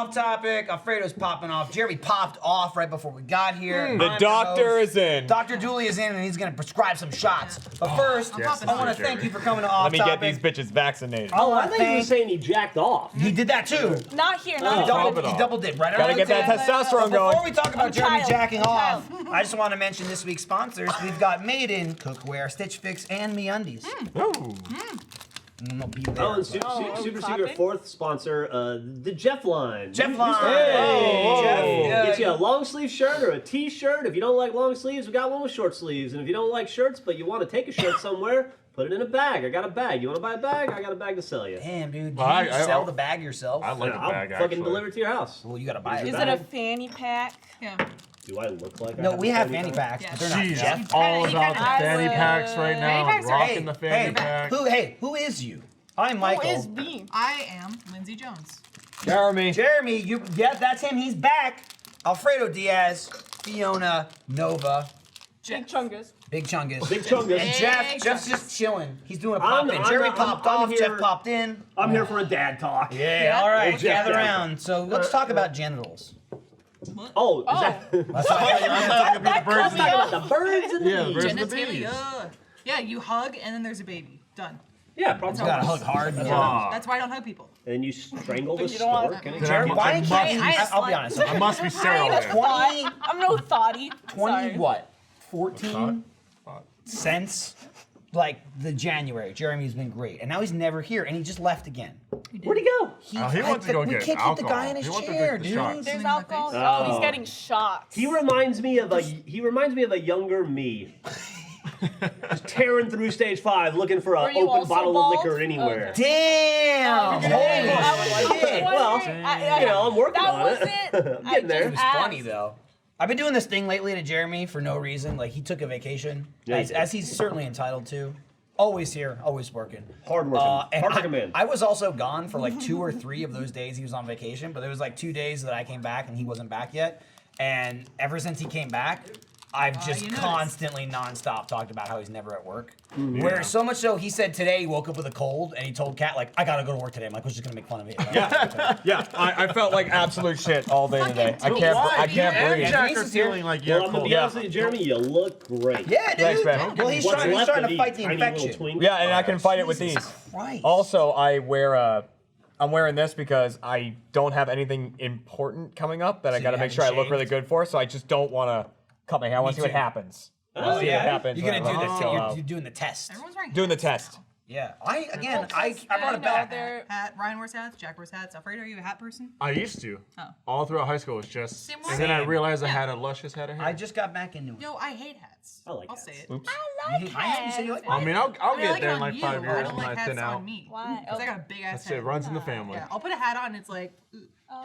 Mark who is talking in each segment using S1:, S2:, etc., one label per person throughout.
S1: off topic. Alfredo's popping off. Jeremy popped off right before we got here.
S2: The doctor is in.
S1: Dr. Dooley is in, and he's going to prescribe some shots. But first,
S3: Yes,
S1: I want to thank you for coming to Off
S2: Let me
S1: Topic.
S2: get these bitches vaccinated.
S1: I
S4: I
S1: want to
S4: thought you were
S1: thank...
S4: saying he jacked off.
S1: He did that too.
S5: Not here,
S1: He
S5: not
S1: double did right
S2: Gotta
S1: on
S2: get
S1: the
S2: that
S1: tip.
S2: testosterone
S1: Before
S2: going.
S1: we talk about Jeremy
S5: child.
S1: jacking
S5: I'm
S1: off,
S5: child.
S1: I just want to mention this week's sponsors. We've got Made in Cookware, Stitch Fix, and MeUndies.
S2: Ooh.
S1: No beef there.
S4: Oh, and super secret fourth sponsor, the Jeff line.
S1: Jeff
S4: You-
S1: Line.
S4: Hey,
S1: Jeff.
S4: Get you a long sleeve shirt or a t-shirt. If you don't like long sleeves, we got one with short sleeves. And if you don't like shirts, but you want to take a shirt somewhere, put it in a bag. I got a bag. You want to buy a bag? I got a bag to sell you.
S1: Damn, dude.
S3: Well,
S1: Do you
S3: I-
S1: sell the bag yourself?
S3: I like a
S4: I'll
S3: bag,
S4: fucking
S3: actually.
S4: deliver it to your house.
S1: Well, you gotta buy it.
S5: Is it a fanny pack?
S6: Yeah.
S4: Do I look like I
S1: No,
S4: have
S1: we
S4: a
S1: have
S4: fanny
S1: fanny packs, but they're not
S3: She's
S1: Jeff.
S3: all
S6: You
S3: about the
S6: kinda-
S3: fanny packs right now.
S6: Fanny packs are-
S3: Rocking the fanny pack.
S1: Who is you? I'm Michael.
S5: Who is me?
S6: I am Lindsay Jones.
S2: Jeremy.
S1: Jeremy, yeah, that's him. He's back. Alfredo Diaz, Fiona, Nova,
S5: Big Chungus.
S1: Big Chungus.
S4: Big Chungus.
S1: And Jeff's just chilling. He's doing a
S4: I'm-
S1: pop in.
S4: I'm-
S1: Jeremy
S4: I'm-
S1: popped
S4: I'm
S1: off.
S4: here-
S1: Jeff popped in.
S4: I'm here for a dad talk.
S1: Yeah, all right.
S4: Jeff
S1: Gather
S4: down.
S1: around. So let's talk about genitals.
S4: Oh, is that
S1: That's what I thought.
S5: That
S3: birds
S5: cut me
S4: about
S5: off.
S4: the birds and the
S3: Yeah, the
S4: bees?
S3: birds and the bees.
S6: Genitalia. Yeah, you hug and then there's a baby. Done.
S4: Yeah, probably.
S1: You gotta hug hard.
S6: That's why I don't hug people.
S4: And you strangle the
S5: You don't want-
S4: stork. And it-
S1: Jeremy, why can't you?
S6: I-
S1: I'll be honest.
S3: I must be sterile there.
S1: 20,
S5: I'm no thoughty.
S1: 20
S5: Sorry.
S1: what? 14
S3: Thought.
S1: cents? Like the January. Jeremy's been great. And now he's never here. And he just left again.
S4: Where'd he go?
S3: He went to go
S1: we
S3: get
S1: can't keep the guy in his
S3: alcohol. He went to
S1: chair,
S3: take the
S1: dude.
S3: shots.
S5: There's
S6: in my
S5: alcohol.
S6: face.
S5: Oh, he's
S4: Oh.
S5: getting shots.
S4: He reminds me of a younger me. Just tearing through stage 5, looking for
S5: Were
S4: an
S5: you
S4: open
S5: also
S4: bottle
S5: bald?
S4: of liquor anywhere.
S1: Damn!
S5: Okay.
S1: Holy
S5: I was
S1: shit!
S4: Well,
S5: wondering.
S4: you know, I'm working
S5: that
S4: on
S5: was
S4: it. I'm
S5: I
S4: getting there.
S5: just
S1: It was
S5: asked.
S1: funny though. I've been doing this thing lately to Jeremy for no reason. Like he took a vacation,
S4: Yeah, he did.
S1: as he's certainly entitled to. Always here, always working.
S4: Hard working.
S1: And
S4: Hard working man.
S1: I was also gone for like 2 or 3 of those days he was on vacation, but there was like 2 days that I came back and he wasn't back yet. And ever since he came back, I've just
S6: you noticed.
S1: constantly nonstop talked about how he's never at work. Where so much so he said today he woke up with a cold and he told Kat like I gotta go to work today. Michael's just gonna make fun of me.
S2: Yeah, I felt like absolute shit all day today. I can't
S3: And
S2: breathe.
S3: Jack
S1: Denise
S3: are
S1: is here.
S3: feeling like you
S4: Well,
S3: have
S4: I'm gonna
S3: cold.
S4: be honest with you, Jeremy. You look great.
S1: Yeah, dude.
S2: Thanks, man.
S1: Well, he's
S4: What's
S1: trying
S4: left
S1: to
S4: of
S1: fight the
S4: tiny little
S1: infection.
S4: twink?
S2: Yeah, and I can fight it with these.
S1: Christ.
S2: Also, I'm wearing this because I don't have anything important coming up that I
S1: So
S2: got to
S1: you
S2: make sure I
S1: haven't
S2: look really
S1: shaved?
S2: good for. So I just don't want to cut my hair. I want to see what
S1: too.
S2: happens.
S1: Oh
S2: See
S1: yeah,
S2: what happens
S1: you're gonna
S2: when
S1: do
S2: I
S1: the
S2: chill
S1: you're
S2: out.
S1: doing the test.
S6: Everyone's wearing
S2: Doing the
S6: hats
S2: test.
S1: Yeah, I brought
S5: I
S1: it
S5: know
S1: back.
S5: they're-
S6: Hat. Ryan wears hats. Jack wears hats. Alfredo, are you a hat person?
S3: I used to.
S6: Oh.
S3: All throughout high school was just.
S6: Same
S3: And then I
S6: way.
S3: realized I had a luscious head of hair.
S1: I just got back into it.
S6: No, I hate hats.
S4: I like
S6: I'll
S4: hats.
S6: say it.
S2: Oops.
S5: I like
S1: You said you like
S3: I mean, I'll
S6: I
S3: get
S6: like
S3: there
S6: it
S3: in
S6: on
S3: like
S6: you.
S3: 5
S6: I
S3: years
S6: don't
S3: when
S6: like
S3: I
S6: hats
S3: thin out.
S6: on me.
S5: Why?
S6: Because I got a big ass
S3: That's
S6: head.
S3: it. Runs in the family.
S6: Yeah, I'll put a hat on. It's like,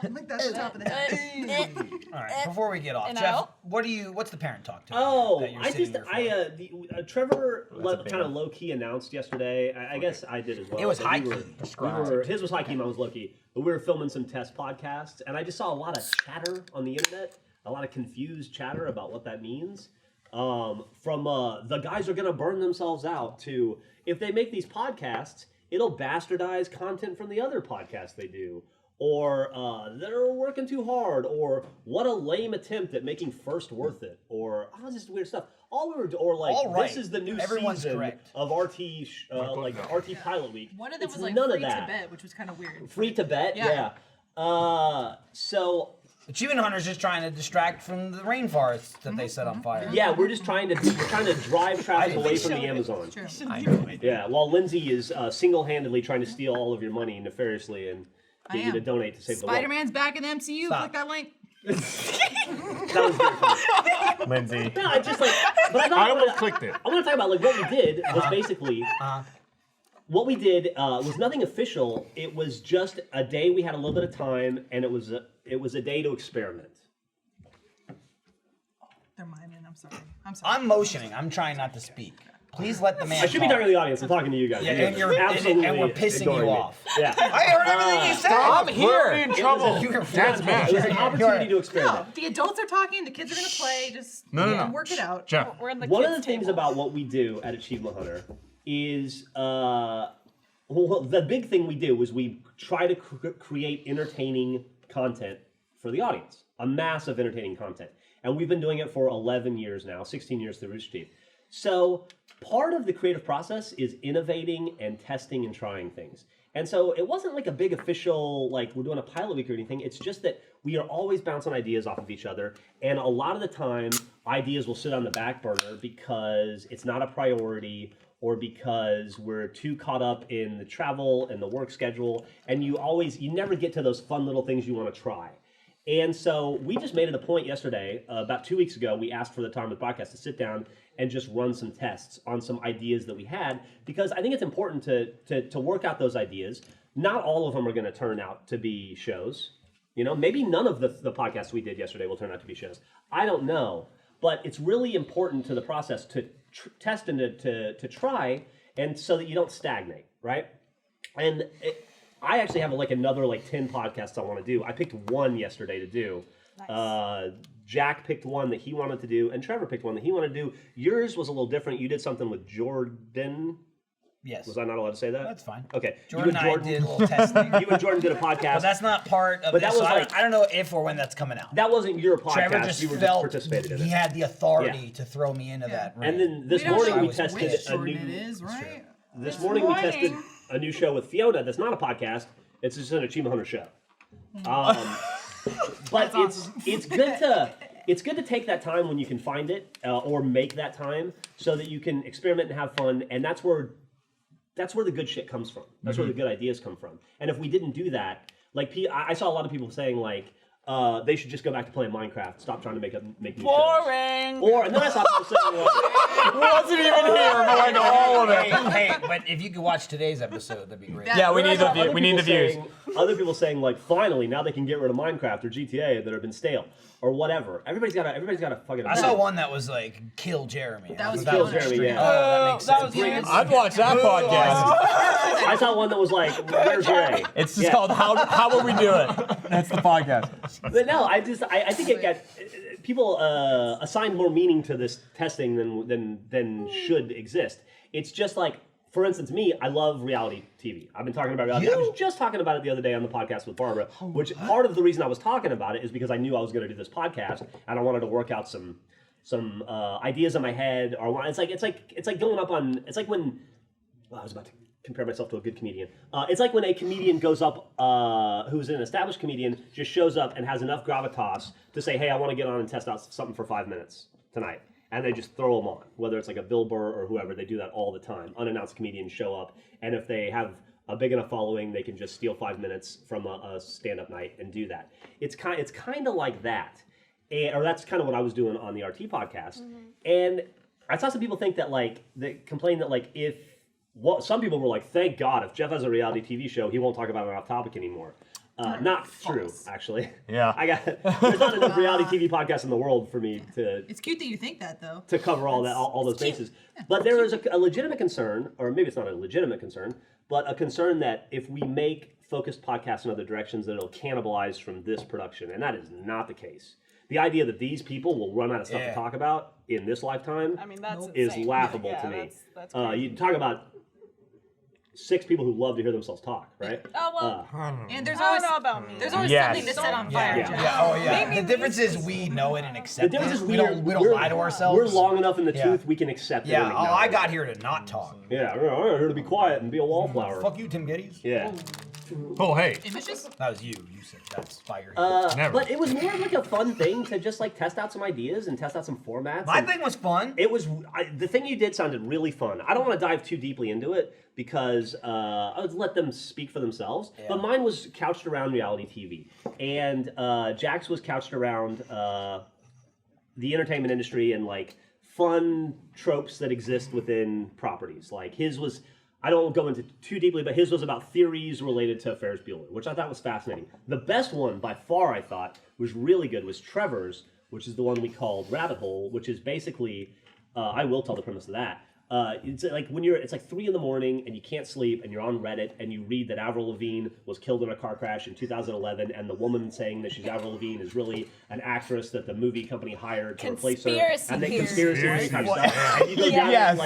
S6: like that's the top of the hat.
S1: All right, before we get off,
S5: And
S1: Jeff,
S5: I'll-
S1: what's the parent talk to?
S4: Oh,
S1: that you're
S4: I
S1: sitting
S4: just,
S1: here for?
S4: Trevor
S2: That's a big
S4: kind of
S2: one.
S4: low key announced yesterday. I guess I did as well.
S1: It was
S4: but
S1: high
S4: we were-
S1: key.
S4: His was high key, mine was low key. But we were filming some test podcasts, and I just saw a lot of chatter on the internet, a lot of confused chatter about what that means. From the guys are gonna burn themselves out to if they make these podcasts, it'll bastardize content from the other podcasts they do. Or they're working too hard, or what a lame attempt at making First worth it, or just weird stuff. All we were, or like
S1: All right.
S4: this is the new
S1: Everyone's
S4: season
S1: correct.
S4: of RT, like RT Pilot Week.
S6: One of them
S4: It's
S6: was like
S4: none
S6: free
S4: of that.
S6: Tibet, which was kind of weird.
S4: Free Tibet,
S6: Yeah.
S4: yeah. So
S1: Achievement Hunter's just trying to distract from the rainforests that they set on fire.
S4: yeah, we're trying to drive traffic away from the Amazon.
S6: True.
S1: I know.
S4: Yeah, while Lindsay is single-handedly trying to steal all of your money nefariously and
S6: I
S4: get you to
S6: am.
S4: donate to save the world.
S6: Spider-Man's back in the MCU.
S1: Stop.
S6: Click that link.
S4: That was very funny.
S2: Lindsay.
S4: No, I just like, but I,
S3: I almost clicked it.
S4: I want to talk about like what we did was basically what we did was nothing official. It was just a day we had a little bit of time, and it was a day to experiment.
S6: They're miming. I'm sorry. I'm sorry.
S1: I'm motioning. I'm trying not to speak. Please let the man.
S4: I should be
S1: talk.
S4: talking to the audience. I'm talking to you guys.
S1: Yeah, and
S4: You're
S1: you're
S4: absolutely
S1: and we're pissing
S4: ignoring
S1: you
S4: me.
S1: off.
S4: Yeah.
S1: I heard everything you said.
S2: I'm
S3: We're
S2: here.
S3: in trouble.
S1: You were
S3: Dad's mad.
S4: It was an opportunity to experiment.
S6: No, the adults are talking. The kids are gonna play. Just
S3: No.
S6: work it out.
S3: Jeff,
S5: We're in the
S4: One of
S5: kids'
S4: the things
S5: table.
S4: about what we do at Achievement Hunter is well, the big thing we do is we try to create entertaining content for the audience, a mass of entertaining content. And we've been doing it for 11 years now, 16 years through Rooster Teeth. So part of the creative process is innovating and testing and trying things. And so it wasn't like a big official, like we're doing a pilot week or anything. It's just that we are always bouncing ideas off of each other. And a lot of the time, ideas will sit on the back burner because it's not a priority or because we're too caught up in the travel and the work schedule. And you never get to those fun little things you want to try. And so we just made it a point yesterday, about 2 weeks ago, we asked for the time of the podcast to sit down and just run some tests on some ideas that we had, because I think it's important to work out those ideas. Not all of them are going to turn out to be shows. You know, maybe none of the podcasts we did yesterday will turn out to be shows. I don't know. But it's really important to the process to test and to try, and so that you don't stagnate, right? And I actually have another 10 podcasts I want to do. I picked one yesterday to do. Nice. Jack picked one that he wanted to do, and Trevor picked one that he wanted to do. Yours was a little different. You did something with Jordan.
S1: Yes.
S4: Was I not allowed to say that?
S1: That's fine.
S4: Okay.
S1: Jordan and I did a little testing.
S4: You and Jordan did a podcast.
S1: But that's not part of
S4: But
S1: this.
S4: that was
S1: So I don't know if or when that's coming out.
S4: That wasn't your podcast.
S1: Trevor just
S4: you were
S1: felt
S4: just participated in
S1: he
S4: it.
S1: had the authority to throw me into that ring.
S4: And then this
S6: We don't
S4: morning
S6: know
S4: we
S1: which
S4: tested
S6: which
S4: a
S6: Jordan
S4: new.
S6: it is, right?
S4: This morning we tested a new show with Fiona. That's not a podcast. It's just an Achievement Hunter show. But it's good to take that time when you can find it, or make that time so that you can experiment and have fun. And that's where the good shit comes from. That's where the good ideas come from. And if we didn't do that, I saw a lot of people saying they should just go back to playing Minecraft. Stop trying to make new shows.
S5: Boring.
S4: And then I saw people saying
S2: Wasn't even here, but all of it.
S1: Hey, but if you could watch today's episode, that'd be great.
S2: Yeah, we
S4: then I
S2: need
S4: saw
S2: the
S4: other
S2: we need the
S4: people
S2: views.
S4: Other people saying finally now they can get rid of Minecraft or GTA that have been stale or whatever. Everybody's got a fucking.
S1: I saw one that was kill Jeremy.
S6: That was
S4: Kill Jeremy, yeah.
S1: Oh, that makes
S5: That
S1: sense.
S5: was yours.
S2: I'd watch that podcast.
S4: I saw one that was where's Ray?
S2: It's just called How Will We Do It? That's the podcast.
S4: But no, I think it got people assigned more meaning to this testing than should exist. It's just for instance, me, I love reality TV. I've been talking about reality. I was just talking about it the other day on the podcast with Barbara, which part of the reason I was talking about it is because I knew I was going to do this podcast and I wanted to work out some ideas in my head. Or it's like going up on. It's like when I was about to compare myself to a good comedian. It's like when a comedian goes up, who's an established comedian, just shows up and has enough gravitas to say, hey, I want to get on and test out something for 5 minutes tonight. And they just throw them on, whether it's like a Bill Burr or whoever. They do that all the time. Unannounced comedians show up, and if they have a big enough following, they can just steal 5 minutes from a stand-up night and do that. It's kind of like that, or that's kind of what I was doing on the RT podcast. And I saw some people think that they complain that if some people were like, thank God, if Jeff has a reality TV show, he won't talk about an off topic anymore. Not true, actually.
S2: Yeah.
S4: There's not enough reality TV podcasts in the world for me
S6: It's cute that you think that, though.
S4: to cover all those bases. But there is a legitimate concern, or maybe it's not a legitimate concern, but a concern that if we make focused podcasts in other directions, that it'll cannibalize from this production, and that is not the case. The idea that these people will run out of stuff to talk about in this lifetime
S5: I mean, that's
S4: is
S5: insane.
S4: laughable
S5: Yeah,
S4: to me.
S5: That's crazy.
S4: You talk about 6 people who love to hear themselves talk, right?
S5: Oh, well,
S6: And there's
S5: I
S6: always
S5: don't know about me.
S6: there's always
S2: Yes.
S6: something to set on fire.
S1: Yeah,
S6: Jeff.
S1: yeah, oh yeah.
S5: Maybe
S1: The difference is we know it and accept
S4: The difference
S1: it.
S4: is
S1: we don't lie to ourselves.
S4: We're long enough in the
S1: Yeah.
S4: tooth, we can accept it.
S1: Yeah,
S4: and
S1: I
S4: acknowledge
S1: got
S4: it.
S1: here to not talk.
S4: Yeah, I'm here to be quiet and be a wallflower.
S1: Fuck you, Tim Geddes.
S4: Yeah.
S3: Oh, hey.
S6: Images?
S1: That was you. You said that's fire.
S3: Never.
S4: But it was more of a fun thing to just test out some ideas and test out some formats.
S1: My
S4: and
S1: thing was fun.
S4: It was the thing you did sounded really fun. I don't want to dive too deeply into it because I'll let them speak for themselves.
S1: Yeah.
S4: But mine was couched around reality TV, and Jack's was couched around the entertainment industry and fun tropes that exist within properties. His was. I don't go into too deeply, but his was about theories related to Ferris Bueller, which I thought was fascinating. The best one, by far, I thought, was really good, was Trevor's, which is the one we called Rabbit Hole, which is basically, I will tell the premise of that. It's like it's like 3 a.m. and you can't sleep and you're on Reddit and you read that Avril Lavigne was killed in a car crash in 2011 and the woman saying that she's Avril Lavigne is really an actress that the movie company hired to replace her.
S5: Conspiracy
S4: And they
S5: theory.
S4: conspiracy type stuff. And you go down
S5: Yes.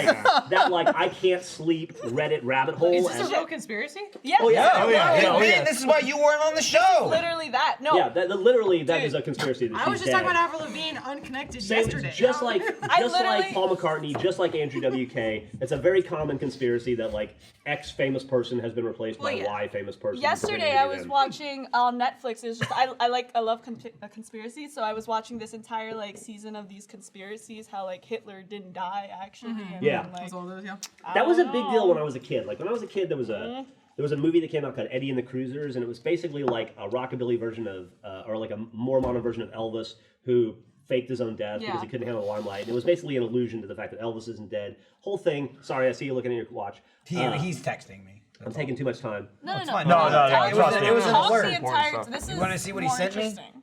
S4: that like I can't sleep Reddit rabbit hole.
S6: Is this
S4: and-
S6: a real conspiracy?
S5: Yeah.
S4: Oh, yeah.
S1: Oh,
S4: yeah.
S1: Man, this is why you weren't on the show.
S5: Literally that. No.
S4: Yeah, literally that is a conspiracy. That
S6: I was
S4: she's
S6: just talking
S4: dead.
S6: about Avril Lavigne unconnected
S4: Same,
S6: yesterday.
S4: just like
S5: literally-
S4: Paul McCartney, just like Andrew WK. It's a very common conspiracy that like X famous person has been replaced by Y famous person.
S5: Yesterday I was watching on Netflix. It was just I love conspiracy, so I was watching this entire like season of these conspiracies. How like Hitler didn't die actually. And
S4: Yeah.
S5: then, like,
S6: That's all those, yeah.
S4: That was a big deal when I was a kid. Like when I was a kid, there was a movie that came out called Eddie and the Cruisers, and it was basically like a rockabilly version of, or like a more modern version of Elvis, who faked his own death because he couldn't handle the limelight. And it was basically an allusion to the fact that Elvis isn't dead. Whole thing. Sorry, I see you looking at your watch.
S1: He's texting me.
S4: I'm taking too much time.
S5: No.
S2: No, trust me.
S1: It was an
S5: Talk
S1: alert.
S5: the entire.
S3: stuff.
S5: This is
S1: wanna see what he
S5: more
S1: sent me?
S5: interesting.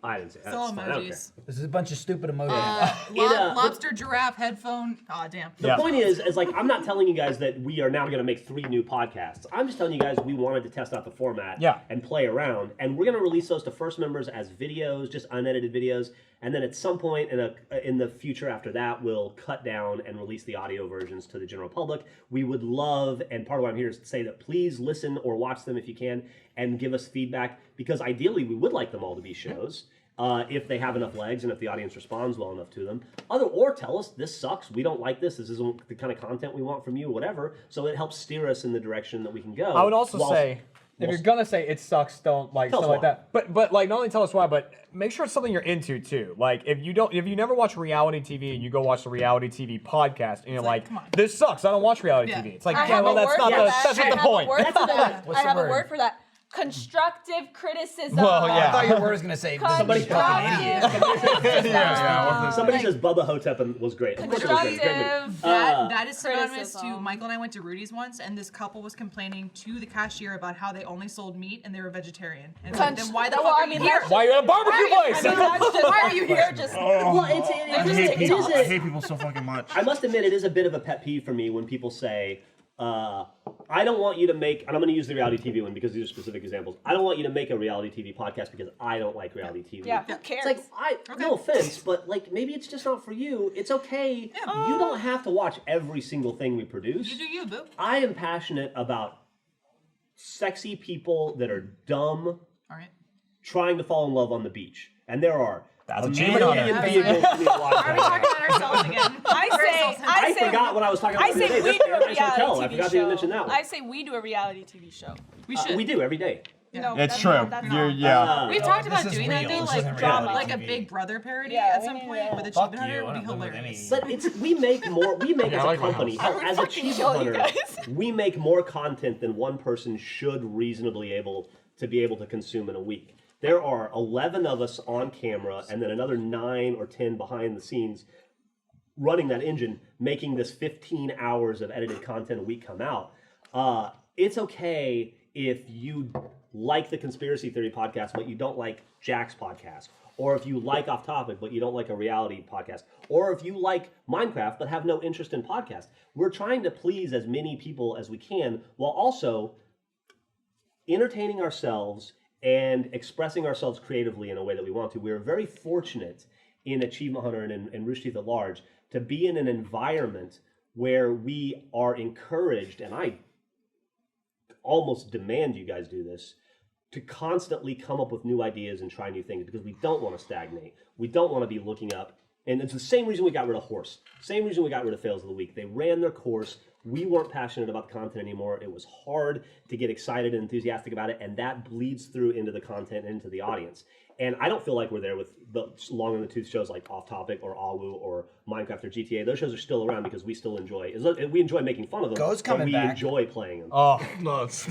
S4: I didn't say that.
S6: It's all
S4: That's fine, I don't care.
S6: emojis.
S1: This is a bunch of stupid emojis.
S6: Lobster, giraffe, headphone. Aw, damn.
S4: The point is like I'm not telling you guys that we are now going to make 3 new podcasts. I'm just telling you guys we wanted to test out the format and play around, and we're going to release those to first members as videos, just unedited videos, and then at some point in the future after that, we'll cut down and release the audio versions to the general public. We would love, and part of why I'm here is to say that please listen or watch them if you can, and give us feedback, because ideally we would like them all to be shows. If they have enough legs and if the audience responds well enough to them. Or tell us, this sucks, we don't like this isn't the kind of content we want from you, whatever. So it helps steer us in the direction that we can go.
S2: I would also say, if you're gonna say it sucks, don't like
S4: Tell us
S2: stuff like
S4: why.
S2: that. But like not only tell us why, but make sure it's something you're into too. Like if you never watch reality TV and you go watch a reality TV podcast and you're like,
S6: come on.
S2: this sucks, I don't watch reality
S6: Yeah.
S2: TV. It's like,
S5: I
S2: yeah,
S5: have
S2: well
S5: a
S2: that's
S5: word
S2: not
S5: for
S2: the
S5: that.
S2: that's
S5: I
S2: not the
S5: have a
S2: point.
S5: word for that.
S1: What's
S5: I
S1: the
S5: have a
S1: word?
S5: word for that. Constructive criticism.
S2: Well, yeah.
S1: I thought your word was gonna say this is a bunch of fucking idiots.
S4: Somebody says Bubba Hotep was great. Of course it was great. Great movie.
S5: Constructive.
S6: That is synonymous to
S5: criticism.
S6: Michael and I went to Rudy's once, and this couple was complaining to the cashier about how they only sold meat and they were vegetarian. And it's like, then why the fuck are you here?
S2: Why are you at a barbecue place?
S5: I mean, that's just,
S6: Why are you here?
S5: Just,
S4: Well,
S3: I hate people so fucking much.
S4: I must admit, it is a bit of a pet peeve for me when people say, I don't want you to make, and I'm going to use the reality TV one because these are specific examples. I don't want you to make a reality TV podcast because I don't like reality TV.
S5: yeah, who cares?
S4: It's like, no offense, but like maybe it's just not for you. It's okay. You don't have to watch every single thing we produce.
S6: You do you, boo.
S4: I am passionate about sexy people that are dumb
S6: All right.
S4: trying to fall in love on the beach. And there are
S2: That's
S4: a
S2: a cheating on
S4: million
S2: her.
S4: vehicles to be watched.
S6: Are we talking about ourselves again?
S5: I say
S4: forgot what I was talking about.
S5: I say
S4: today.
S5: we
S4: This
S5: do a
S4: Paradise
S5: reality
S4: Hotel. I
S5: TV
S4: forgot to even
S5: show.
S4: mention that one.
S5: I say we do a reality TV show.
S6: We should.
S4: We do every day.
S5: No,
S2: It's
S5: that's
S2: true.
S5: not- that's
S2: You're,
S5: not-
S2: yeah.
S6: We've
S1: No,
S6: talked
S1: this
S6: about
S1: is
S6: doing
S1: real.
S6: that though,
S1: This
S6: like
S1: isn't
S5: drama.
S6: like a
S1: reality
S6: Big Brother parody
S5: Yeah,
S6: at
S5: we
S6: some
S5: need
S6: point
S5: to-
S6: with a
S1: Fuck
S6: Achievement
S1: you,
S6: Hunter
S1: I
S6: would be
S1: don't live with
S6: hilarious.
S4: But we make more. We make
S3: Yeah,
S4: as
S3: I
S4: a
S3: like my
S4: company,
S3: house.
S4: as a
S5: fucking
S4: Achievement
S5: kill you
S4: Hunter,
S5: guys.
S4: we make more content than one person should reasonably be able to consume in a week. There are 11 of us on camera, and then another 9 or 10 behind the scenes, running that engine, making this 15 hours of edited content a week come out. It's okay if you like the Conspiracy Theory podcast, but you don't like Jack's podcast. Or if you like Off Topic, but you don't like a reality podcast. Or if you like Minecraft, but have no interest in podcasts. We're trying to please as many people as we can, while also entertaining ourselves and expressing ourselves creatively in a way that we want to. We're very fortunate in Achievement Hunter and Rooster Teeth at large to be in an environment where we are encouraged, and I almost demand you guys do this, to constantly come up with new ideas and try new things, because we don't want to stagnate. We don't want to be looking up. And it's the same reason we got rid of Horse. Same reason we got rid of Fails of the Week. They ran their course. We weren't passionate about the content anymore. It was hard to get excited and enthusiastic about it, and that bleeds through into the content and into the audience. And I don't feel like we're there with the long in the tooth shows like Off Topic or Awu or Minecraft or GTA. Those shows are still around because we still enjoy making fun of them.
S1: Go's
S4: but
S1: coming
S4: we
S1: back.
S4: enjoy playing them.
S2: Oh,
S3: No, it's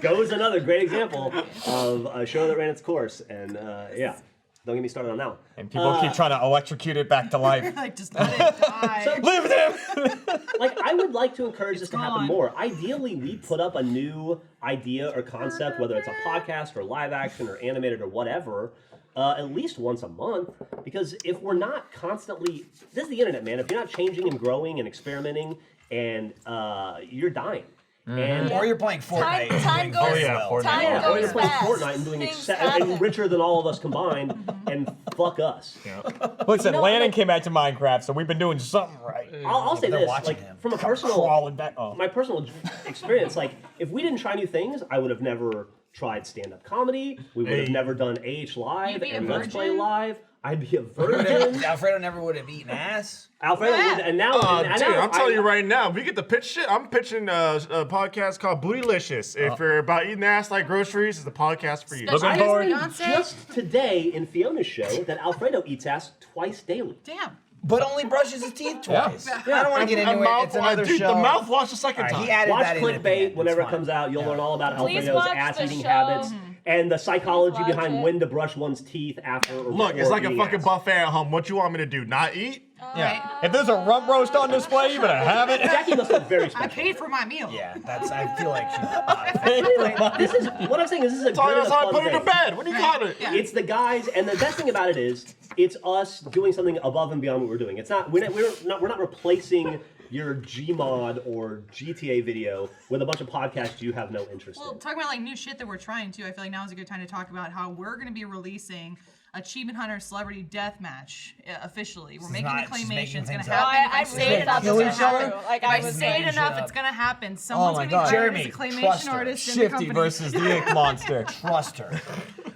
S4: Go is another great example of a show that ran its course, and yeah, don't get me started on that one.
S2: and people keep trying to electrocute it back to life.
S6: Like just let it die.
S2: Live with him.
S4: Like, I would like to encourage this to happen
S6: gone.
S4: more. Ideally, we put up a new idea or concept, whether it's a podcast or live action or animated or whatever, at least once a month, because if we're not constantly, this is the internet, man. If you're not changing and growing and experimenting, and you're dying. And
S1: Or you're playing Fortnite.
S5: Time goes.
S3: Oh, yeah, Fortnite.
S5: Time
S4: yeah, or
S5: goes
S4: you're playing
S5: fast.
S4: Fortnite and doing
S5: Things
S4: and
S5: happen.
S4: richer than all of us combined, and fuck us.
S2: Listen,
S4: No,
S2: Landon
S4: like-
S2: came back to Minecraft, so we've been doing something right.
S4: I'll say
S1: They're
S4: this,
S1: watching
S4: like
S1: him.
S4: from a personal,
S2: Crawling back. Oh.
S4: my personal experience, like if we didn't try new things, I would have never tried stand-up comedy. We would have
S3: Hey.
S4: never done AH Live
S6: You'd be a
S4: and Let's Play
S6: virgin?
S4: Live. I'd be a virgin.
S1: Alfredo never would have eaten ass.
S4: Alfredo,
S6: Yeah.
S4: would, and now, and
S3: Dude,
S4: now
S3: I'm telling you right now, if we get the pitch shit, I'm pitching a podcast called Bootylicious. If you're about eating ass like groceries, it's the podcast for you.
S6: Special
S2: Looking
S6: guest
S2: forward-
S6: Beyonce.
S4: just today in Fiona's show that Alfredo eats ass twice daily.
S6: Damn.
S1: But only brushes his teeth twice.
S2: Yeah.
S1: I don't want to get into it. It's another
S3: dude,
S1: show.
S3: the mouthwash the second
S1: All right,
S3: time.
S1: he added
S4: Watch
S1: that in at the
S4: clickbait
S1: end.
S4: whenever it
S1: It's
S4: comes
S1: fine.
S4: out. You'll learn all about
S5: Please
S4: Alfredo's
S5: watch
S4: ass
S5: the
S4: eating
S5: show.
S4: habits and the psychology
S5: Watch
S4: behind
S5: it.
S4: when to brush one's teeth after or
S3: Look, it's
S4: before
S3: like a
S4: eating
S3: fucking
S4: ass.
S3: buffet at home. What you want me to do? Not eat?
S2: Yeah. If there's a rump roast on display, you better have it.
S4: Jackie must look very
S6: I
S4: special.
S6: paid for my meal.
S1: Yeah, that's. I feel like she's.
S4: Anyway, this is what I'm saying is this is a good
S3: That's
S4: and
S3: how I
S4: fun
S3: put it to
S4: thing.
S3: bed. What do you call it?
S6: Yeah.
S4: It's the guys, and the best thing about it is it's us doing something above and beyond what we're doing. It's not we're not replacing your Gmod or GTA video with a bunch of podcasts you have no interest
S6: Well,
S4: in.
S6: talking about like new shit that we're trying to, I feel like now is a good time to talk about how we're going to be releasing Achievement Hunter Celebrity Deathmatch officially. We're making
S1: not
S6: the
S1: just making
S6: claymation. It's going
S1: things
S6: to
S1: up.
S6: happen.
S5: I
S6: If I say
S5: made
S6: it
S5: it
S6: enough,
S5: up.
S6: it's going to
S1: Kill each other?
S6: happen.
S5: Like,
S6: If
S5: I
S6: I
S5: was
S6: say it
S5: making
S6: enough,
S5: shit up.
S6: it's going to happen. Someone's
S2: my
S6: going
S2: God.
S6: to be hired as
S1: Jeremy,
S6: a claymation
S1: trust her.
S6: artist in the
S2: Shifty
S6: company.
S2: versus the Ick Monster.
S1: Trust her.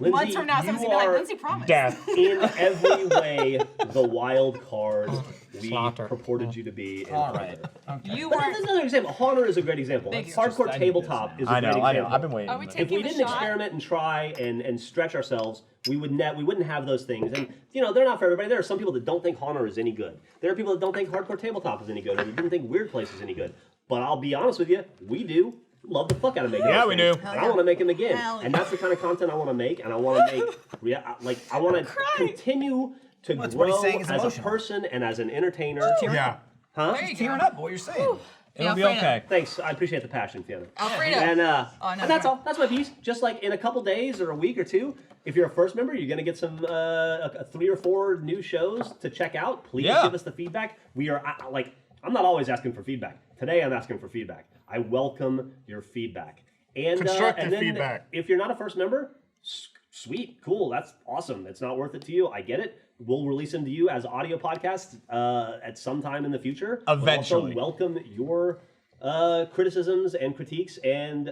S4: Lindsay,
S6: Months from now, someone's
S4: you
S6: going to be like,
S4: are
S6: Lindsay promised.
S2: Death.
S4: in every way the wild card we
S2: Slaughter.
S4: purported you to be. In
S1: All right.
S6: You
S4: But
S6: weren't.
S4: that's another example. Haunter is a great example.
S6: Thank you.
S4: Hardcore
S1: I need
S4: tabletop
S1: this
S4: is a
S2: I
S4: great
S2: know.
S4: example.
S2: I've been waiting.
S5: Are we
S4: If
S5: taking
S4: we
S5: the
S4: didn't
S5: shot?
S4: experiment and try and stretch ourselves, we wouldn't have those things. And you know, they're not for everybody. There are some people that don't think Haunter is any good. There are people that don't think Hardcore Tabletop is any good, or that didn't think Weird Place is any good. But I'll be honest with you, we do. Love the fuck out of making.
S2: Yeah,
S4: those
S2: we
S4: things.
S2: do.
S4: And I want to make them again.
S6: Hell
S4: And
S6: yeah.
S4: that's the kind of content I want to make, and I want to make I want to continue to
S1: That's what
S4: grow
S1: he's saying is
S4: as a
S1: emotional.
S4: person and as an entertainer.
S3: Yeah.
S4: Huh?
S6: There you
S1: Tearing
S6: go.
S1: up. What you're saying.
S2: It'll be
S6: Alfredo.
S2: okay.
S4: Thanks. I appreciate the passion, Fiona.
S6: Alfredo.
S4: And,
S6: no,
S4: and that's
S6: go
S4: all. That's my piece. Just like in a couple days or a week or two, if you're a first member, you're going to get some 3 or 4 new shows to check out. Please
S2: Yeah.
S4: give us the feedback. We are I'm not always asking for feedback. Today I'm asking for feedback. I welcome your feedback. And
S3: Constructive
S4: and then
S3: feedback.
S4: If you're not a first member, sweet, cool, that's awesome. It's not worth it to you. I get it. We'll release them to you as audio podcasts at some time in the future.
S2: Eventually.
S4: We'll also welcome your criticisms and critiques and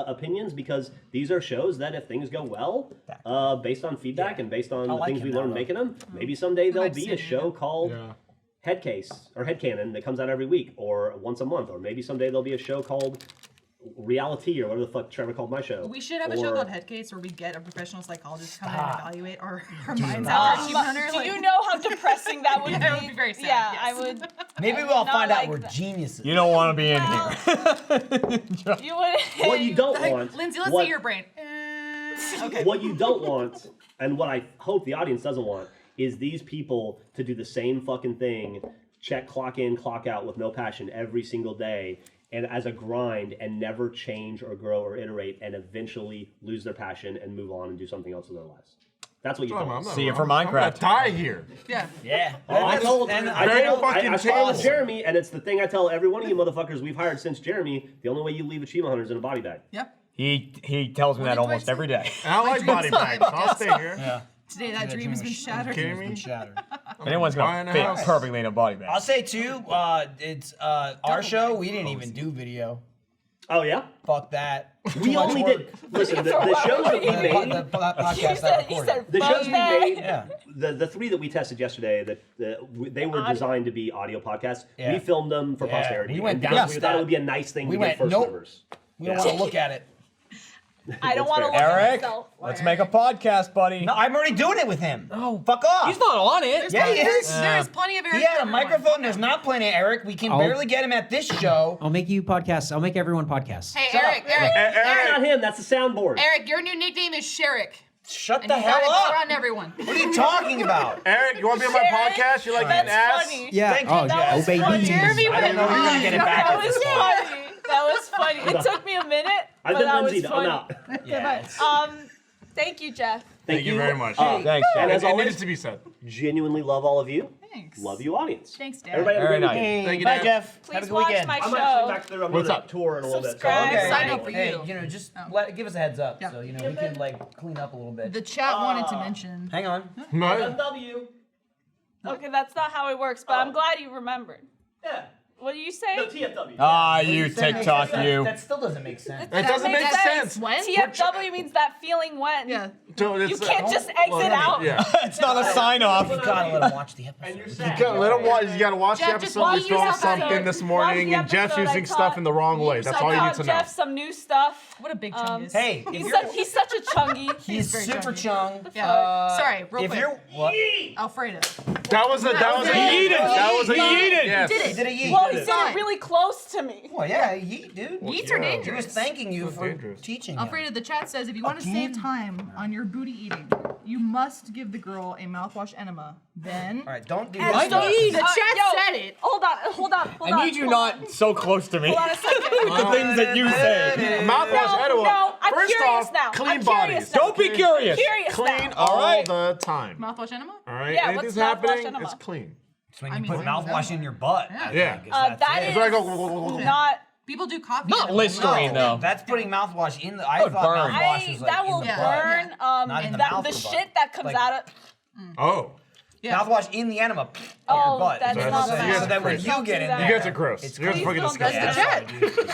S4: opinions, because these are shows that if things go well, based on feedback and based on
S1: I
S4: the
S1: like
S4: things
S1: him
S4: we
S1: now,
S4: learn
S1: though.
S4: making them, maybe someday there'll
S6: I've
S4: be
S6: seen
S4: a
S6: it,
S4: show called Headcase or Headcanon that comes out every week or once a month, or maybe someday there'll be a show called Reality or whatever the fuck Trevor called my show.
S6: We should have a show
S4: Or-
S6: called Headcase where we get a professional psychologist to come in and evaluate our minds
S5: Um,
S6: after Achievement Hunter.
S5: do
S6: like-
S5: you know how depressing that would be?
S6: Yeah, it would be very sad,
S5: Yeah,
S6: yes.
S5: I would.
S1: Maybe we'll
S5: Not
S1: find out
S5: like
S1: we're
S5: that.
S1: geniuses.
S2: You don't want to be in
S5: Well,
S2: here.
S5: You would.
S4: What you don't
S6: Like,
S4: want,
S6: Lindsay, let's
S4: what,
S6: see your brain. Okay.
S4: what you don't want, and what I hope the audience doesn't want, is these people to do the same fucking thing, check clock in, clock out with no passion every single day, and as a grind, and never change or grow or iterate, and eventually lose their passion and move on and do something else with their lives. That's what you don't want.
S2: See you for
S3: I'm gonna
S2: Minecraft.
S3: die here.
S6: Yeah.
S1: Yeah.
S4: I told,
S1: and
S4: I
S3: Very
S4: told,
S3: fucking
S4: I told
S3: table.
S4: Jeremy, and it's the thing I tell every one of you motherfuckers we've hired since Jeremy, the only way you leave Achievement Hunter is in a body bag.
S6: Yep.
S2: He tells me that
S6: Well,
S2: almost every day.
S3: And I like body bags. So I'll stay here.
S1: Yeah.
S5: Today that dream has been shattered.
S3: Kidding me?
S1: Shattered.
S2: Anyone's
S3: Buying
S2: gonna
S3: a
S2: fit
S3: house.
S2: perfectly in a body
S1: I'll
S2: bag.
S1: say too. It's our show. We didn't even do video.
S4: Oh yeah?
S1: Fuck that.
S4: We
S1: Too much
S4: only
S1: work.
S4: did, listen, the shows that we
S1: The
S4: made,
S1: podcast that
S5: He
S1: recorded.
S5: said,
S4: the shows we
S5: "Fuck
S4: made,
S1: Yeah.
S4: the 3 that we tested yesterday, they were designed to be audio podcasts.
S1: Yeah.
S4: We filmed them for
S1: Yeah.
S4: posterity.
S1: We went
S4: and
S1: down
S4: because
S1: to
S4: we thought
S1: that.
S4: it would be a nice thing
S1: We
S4: to get
S1: went,
S4: first
S1: nope.
S4: members.
S1: We don't want to look at it.
S5: I don't
S4: That's
S5: want to
S4: fair.
S5: look at
S2: Eric,
S5: myself.
S2: let's make a podcast, buddy.
S1: No, I'm already doing it with him. Oh, fuck off.
S2: He's not on it.
S1: Yeah, he is.
S6: There's plenty of Eric.
S1: He had a
S6: for everyone.
S1: microphone. There's not plenty of Eric. We can barely get him at this show.
S7: I'll make you podcasts. I'll make everyone podcasts.
S6: Hey,
S1: Shut up.
S6: Eric, Eric,
S4: That's not him, that's the soundboard.
S6: Eric, your new nickname is Sherrick.
S1: Shut
S6: And
S1: the
S6: you
S1: hell
S6: got it
S1: up.
S6: on everyone.
S1: What are you talking about?
S3: Eric, you want to be on my
S5: Sherry?
S3: podcast? You like
S5: That's
S3: getting ass?
S5: funny.
S7: Yeah.
S1: Thank you.
S7: Oh,
S1: That
S7: oh
S1: was
S7: baby.
S5: funny. Jeremy
S1: I don't know if you're gonna get it back
S5: That
S1: at
S5: was
S1: this point.
S5: funny. That was funny. It took me a minute,
S4: I've
S5: but
S4: been
S5: that
S4: Lindsay'd,
S5: was
S4: I'm
S5: funny.
S4: out.
S1: Yeah, it's-
S5: Thank you, Jeff.
S3: Thank you very much.
S2: Thanks,
S4: And
S2: Jeff.
S4: as
S3: It
S4: always,
S3: needs to be said.
S4: genuinely love all of you.
S6: Thanks.
S4: Love you, audience.
S6: Thanks, Dad.
S4: Everybody have a
S2: Very
S4: great
S2: nice.
S4: weekend.
S3: Thank you,
S1: Bye,
S3: Dad.
S1: Jeff. Have a
S5: Please
S1: good
S5: watch
S1: weekend.
S5: my
S4: I'm
S5: show.
S4: actually back there. I'm
S3: What's
S4: doing
S3: up?
S4: a tour in a little bit.
S5: Subscribe.
S1: Okay.
S6: Sign up for
S1: Hey,
S6: you.
S1: you know, just
S6: Oh.
S1: give us a heads up,
S6: Yeah.
S1: so you know we can like clean up a little bit.
S6: The chat wanted to mention.
S1: Hang on.
S3: No,
S4: FMW.
S5: Okay, that's not how it works, but I'm glad you remembered.
S4: Yeah.
S5: What do you
S4: No,
S5: say?
S4: TFW.
S2: Ah, you TikTok, you.
S1: That still doesn't make sense.
S3: it doesn't make sense.
S6: When?
S5: TFW means that feeling when.
S6: Yeah.
S3: So
S5: You
S3: it's,
S5: can't just exit out.
S3: Yeah.
S2: It's not a sign off.
S1: You gotta let him watch the
S4: And you're
S1: episode.
S4: sad.
S3: You gotta let him watch. You gotta watch the
S6: Jeff, just
S3: episode.
S6: watch
S3: We're
S6: the
S3: throwing
S6: episode.
S3: something this
S5: Watch
S3: morning,
S5: the
S3: and Jeff's
S5: episode.
S3: using
S5: I
S3: stuff
S5: taught-
S3: in the wrong way. That's all you need to know.
S5: Jeff some new stuff.
S6: What a big chunk is.
S1: Hey, if
S5: He's
S1: you're,
S5: he's such a chungy.
S1: he's
S6: very
S1: super
S6: chunky.
S1: chung.
S6: Yeah. Sorry, real
S1: If
S6: quick.
S1: you're what?
S6: Alfredo.
S3: That was a
S2: He yeeted.
S3: that was a
S2: He yeeted.
S3: Yes.
S6: Did
S1: He
S6: it.
S1: did a yeet.
S5: Well, he
S1: did
S5: did
S1: it.
S5: it really close to me.
S1: Well, yeah, yeet, dude.
S6: Yeets are
S3: yeah.
S1: He was
S6: dangerous.
S1: thanking you
S3: So
S1: for
S3: dangerous.
S1: teaching him.
S6: Alfredo, the chat says if you want to save time on your booty eating, you must give the girl a mouthwash enema. Then.
S1: All right, don't do
S5: And
S1: this.
S5: so-
S6: The chat
S5: yo,
S6: said it.
S5: Hold on, hold on, hold on.
S2: I need you
S5: hold
S2: not
S5: on.
S2: so close to me.
S5: Hold on a second.
S2: The things that you say.
S3: Mouthwash,
S5: No,
S3: edible.
S5: no, I'm
S3: First
S5: curious
S3: off,
S5: now.
S3: clean
S5: I'm
S3: bodies.
S5: curious now.
S2: Don't be curious.
S5: Curious
S3: Clean
S5: now.
S3: all
S2: right.
S3: the time.
S6: Mouthwash enema?
S3: All right.
S5: Yeah,
S3: Anything's
S5: what's mouthwash
S3: happening,
S5: enema?
S3: it's clean.
S1: It's when
S6: I
S1: you
S6: mean,
S1: put
S6: what is
S1: mouthwash
S6: that?
S1: in your butt.
S6: Yeah.
S1: I
S3: Yeah.
S1: think, is that's
S5: That
S1: it.
S3: It's like a
S5: Not.
S6: People do coffee.
S2: Not
S6: enemas.
S2: Listerine, though.
S1: That's putting mouthwash in the. I
S2: would
S1: thought
S2: burn.
S1: mouthwash was like
S5: That
S1: in
S5: will
S1: the
S6: Yeah.
S1: butt.
S5: burn.
S1: Not in the
S5: That
S1: mouth
S5: the
S1: or butt.
S5: shit that comes
S1: Like-
S5: out of.
S3: Oh.
S6: Yeah.
S1: Mouthwash in the enema.
S5: Oh,
S1: your butt.
S5: that's
S3: That's-
S5: not
S3: you
S5: bad.
S3: guys
S1: So that when
S3: crazy.
S1: you get in
S5: Don't do
S1: there,
S3: You guys are gross.
S1: It's
S3: You guys are
S5: Please
S3: fucking
S5: don't-
S3: disgusting.
S6: That's the
S1: Yeah,
S6: chat.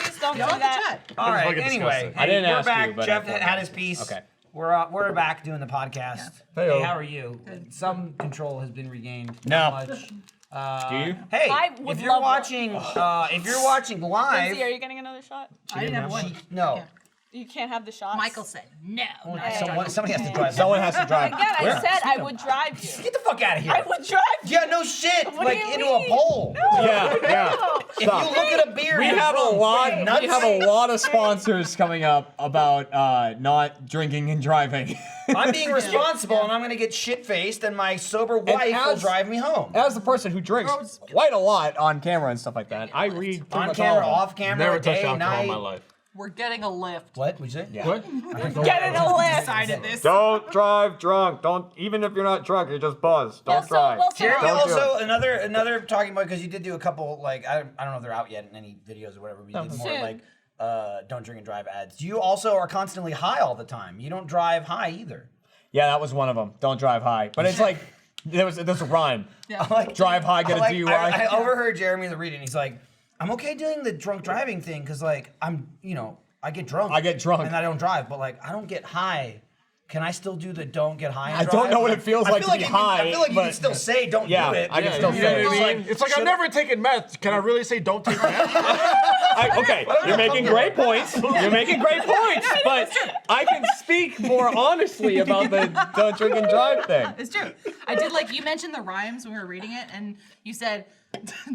S5: Please don't do
S6: Y'all the
S5: that.
S6: chat.
S1: All right.
S3: fucking
S1: Anyway,
S3: disgusting.
S2: I didn't
S1: we're
S2: ask you,
S1: back.
S2: but
S1: Jeff
S2: I thought-
S1: had his piece.
S2: Okay.
S1: We're back doing the podcast.
S3: Heyo.
S1: Hey, how are you? Some control has been regained.
S2: No.
S1: Not much.
S2: Do you?
S1: Hey,
S5: I would
S1: if you're
S5: love
S1: watching, live,
S5: Lindsay, are you getting another shot?
S6: I didn't have one.
S1: no.
S6: Yeah.
S5: You can't have the shots.
S6: Michael said no.
S1: Somebody has to drive.
S2: Someone has to drive.
S5: Again, I said I would drive you.
S1: Get the fuck out of here.
S5: I would drive you.
S1: Yeah, no shit.
S5: What
S1: like
S5: do you
S1: into
S5: mean?
S1: a pole.
S2: Yeah, yeah.
S1: If
S2: Stop.
S1: you look at a beer,
S2: We
S1: you're
S2: have a
S1: drunk.
S2: lot.
S1: Fucking nuts.
S2: We have a lot of sponsors coming up about not drinking and driving.
S1: I'm being responsible, and I'm gonna get shit faced, and my sober wife will
S2: as-
S1: drive me home.
S2: As the person who drinks quite a lot on camera and stuff like that, I read pretty
S1: On
S2: much
S1: camera,
S2: all of
S1: off camera,
S3: Never
S1: day,
S3: touched alcohol
S1: night.
S3: in my life.
S6: We're getting a lift.
S1: What? What'd you say?
S2: Yeah.
S3: What?
S5: Get in a lift.
S6: Decided this.
S2: Don't drive drunk. Don't even if you're not drunk, you're just buzzed. Don't
S5: Yeah, so-
S2: drive.
S5: well, so-
S1: Jeremy
S2: Don't do
S1: also
S2: it.
S1: another talking about, because you did do a couple, like I don't know if they're out yet in any videos or whatever, but you did more
S5: Soon.
S1: like don't drink and drive ads. You also are constantly high all the time. You don't drive high either.
S2: Yeah, that was one of them. Don't drive high. But it's like there's a rhyme.
S6: Yeah.
S1: Like
S2: Drive high, get a
S1: like,
S2: DUI.
S1: I overheard Jeremy read it, and he's like, I'm okay doing the drunk driving thing because like I get drunk.
S2: I get drunk.
S1: and I don't drive, but like I don't get high. Can I still do the don't get high? And
S2: I don't
S1: drive?
S2: know what it feels
S1: I
S2: like
S1: feel
S2: to be
S1: you can-
S2: high,
S1: I feel like you can
S2: but-
S1: still say don't
S2: Yeah,
S1: do it.
S2: I can
S1: Yeah,
S2: still
S1: you
S2: say
S1: know,
S2: it.
S1: it's like,
S3: It's like I've never taken meth. Can I really say don't take meth?
S2: Okay, you're making great points. You're making great points, but I can speak more honestly about the don't drink and drive thing.
S6: It's true. I did like you mentioned the rhymes when we were reading it, and you said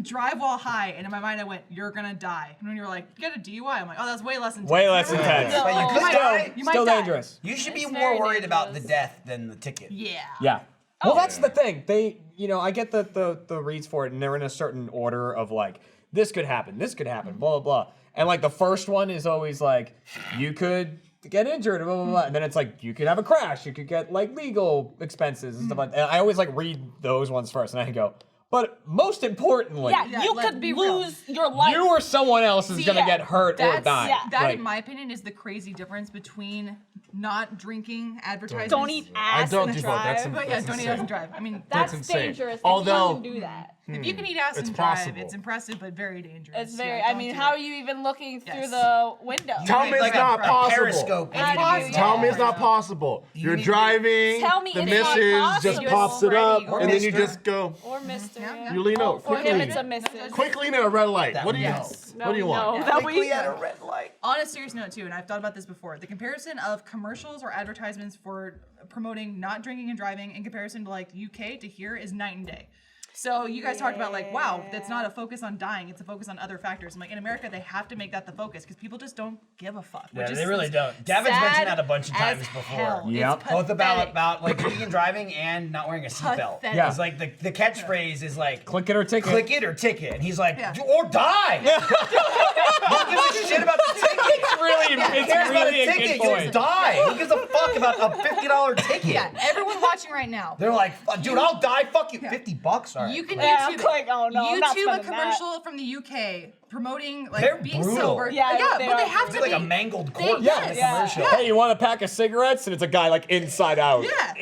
S6: drive while high, and in my mind I went, "You're gonna die." And when you were like, "Get a DUI," I'm like, "Oh, that's way less intense."
S2: Way less intense.
S1: But you
S5: No.
S1: could
S6: You might
S1: die.
S6: You might
S2: Still
S6: die.
S2: dangerous.
S1: You should be
S5: It's
S1: more
S5: very
S1: worried about the
S5: dangerous.
S1: death than the ticket.
S6: Yeah.
S2: Yeah. Well, that's the thing. They, I get the reads for it, and they're in a certain order of like, this could happen, blah, blah, blah. And like the first one is always like, you could get injured, blah, blah, blah. And then it's like, you could have a crash, you could get like legal expenses and stuff like that. And I always like read those ones first, and I go, but most importantly,
S5: Yeah, you
S6: let
S5: could
S6: be real.
S5: lose your life.
S2: you or someone else is
S6: See,
S2: gonna
S6: yeah,
S2: get hurt or
S6: that's-
S2: die.
S5: yeah.
S6: That,
S2: Like,
S6: in my opinion, is the crazy difference between not drinking advertisements.
S5: Don't eat ass
S3: don't
S5: and
S3: do both. That's
S5: drive.
S6: But yeah, don't eat ass and drive. I mean,
S5: That's
S3: insane.
S5: dangerous.
S3: Although-
S5: you shouldn't do that.
S6: if you can eat ass
S3: It's
S6: and drive,
S3: possible.
S6: it's impressive but very dangerous.
S5: It's very.
S6: Yeah,
S5: I
S6: don't
S5: mean,
S6: do
S5: how
S6: it.
S5: are you even looking through
S6: Yes.
S5: the window?
S3: Tell me it's
S1: Like
S3: not
S1: a
S3: possible.
S1: periscope.
S5: It's possible.
S3: Tell me it's not possible. You're
S1: need to-
S3: driving,
S5: Tell me
S3: the
S5: it's not
S3: missus just
S5: possible.
S3: pops it up,
S6: Or
S3: and then you
S1: mister.
S3: just go,
S5: Or Mister.
S6: Yeah.
S3: you lean over.
S5: For
S3: Quick
S5: him,
S3: lean.
S5: it's a missus.
S3: Quick lean at a red light. What do you
S6: Yes.
S3: What do you want?
S5: No, that
S1: Quickly
S5: we.
S1: at a red light.
S6: On a serious note too, and I've thought about this before, the comparison of commercials or advertisements for promoting not drinking and driving in comparison to like UK to here is night and day. So you guys talked about like, wow, that's not a focus on dying, it's a focus on other factors. I'm like, in America, they have to make that the focus because people just don't give a fuck.
S1: Yeah,
S6: which
S1: they
S6: is
S1: really don't. Devin's
S6: sad
S1: mentioned that a bunch of
S6: as
S1: times before.
S6: hell. It's
S2: Yep.
S1: Both
S6: pathetic.
S1: about like drinking and driving and not wearing a seatbelt.
S6: Pathetic.
S2: Yeah.
S1: It's like the catchphrase is like
S2: click it or ticket.
S1: click it or ticket, and he's like,
S6: Yeah.
S1: or die. Who gives a shit about the ticket?
S2: It's
S1: cares about a
S2: really a good
S1: ticket?
S2: point.
S1: You'll die. Who gives a fuck about a $50 ticket?
S6: Yeah, everyone watching right now.
S1: They're like, dude, I'll die. Fuck you. $50. All right.
S6: You can
S5: Yeah,
S6: YouTube
S5: I'm
S6: it.
S5: like, oh no, I'm not
S6: YouTube a
S5: spending that.
S6: commercial from the UK promoting like
S1: They're
S6: being
S1: brutal.
S6: sober.
S5: Yeah, they
S6: but
S5: are
S6: they have
S1: It's
S6: to
S1: like
S6: be
S1: a mangled corpse
S6: Yes.
S1: in the
S5: Yeah.
S1: commercial.
S2: Hey, you want a pack of cigarettes? And it's a guy like inside out.
S6: Yeah.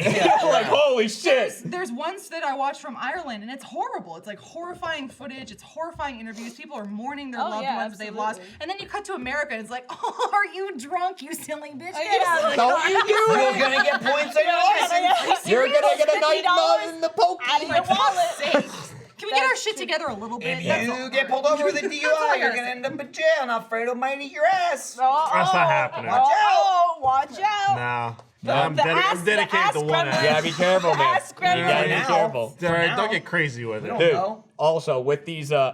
S2: Like, holy shit.
S6: There's one that I watched from Ireland, and it's horrible. It's like horrifying footage. It's horrifying interviews. People are mourning their
S5: Oh,
S6: loved
S5: yeah,
S6: ones that they've lost.
S5: absolutely.
S6: And then you cut to America, and it's like, oh, are you drunk, you silly bitch?
S5: yeah.
S6: Like,
S2: Don't you do
S1: You're
S2: it.
S1: gonna get points on your license.
S2: You're gonna get a night
S5: $50
S2: in the poke.
S5: out of your wallet.
S6: Can we get our shit together a little bit?
S1: If
S6: That's
S1: you
S6: all.
S1: get pulled over with a
S6: all
S1: DUI,
S6: I
S1: you're
S6: gotta
S1: gonna
S6: say.
S1: end up in jail, and Alfredo might eat your ass.
S3: That's not happening.
S5: Watch out.
S3: Nah.
S5: The
S3: I'm
S5: ass-
S3: dedicated
S5: the
S3: to one
S5: ass
S3: ass.
S2: Yeah, be careful, man.
S5: Ask
S2: You gotta be
S1: now.
S2: careful.
S3: Alright,
S1: now.
S3: don't get crazy with
S1: We
S3: it.
S1: don't
S2: Dude,
S1: know.
S2: also with these,
S3: Well,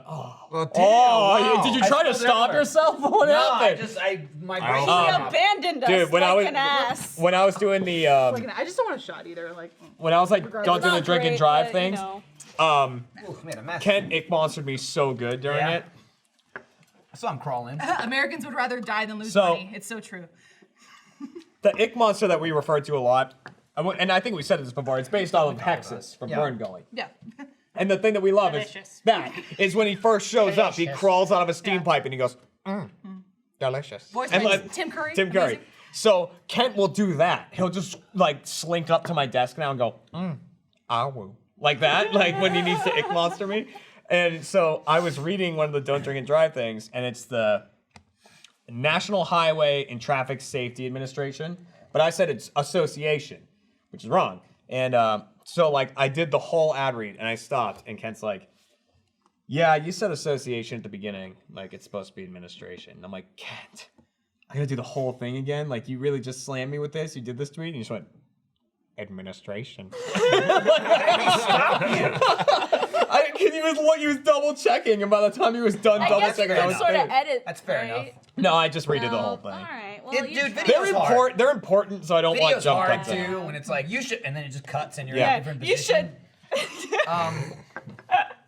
S3: damn,
S2: oh,
S3: wow.
S2: did you
S1: I
S2: try to
S1: spilled
S2: stop
S1: everywhere.
S2: yourself? What
S1: No,
S2: happened?
S1: my
S3: I
S1: brain.
S3: don't
S5: He
S3: know.
S5: abandoned us
S2: Dude, when
S5: like
S2: I was
S5: an ass.
S2: when I was doing the
S6: I just don't want a shot either. Like,
S2: when I was like going through the
S5: Not
S2: drink and
S5: great,
S2: drive
S5: but,
S2: things,
S5: You
S1: Ooh, made a mess.
S2: Kent Ick monstered me so good during
S1: Yeah.
S2: it.
S1: So I'm crawling.
S6: Americans would rather die than lose
S2: So-
S6: money. It's so true.
S2: The Ick monster that we refer to a lot, and I think we said this before, it's based off of Hexus from
S1: Yeah.
S2: Burn Gully.
S6: Yeah.
S2: And the thing that we love
S6: Delicious.
S2: is that is when he first shows up, he
S1: Delicious.
S2: crawls out of a steam
S6: Yeah.
S2: pipe and he goes, delicious.
S6: Voice
S2: And
S6: by
S2: like,
S6: Tim Curry.
S2: Tim Curry.
S6: Amazing.
S2: So Kent will do that. He'll just like slink up to my desk now and go, woo. Like that, like when he needs to Ick monster me. And so I was reading one of the Don't Drink and Drive things, and it's the National Highway and Traffic Safety Administration, but I said it's association, which is wrong. And so like I did the whole ad read, and I stopped, and Kent's like, "Yeah, you said association at the beginning, like it's supposed to be administration." And I'm like, "Kent, I gotta do the whole thing again? Like you really just slammed me with this? You did this to me?" And he just went, "Administration." He was double checking, and by the time he was done
S5: I
S2: double
S5: guess you
S2: checking, I
S5: can
S2: was
S5: sort of
S2: finished.
S5: edit.
S1: That's fair
S5: right?
S1: enough.
S2: No, I just redid the whole thing.
S5: All right. Well,
S1: It,
S5: you
S1: dude,
S5: should-
S1: video's
S2: They're
S1: hard.
S2: important. They're important, so I don't want
S1: Video's
S2: jump
S1: hard
S2: cuts in.
S1: too, when it's like you should, and then it just cuts and you're
S2: Yeah.
S1: in a different
S5: You
S1: position.
S5: should.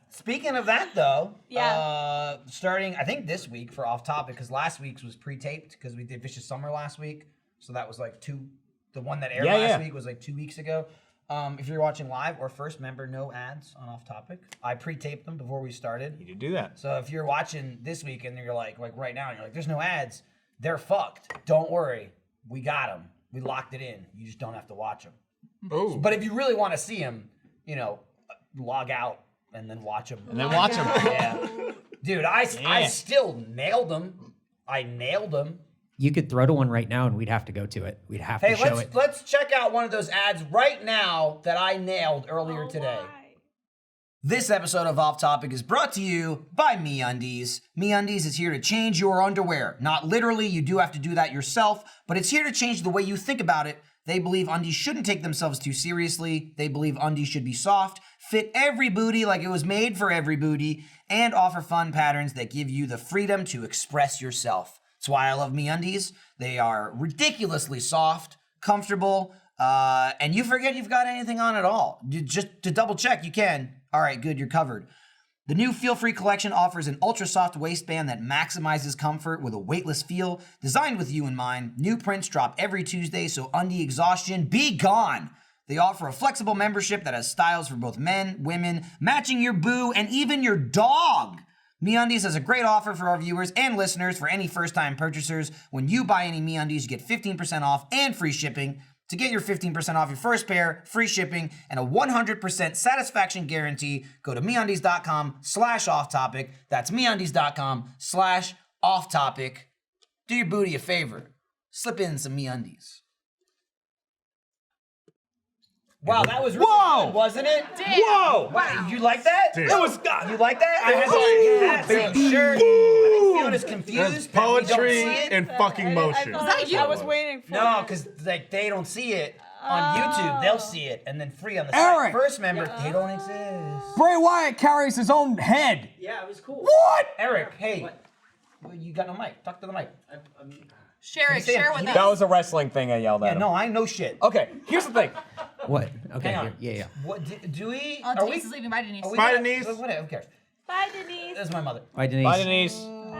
S1: Speaking of that, though,
S5: Yeah.
S1: starting I think this week for Off Topic, because last week's was pre-taped because we did Vicious Summer last week, so that was like the one that aired
S2: Yeah,
S1: last
S2: yeah.
S1: week was like 2 weeks ago. If you're watching live or first, remember no ads on Off Topic. I pre-taped them before we started.
S2: You do that.
S1: So if you're watching this week and you're like right now, and you're like, there's no ads, they're fucked. Don't worry, we got them. We locked it in. You just don't have to watch them.
S3: Ooh.
S1: But if you really want to see them, log out and then watch them.
S2: And then watch them.
S1: Yeah. Dude, I still nailed them. I nailed them.
S7: You could throw to one right now and we'd have to go to it. We'd have
S1: Hey,
S7: to show it.
S1: let's check out one of those ads right now that I nailed earlier today. This episode of Off Topic is brought to you by MeUndies. MeUndies is here to change your underwear. Not literally, you do have to do that yourself, but it's here to change the way you think about it. They believe undies shouldn't take themselves too seriously. They believe undies should be soft, fit every booty like it was made for every booty, and offer fun patterns that give you the freedom to express yourself. That's why I love MeUndies. They are ridiculously soft, comfortable, and you forget you've got anything on at all. Just to double check, you can. All right, good, you're covered. The new Feel Free collection offers an ultra soft waistband that maximizes comfort with a weightless feel, designed with you in mind. New prints drop every Tuesday, so undie exhaustion be gone. They offer a flexible membership that has styles for both men, women, matching your boo, and even your dog. MeUndies has a great offer for our viewers and listeners for any first-time purchasers. When you buy any MeUndies, you get 15% off and free shipping. To get your 15% off your first pair, free shipping, and a 100% satisfaction guarantee, go to MeUndies.com/offtopic. That's MeUndies.com/offtopic. Do your booty a favor. Slip in some MeUndies. Wow, that was really good, wasn't it?
S2: Whoa!
S1: Wow, you like that?
S3: Dude.
S2: It was
S1: You like that? I had the same shirt. I think Fiona's confused.
S3: That's
S1: that we don't
S3: poetry
S1: see it.
S3: in fucking motion.
S5: I was waiting for
S1: No,
S5: it.
S1: because like they don't see it on YouTube. They'll see it and then free on the
S2: Eric.
S1: site. First member, they don't exist.
S2: Bray Wyatt carries his own head.
S4: Yeah, it was cool.
S2: What?
S1: Eric, hey, well, you got no mic. Talk to the mic.
S6: Share it.
S1: Say it.
S6: Share with us.
S2: That was a wrestling thing I yelled at
S1: Yeah,
S2: him.
S1: no, I know shit.
S2: Okay, here's the thing.
S7: What? Okay.
S1: Hang on.
S7: Yeah.
S1: What do we?
S6: Oh,
S1: Are we?
S6: Denise is leaving. Bye, Denise.
S1: Are we
S3: Bye,
S1: gonna-
S3: Denise.
S1: Whatever. Who cares?
S5: Bye, Denise.
S1: That's my mother.
S7: Bye, Denise.
S2: Bye, Denise.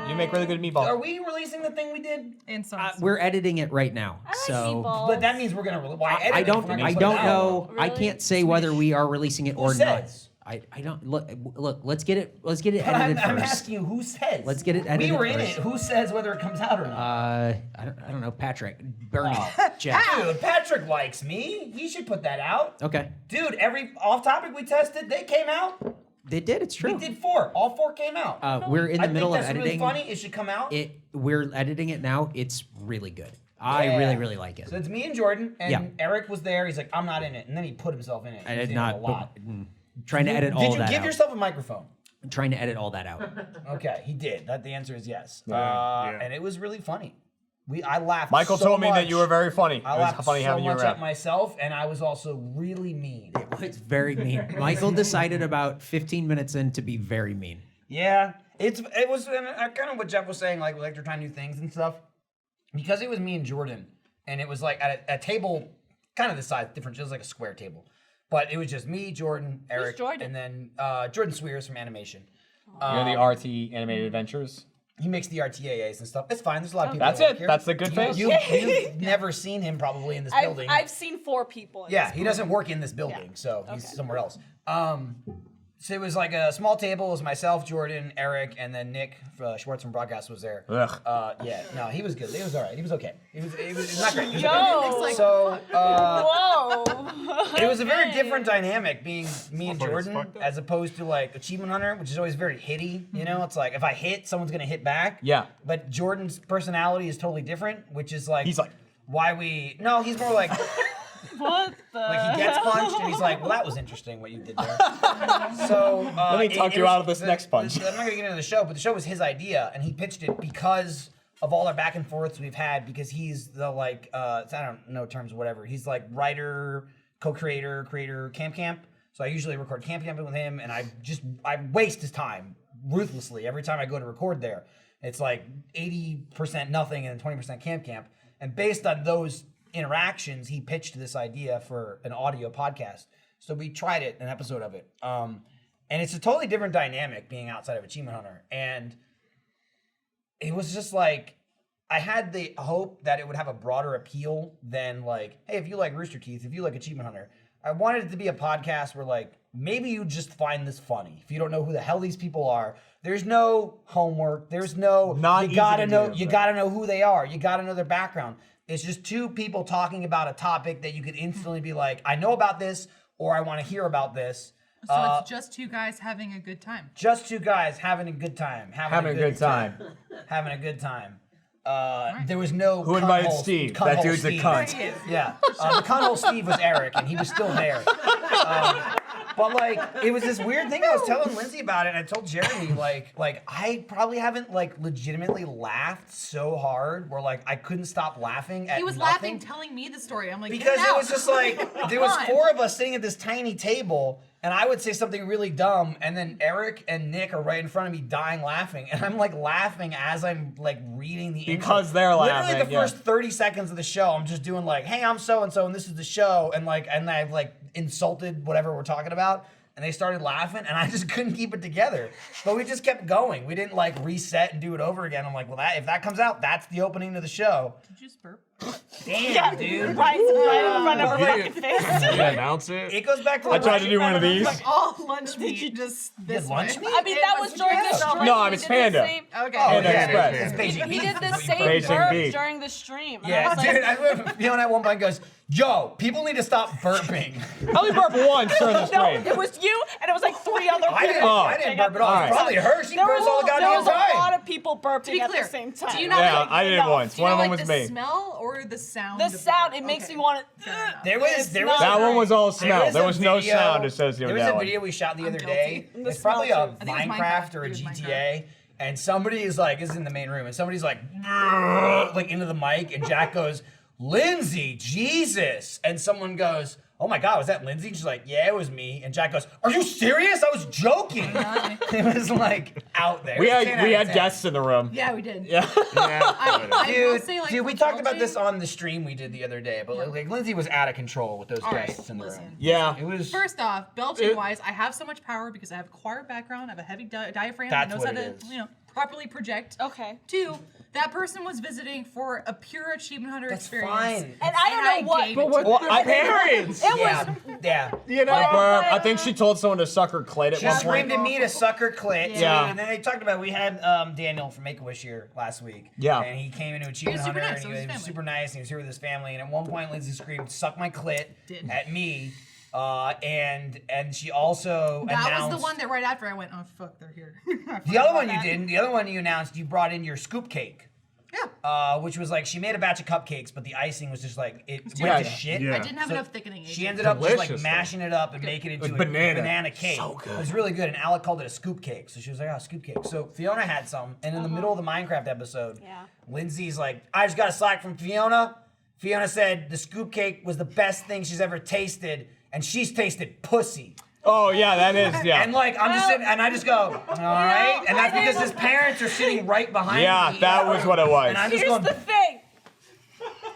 S2: You make really good meatballs.
S1: Are we releasing the thing we did?
S6: And some.
S7: We're editing it right now.
S5: I like
S7: So
S5: meatballs.
S1: But that means we're gonna. Why edit
S7: I
S1: it if
S7: don't
S1: we're not gonna
S7: I
S1: put
S7: don't
S1: it out?
S7: know. I
S5: Really?
S7: can't say whether we are releasing it
S1: Who
S7: or not.
S1: says?
S7: I don't look. Let's get it edited
S1: I'm
S7: first.
S1: asking you who says.
S7: Let's get it
S1: We
S7: edited
S1: were in
S7: first.
S1: it. Who says whether it comes out or not?
S7: I don't know. Patrick, Bernie, Jeff.
S1: Dude, Patrick likes me. He should put that out.
S7: Okay,
S1: Dude, every off topic we tested, they came out.
S7: they did. It's true.
S1: We did 4. All 4 came out.
S7: We're in the middle
S1: I
S7: of
S1: think that's
S7: editing.
S1: really funny. It should come out.
S7: We're editing it now. It's really good. I
S1: Yeah.
S7: really like it.
S1: So it's me and Jordan, and
S7: Yeah.
S1: Eric was there. He's like, I'm not in it, and then he put himself in it.
S7: I
S1: He was
S7: did
S1: in it
S7: not.
S1: a lot.
S7: Trying to edit all
S1: Did you
S7: that
S1: give
S7: out.
S1: yourself a microphone?
S7: I'm trying to edit all that out.
S1: Okay, he did. That the answer is yes.
S3: Yeah.
S1: And it was really funny. I laughed.
S2: Michael
S1: so
S2: told me that
S1: much.
S2: you were very funny.
S1: I
S2: It was
S1: laughed
S2: funny
S1: so
S2: having you
S1: much
S2: around.
S1: at myself, and I was also really mean.
S7: It's very mean. Michael decided about 15 minutes in to be very mean.
S1: Yeah, it was kind of what Jeff was saying, like they're trying new things and stuff. Because it was me and Jordan, and it was like at a table, kind of the size different. It was like a square table, but it was just me, Jordan, Eric,
S5: Jordan?
S1: and then Jordan Swears from animation.
S2: You're the RT Animated Adventures.
S1: He makes the RTAAs and stuff. It's fine. There's a lot of people.
S2: That's
S1: that work
S2: it.
S1: here.
S2: That's the good face.
S1: You've never seen him probably in this building.
S5: I've seen 4 people. In
S1: Yeah,
S5: this
S1: he doesn't work in this building, so he's
S5: Okay.
S1: somewhere else. So it was like a small table. It was myself, Jordan, Eric, and then Nick Schwartz from Broadcast was there.
S2: Ugh.
S1: Yeah, no, he was good. He was all right. He was okay. It was not great. It was
S5: Yo.
S1: okay. So
S5: Whoa.
S1: it was a very different dynamic being me and
S3: Motherfucker's
S1: Jordan
S3: fucked up.
S1: as opposed to like Achievement Hunter, which is always very hitty. You know, it's like if I hit, someone's gonna hit back.
S2: Yeah.
S1: But Jordan's personality is totally different, which is like
S2: He's like-
S1: why we no, he's more like.
S5: What the?
S1: Like he gets punched and he's like, "Well, that was interesting what you did there." So
S2: Let me talk you out of this next punch.
S1: I'm not gonna get into the show, but the show was his idea, and he pitched it because of all our back and forths we've had. Because he's the like, I don't know terms, whatever. He's like writer, co-creator, creator, Camp. So I usually record Camp with him, and I waste his time ruthlessly every time I go to record there. It's like 80% nothing and 20% Camp. And based on those interactions, he pitched this idea for an audio podcast. So we tried it, an episode of it. And it's a totally different dynamic being outside of Achievement Hunter. And it was just like, I had the hope that it would have a broader appeal than like, hey, if you like Rooster Teeth, if you like Achievement Hunter, I wanted it to be a podcast where like, maybe you just find this funny. If you don't know who the hell these people are, there's no homework. There's no,
S2: Not
S1: you gotta
S2: easy to
S1: know,
S2: do,
S1: you
S2: but-
S1: gotta know who they are. You gotta know their background. It's just 2 people talking about a topic that you could instantly be like, I know about this, or I want to hear about this.
S6: So it's just 2 guys having a good time.
S1: Just 2 guys having a good time.
S2: Having a good time.
S1: Having a good time. There was no.
S2: Who
S1: cunt
S2: invited
S1: hole-
S2: Steve?
S1: cunt
S2: That
S1: hole
S2: dude's a
S1: Steve.
S2: cunt.
S1: Yeah, the cunt hole Steve was Eric, and he was still there. But like, it was this weird thing. I was telling Lindsay about it, and I told Jeremy like I probably haven't like legitimately laughed so hard where like I couldn't stop laughing at
S6: He was
S1: nothing.
S6: laughing, telling me the story. I'm like,
S1: Because
S6: get
S1: it
S6: out.
S1: was just like there was
S6: Come on.
S1: 4 of us sitting at this tiny table, and I would say something really dumb, and then Eric and Nick are right in front of me, dying laughing, and I'm like laughing as I'm like reading the intro.
S2: Because they're laughing,
S1: Literally, the
S2: yeah.
S1: first 30 seconds of the show, I'm just doing like, "Hey, I'm so and so, and this is the show," and I've like insulted whatever we're talking about. And they started laughing, and I just couldn't keep it together. But we just kept going. We didn't like reset and do it over again. I'm like, well, if that comes out, that's the opening to the show.
S6: Did you just burp?
S1: Damn, dude.
S5: Right in front of her
S3: You
S5: fucking face.
S3: didn't announce it.
S1: It goes back to
S2: I tried to do one of these.
S6: All lunch meat, just this
S1: lunch
S6: way.
S1: meat?
S5: I mean, that was during the stream.
S2: No, I'm
S5: He
S2: it's
S5: did the
S2: Panda.
S5: same-
S6: Okay.
S1: Oh,
S2: Panda
S1: yeah,
S2: Express.
S1: it's Beijing
S5: He
S1: beef.
S5: did the
S1: That's what you
S5: same
S1: burped.
S2: Beijing
S5: burp
S2: beef.
S5: during the stream. And I
S1: Yeah,
S5: was like,
S1: dude, I remember Fiona at one point goes, "Yo, people need to stop burping."
S2: I only burped once during the
S5: no,
S2: stream.
S5: it was you, and it was like 3 other people.
S1: I didn't burp at all.
S2: Alright.
S1: It's probably her. She
S5: There
S1: burps all the
S5: there
S1: goddamn
S5: was a lot
S1: time.
S5: of people burping
S6: To be
S5: at
S6: clear,
S5: the same time.
S6: do you not
S2: Yeah,
S6: like,
S2: I did it
S5: enough.
S2: once.
S6: do you
S2: One
S6: not
S2: of them
S6: like
S2: was
S6: the
S2: me.
S6: smell or the sound?
S5: The
S6: of
S5: sound,
S6: burp?
S5: it makes
S6: Okay.
S5: you want to.
S1: There was
S5: It's
S1: there
S5: not
S1: was
S2: That one was all
S1: there
S2: smell. There
S1: a
S2: was no
S1: video-
S2: sound associated
S1: There
S2: with
S1: was
S2: that
S1: a
S2: one.
S1: video we shot the
S6: I'm
S1: other
S6: guilty.
S1: day.
S5: The
S1: It's probably
S5: smell
S1: a
S5: too.
S6: I think it was
S1: Minecraft or a
S6: Minecraft. It was
S1: GTA. And somebody is like, this is in the main room, and somebody's like into the mic, and Jack goes, "Lindsay, Jesus," and someone goes, "Oh my God, was that Lindsay?" And she's like, "Yeah, it was me." And Jack goes, "Are you serious? I was joking." It was like out there.
S2: We
S1: It was 10
S2: had we
S1: out of
S2: had
S1: 10.
S2: guests in the room.
S6: Yeah, we did.
S2: Yeah.
S6: I will
S1: Dude,
S6: say, like,
S1: dude, we
S6: for
S1: talked about this
S6: belching-
S1: on the stream we did the other day, but like Lindsay was out of control with those
S6: All right,
S1: guests in the
S6: listen.
S1: room.
S2: Yeah.
S1: It was
S6: First off, belching wise, I have so much power because I have a choir background, I have a heavy diaphragm
S1: That's
S6: that knows
S1: what
S6: how
S1: it
S6: to,
S1: is.
S6: you know, properly project.
S5: Okay.
S6: 2, that person was visiting for a pure achievement hunter
S1: That's
S6: experience.
S1: fine.
S5: And I don't know what.
S6: gave it to
S3: What
S6: them.
S3: the parents?
S5: It
S1: Yeah,
S5: was.
S1: yeah.
S3: You know?
S2: I think she told someone to suck her clit at
S1: She
S2: one point.
S1: screamed at me to suck her clit.
S2: Yeah.
S1: And then they talked about, we had Daniel from Make-A-Wish here last week.
S2: Yeah.
S1: And he came into Achievement
S6: super
S1: Hunter,
S6: nice,
S1: and
S6: with
S1: he
S6: his
S1: was
S6: family.
S1: super nice, and he was here with his family. And at one point, Lindsay screamed, "Suck my clit" at me. And she also
S6: That
S1: announced...
S6: was the one that right after I went, oh fuck, they're here.
S1: The other one you didn't. The other one you announced, you brought in your scoop cake.
S6: Yeah.
S1: Which was like, she made a batch of cupcakes, but the icing was just like, it
S6: too
S1: went to
S6: much.
S1: shit.
S3: Yeah.
S6: I didn't have
S1: So
S6: enough thickening agent.
S1: She ended up just like
S3: Delicious,
S1: mashing it up and making it into
S2: With
S1: a
S2: banana.
S1: cake.
S2: So good.
S1: It was really good, and Alec called it a scoop cake. So she was like, "Oh, scoop cake." So Fiona had some, and in the middle of the Minecraft episode,
S5: Yeah.
S1: Lindsay's like, "I just got a Slack from Fiona." Fiona said the scoop cake was the best thing she's ever tasted, and she's tasted pussy.
S2: Oh yeah, that is yeah.
S1: And like, I'm just sitting, and I just go, "All right," and that's because his parents are sitting right behind me.
S2: Yeah, that was what it was.
S1: And I'm just
S5: Here's
S1: going.
S5: the thing.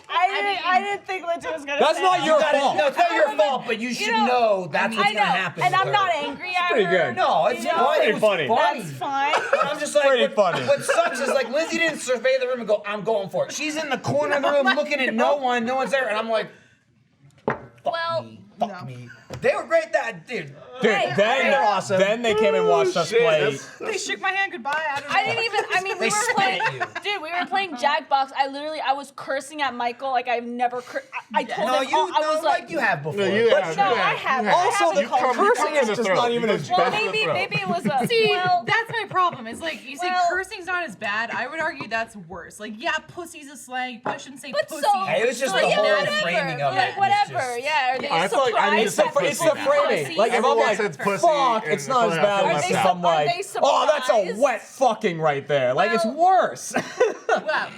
S5: I didn't think Lindsay was gonna.
S2: That's
S5: say
S2: not
S5: that.
S2: your
S1: No,
S2: fault.
S1: it's not your fault, but you should know that's what's
S5: I know,
S1: gonna happen.
S5: and
S1: with
S5: I'm
S1: her.
S5: not angry at
S2: pretty
S5: her.
S2: good.
S1: No, it's
S5: You know,
S1: fine.
S2: pretty
S1: It was
S2: funny.
S5: That's fine.
S1: I'm just like,
S2: Pretty
S1: what,
S2: funny.
S1: what sucks is like Lindsay didn't survey the room and go, "I'm going for it." She's in the corner of the room looking at no one's there, and I'm like,
S5: Well,
S1: fuck me. They were great, that dude.
S2: Dude,
S5: Hey,
S2: then
S5: they're
S1: awesome.
S2: Then they came and watched us play.
S6: They shook my hand goodbye. I don't know.
S5: I didn't even. I mean, we
S1: They
S5: were
S1: spit
S5: playing.
S1: at you.
S5: Dude, we were playing Jackbox. I was cursing at Michael like I've never. I told
S1: No,
S5: him.
S1: you,
S5: I was like,
S1: you have before.
S3: No, you
S1: But
S3: have.
S5: no,
S3: you
S5: I have.
S3: you
S5: I
S2: Also,
S5: haven't
S2: the
S5: called him.
S2: cursing is just not even as
S5: Well,
S2: bad.
S5: maybe it was a.
S6: See,
S5: well,
S6: that's my problem. Is like you say
S5: Well-
S6: cursing's not as bad. I would argue that's worse. Like, yeah, pussy's a slang. You probably shouldn't say
S5: but
S6: pussy.
S5: so.
S1: Hey, it was just
S5: so
S1: the
S5: yeah,
S1: whole
S5: whatever.
S1: framing of
S5: like,
S1: it was
S5: whatever.
S1: just-
S5: Yeah. Are they
S3: I feel like I need to
S5: surprised?
S3: say
S2: It's the
S3: pussy now.
S2: framing. Like if I'm
S3: Everyone
S2: like,
S3: says pussy,
S2: fuck,
S3: and
S2: it's not as
S3: I feel
S2: bad
S3: left
S2: as
S3: out.
S2: I'm like,
S5: Are they
S2: oh, that's a
S5: surprised?
S2: wet fucking right there. Like it's
S5: Well-
S2: worse.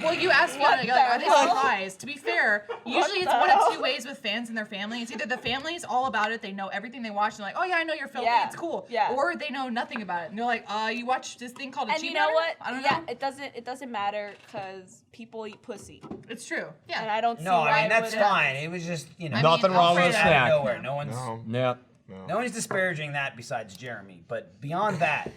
S6: Well, you asked Fiona, like, are they
S5: the hell?
S6: surprised? To be fair, usually it's
S5: the
S6: one of
S5: hell?
S6: two ways with fans and their family. It's either the family's all about it, they know everything they watch, and they're like, oh yeah, I know you're filming,
S5: Yeah.
S6: it's cool.
S5: Yeah.
S6: Or they know nothing about it, and they're like, you watch this thing called
S5: And
S6: Achievement
S5: you know
S6: Hunter?
S5: what?
S6: I don't
S5: Yeah,
S6: know.
S5: it doesn't matter because people eat pussy,
S6: It's true.
S5: and
S6: Yeah.
S5: I don't see
S1: No,
S5: why
S1: I mean,
S5: it
S1: that's
S5: would-
S1: fine. It was just, you know,
S6: I
S2: Nothing
S6: mean,
S2: wrong with a
S6: Alfred,
S1: out of
S2: snack.
S1: nowhere. No one's,
S2: Yeah.
S1: no one's disparaging that besides Jeremy. But beyond that,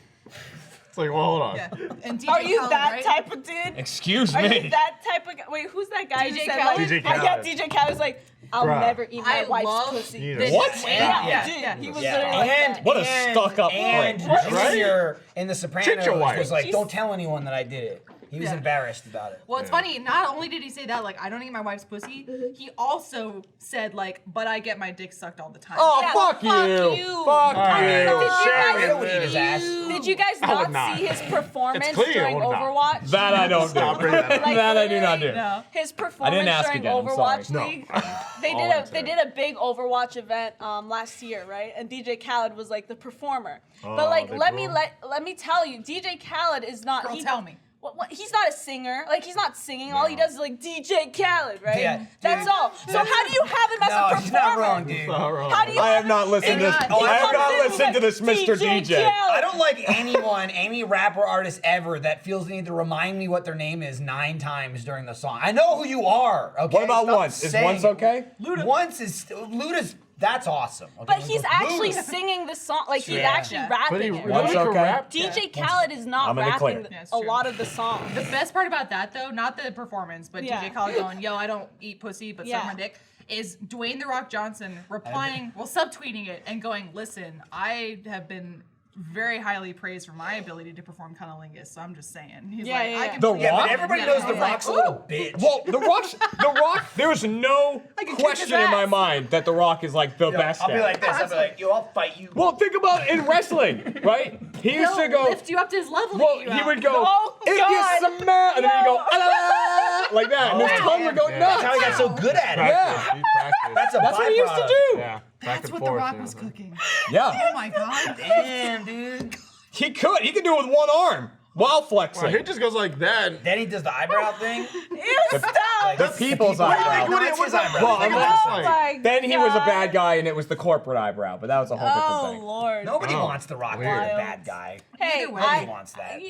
S3: It's like, well, hold on.
S6: Yeah. And DJ
S5: Are you
S6: Khaled,
S5: that
S6: right?
S5: type of dude?
S2: Excuse
S5: Are you
S2: me.
S5: that type of guy? Wait, who's that guy who
S6: DJ
S5: said
S6: Khaled?
S5: like,
S3: DJ
S5: yeah,
S3: Khaled.
S5: DJ Khaled was like, I'll
S3: Bruh.
S5: never eat my
S6: I
S5: wife's
S6: love
S5: pussy.
S3: this.
S2: What?
S5: Yeah,
S1: Yeah.
S5: dude, he was
S1: yeah,
S5: literally like that.
S2: What a stuck-up
S1: and
S2: prick.
S1: Junior in The Sopranos
S3: your wife.
S1: was like,
S5: She's-
S1: "Don't tell anyone that I did it." He was
S6: Yeah.
S1: embarrassed about it.
S6: Well, it's funny. Not only did he say that, like, I don't eat my wife's pussy, he also said, like, but I get my dick sucked all the time.
S2: Oh,
S5: Yeah,
S2: fuck
S5: fuck
S2: you.
S5: you.
S2: Fuck
S3: Alright,
S2: you.
S1: I
S3: share
S1: would eat his ass.
S5: Did you guys
S3: I would
S5: not
S3: not.
S5: see his performance
S3: It's clear, I
S5: during
S3: would not.
S5: Overwatch?
S2: That I don't do.
S3: Stop bringing that up.
S5: Like,
S2: That I do not do.
S5: literally,
S6: No.
S5: His performance
S2: ask
S5: during
S2: again, I'm
S5: Overwatch
S2: sorry.
S5: League.
S3: No.
S5: They
S3: All
S5: did
S3: I'm
S5: they did a big Overwatch event last year, right? And DJ Khaled was like the performer.
S3: Oh,
S5: But like
S3: they
S5: let
S3: broke.
S5: me tell you, DJ Khaled is not
S6: Girl, tell me.
S5: What, he's not a singer. Like he's not singing. All he does is like DJ Khaled, right?
S1: Yeah,
S5: That's
S1: dude.
S5: all. So how do you have him as a
S1: No,
S5: performer?
S1: she's not wrong, dude.
S5: How do you
S2: I have
S5: him-
S2: not listened to this.
S6: And,
S2: I have
S5: comes
S2: not
S5: in
S2: listened to
S5: with
S2: this Mr. DJ.
S5: Khaled.
S1: I don't like any rapper artist ever that feels the need to remind me what their name is 9 times during the song. I know who you are. Okay.
S2: What about
S1: Stop
S2: once? Is
S1: saying
S2: once
S1: it.
S2: okay?
S1: Once is Luda's. That's awesome. Okay,
S5: But
S1: let's
S5: he's
S1: go.
S5: actually
S1: Luda.
S5: singing the song. Like he's
S1: Yeah.
S5: actually
S6: Yeah.
S5: rapping
S3: But he
S5: it.
S3: really
S2: Once
S3: could
S2: okay.
S3: rap.
S5: DJ Khaled is not
S2: I'm in the clear.
S5: rapping
S6: Yeah, it's
S5: a
S6: true.
S5: lot of the songs.
S6: The best part about that, though, not the performance, but
S5: Yeah.
S6: DJ Khaled going, yo, I don't eat pussy, but suck
S5: Yeah.
S6: my dick, is Dwayne The Rock Johnson replying, well, subtweeting it and going, listen, I have been very highly praised for my ability to perform cunnilingus, so I'm just saying. He's
S5: Yeah,
S6: like,
S5: yeah,
S6: I
S5: yeah.
S6: can
S2: The
S1: Yeah,
S2: Rock?
S1: but everybody
S6: Yeah,
S1: knows
S6: he's
S1: the
S6: like,
S1: Rock's a little bitch.
S2: Well, the Rock. There's no
S6: can kick
S2: question
S6: his
S2: in my
S6: ass.
S2: mind that the Rock is like the best.
S1: I'll be
S2: at
S1: like
S2: it.
S1: this. I'll be like, yo, I'll fight you.
S2: Well, think about in wrestling, right? He used to
S6: He'll
S2: go.
S6: lift you up to his level.
S2: Well,
S6: to get you
S2: he
S6: out.
S2: would go,
S5: Oh,
S2: "If
S5: God.
S2: you smell," and then he'd go, "Ah," like that, and his
S1: Oh,
S2: tongue would go
S3: yeah.
S2: nuts.
S1: That's how he got so good at it.
S2: Yeah.
S3: He practiced.
S1: That's a
S2: That's what he used to
S1: byproduct.
S2: do.
S3: Yeah. Back
S6: That's
S3: and
S6: what The
S3: forth,
S6: Rock
S3: yeah.
S6: was cooking.
S2: Yeah,
S6: Oh my god.
S1: Damn, dude.
S2: he could. He could do it with one arm while flexing.
S3: Well, he just goes like that.
S1: Then he does the eyebrow thing.
S5: Ew, stop!
S2: the people's eyebrow.
S1: No, it's his eyebrow.
S2: Well, I'm
S5: Oh
S2: not-
S5: my
S2: Then he was a
S5: God.
S2: bad guy, and it was the corporate eyebrow, but that was a whole different
S5: Oh
S2: thing.
S5: Lord.
S1: Nobody
S3: Oh,
S1: wants The Rock to be
S3: weird.
S1: a bad guy.
S5: Hey,
S6: Either way.
S1: Nobody wants that.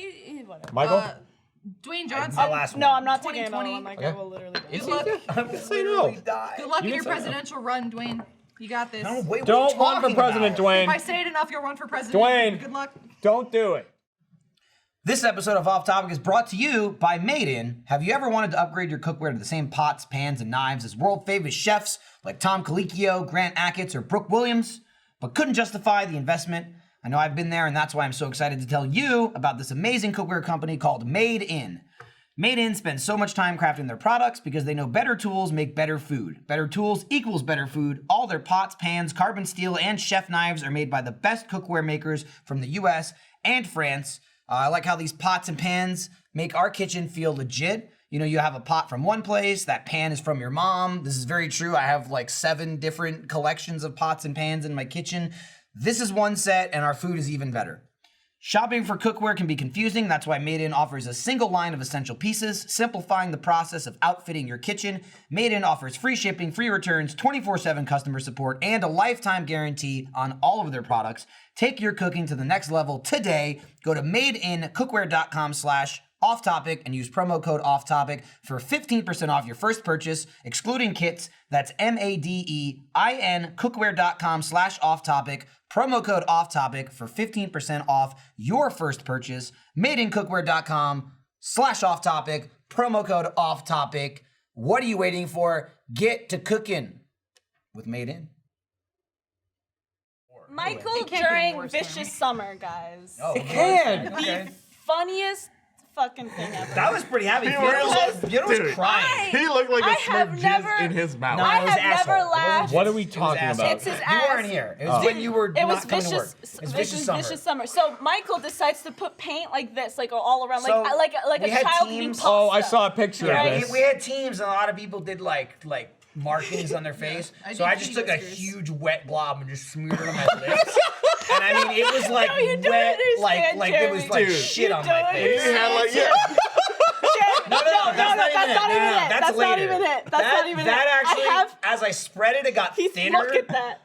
S5: Whatever.
S2: Michael,
S6: Dwayne
S1: My
S6: Johnson,
S1: last one.
S5: No, I'm not taking him out.
S6: 2020.
S5: I'm like,
S2: Okay.
S5: I will literally.
S6: good luck.
S1: I'm gonna
S2: Say no.
S1: literally die.
S6: Good luck in
S2: You
S6: your
S2: can say no.
S6: presidential run, Dwayne. You got this.
S1: No, wait, what are you
S2: don't run for
S1: talking
S2: president,
S1: about?
S6: If I
S2: Dwayne.
S6: say it enough, you'll run for president.
S2: Dwayne.
S6: Good luck.
S2: Don't do it.
S1: This episode of Off Topic is brought to you by Made In. Have you ever wanted to upgrade your cookware to the same pots, pans, and knives as world famous chefs like Tom Colicchio, Grant Achatz, or Brooke Williams, but couldn't justify the investment? I know I've been there, and that's why I'm so excited to tell you about this amazing cookware company called Made In. Made In spends so much time crafting their products because they know better tools make better food. Better tools equals better food. All their pots, pans, carbon steel, and chef knives are made by the best cookware makers from the US and France. I like how these pots and pans make our kitchen feel legit. You know, you have a pot from one place, that pan is from your mom. This is very true. I have like 7 different collections of pots and pans in my kitchen. This is one set, and our food is even better. Shopping for cookware can be confusing. That's why Made In offers a single line of essential pieces, simplifying the process of outfitting your kitchen. Made In offers free shipping, free returns, 24/7 customer support, and a lifetime guarantee on all of their products. Take your cooking to the next level today. Go to madeincookware.com/offtopic and use promo code offtopic for 15% off your first purchase, excluding kits. That's MADEIN cookware.com/offtopic. Promo code offtopic for 15% off your first purchase. madeincookware.com/offtopic. Promo code offtopic. What are you waiting for? Get to cooking with Made In.
S5: Michael
S6: It can't get
S5: during
S6: worse,
S5: Vicious
S6: Jeremy.
S5: Summer, guys.
S1: Oh,
S2: It can.
S1: Okay.
S5: Funniest fucking thing ever.
S1: That was pretty happy.
S3: He
S1: Fiona
S3: was-
S1: was
S3: dude.
S1: crying.
S3: He looked like
S5: I
S3: a
S5: have
S3: Smurf
S5: never-
S3: jizz in his mouth.
S1: No,
S5: I
S1: it was
S5: have
S1: asshole.
S5: never
S1: It wasn't
S5: laughed.
S1: jizz.
S2: What are we
S1: It was
S2: talking
S1: asshole.
S2: about?
S5: It's his
S1: You
S5: ass.
S1: weren't here. It was when you were
S5: It was
S1: not coming to work.
S5: vicious,
S1: It was Vicious Summer.
S5: So Michael decides to put paint like this, like all around,
S1: So,
S5: like
S1: we
S5: a
S1: had
S5: child
S1: teams-
S5: eating pasta.
S2: Oh, I saw a picture
S5: Right.
S2: of this.
S1: We had teams, and a lot of people did like markings on their face.
S6: I
S1: So
S6: did
S1: I just took a
S6: whiskers.
S1: huge wet blob and just smeared it on my lips. And I mean, it was like
S5: No, you don't
S1: wet,
S5: understand,
S1: like it was
S5: Jeremy.
S1: like
S3: Dude.
S1: shit
S5: You
S1: on my
S5: don't
S1: face.
S3: He had like, yeah.
S1: No,
S5: that's not even it.
S1: That's
S5: That's not
S1: later.
S5: even it. That's not even it.
S1: That actually,
S5: I have.
S1: as I spread it, it got thinner.
S5: Look at that.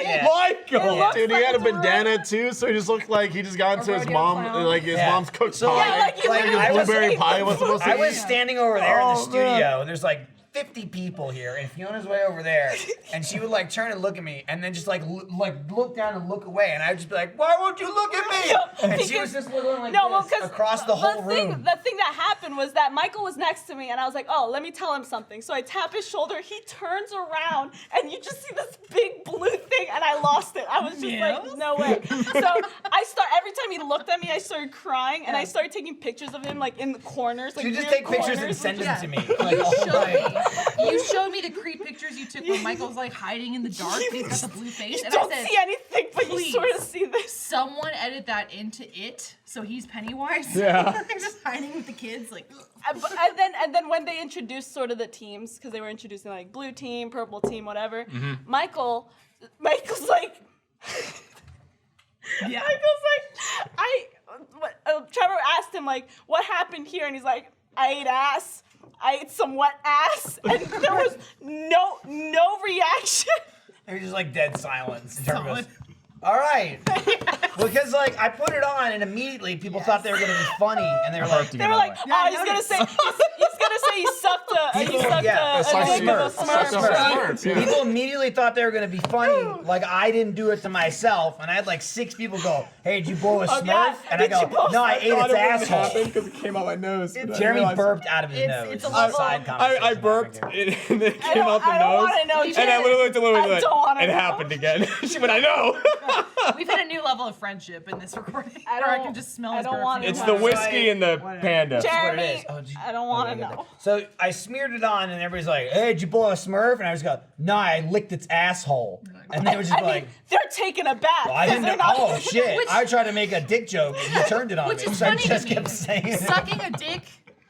S1: Yeah.
S2: Michael!
S5: looks
S3: Dude, he
S5: like
S3: had a
S5: it's a
S3: bandana too, so he just looked like he just got into his
S6: rodeo
S3: mom,
S6: clown.
S3: like his
S1: Yeah.
S3: mom's cooked
S1: So,
S3: pie.
S5: Yeah, like he literally
S1: I was-
S3: blueberry pie was supposed to
S1: I
S3: be.
S1: was standing over there in the
S2: Oh,
S1: studio,
S2: man.
S1: and there's like 50 people here, and Fiona's way over there, and she would like turn and look at me, and then just like look down and look away, and I would just be like, "Why won't you look at me?" And she was just looking like this across the whole room.
S5: The thing that happened was that Michael was next to me, and I was like, "Oh, let me tell him something." So I tap his shoulder. He turns around, and you just see this big blue thing, and I lost it. I was just like, "No way!" So every time he looked at me, I started crying, and I started taking pictures of him like in the corners. Like
S1: You just
S5: weird
S1: take pictures and
S5: corners.
S1: send them
S6: Yeah.
S1: to me. Like,
S6: You
S1: oh
S6: showed
S1: my.
S6: me. You showed me the creep pictures you took when Michael's like hiding in the dark. And he's got the blue face,
S5: You
S6: and
S5: don't
S6: I said,
S5: see anything, but you
S6: "Please."
S5: sort of see this.
S6: "Someone edit that into it, so he's Pennywise."
S2: Yeah.
S6: He's just hiding with the kids, like.
S5: And then when they introduced sort of the teams, because they were introducing like blue team, purple team, whatever. Michael's like,
S6: Yeah.
S5: Michael's like, Trevor asked him like, what happened here, and he's like, I ate ass. I ate some wet ass, and there was no reaction.
S1: It was just like dead silence. And Trevor
S6: Solid.
S1: goes, "All right," because like I put it on, and immediately people thought they were gonna be funny, and they were like,
S5: They were like,
S6: Yeah,
S5: oh,
S6: I
S5: he's gonna
S6: noticed.
S5: say he sucked a dick of a
S3: Smurf.
S5: Smurf.
S3: Yeah.
S1: People immediately thought they were gonna be funny. Like I didn't do it to myself, and I had like 6 people go, "Hey, did you blow a Smurf?"
S5: yeah.
S1: And I
S5: Did you
S1: go,
S5: blow
S1: "No, I ate its asshole."
S2: because it came out my nose.
S1: Jeremy burped out of his
S6: It's-
S1: nose.
S6: it's a
S1: It's
S6: level-
S1: side
S2: I
S1: conversation
S2: burped,
S1: happening.
S2: and it
S5: I
S2: came
S5: don't,
S2: out the
S5: I don't
S2: nose.
S5: want to know.
S2: And I literally
S5: I
S2: went,
S5: don't want to
S2: it
S5: know.
S2: happened again. She went, I know.
S6: We've hit a new level of friendship in this recording.
S5: I
S6: where I
S5: don't-
S6: can just smell
S5: I
S6: his
S5: don't
S6: burp.
S5: want
S2: It's
S5: to
S2: the
S5: know.
S2: whiskey and the panda.
S1: What it
S5: Jeremy,
S1: is. Oh,
S5: I don't want to
S1: okay,
S5: know.
S1: So I smeared it on, and everybody's like, "Hey, did you blow a Smurf?" And I was go, "No, I licked its asshole." And they were just
S5: I mean,
S1: like,
S5: they're taking it back.
S1: well, "I didn't know."
S5: They're not-
S1: Oh shit!
S6: Which-
S1: I tried to make a dick joke, and you turned it on
S6: Which
S1: me.
S6: is
S1: So I
S6: funny to
S1: just
S6: me.
S1: kept saying it.
S6: Sucking a dick,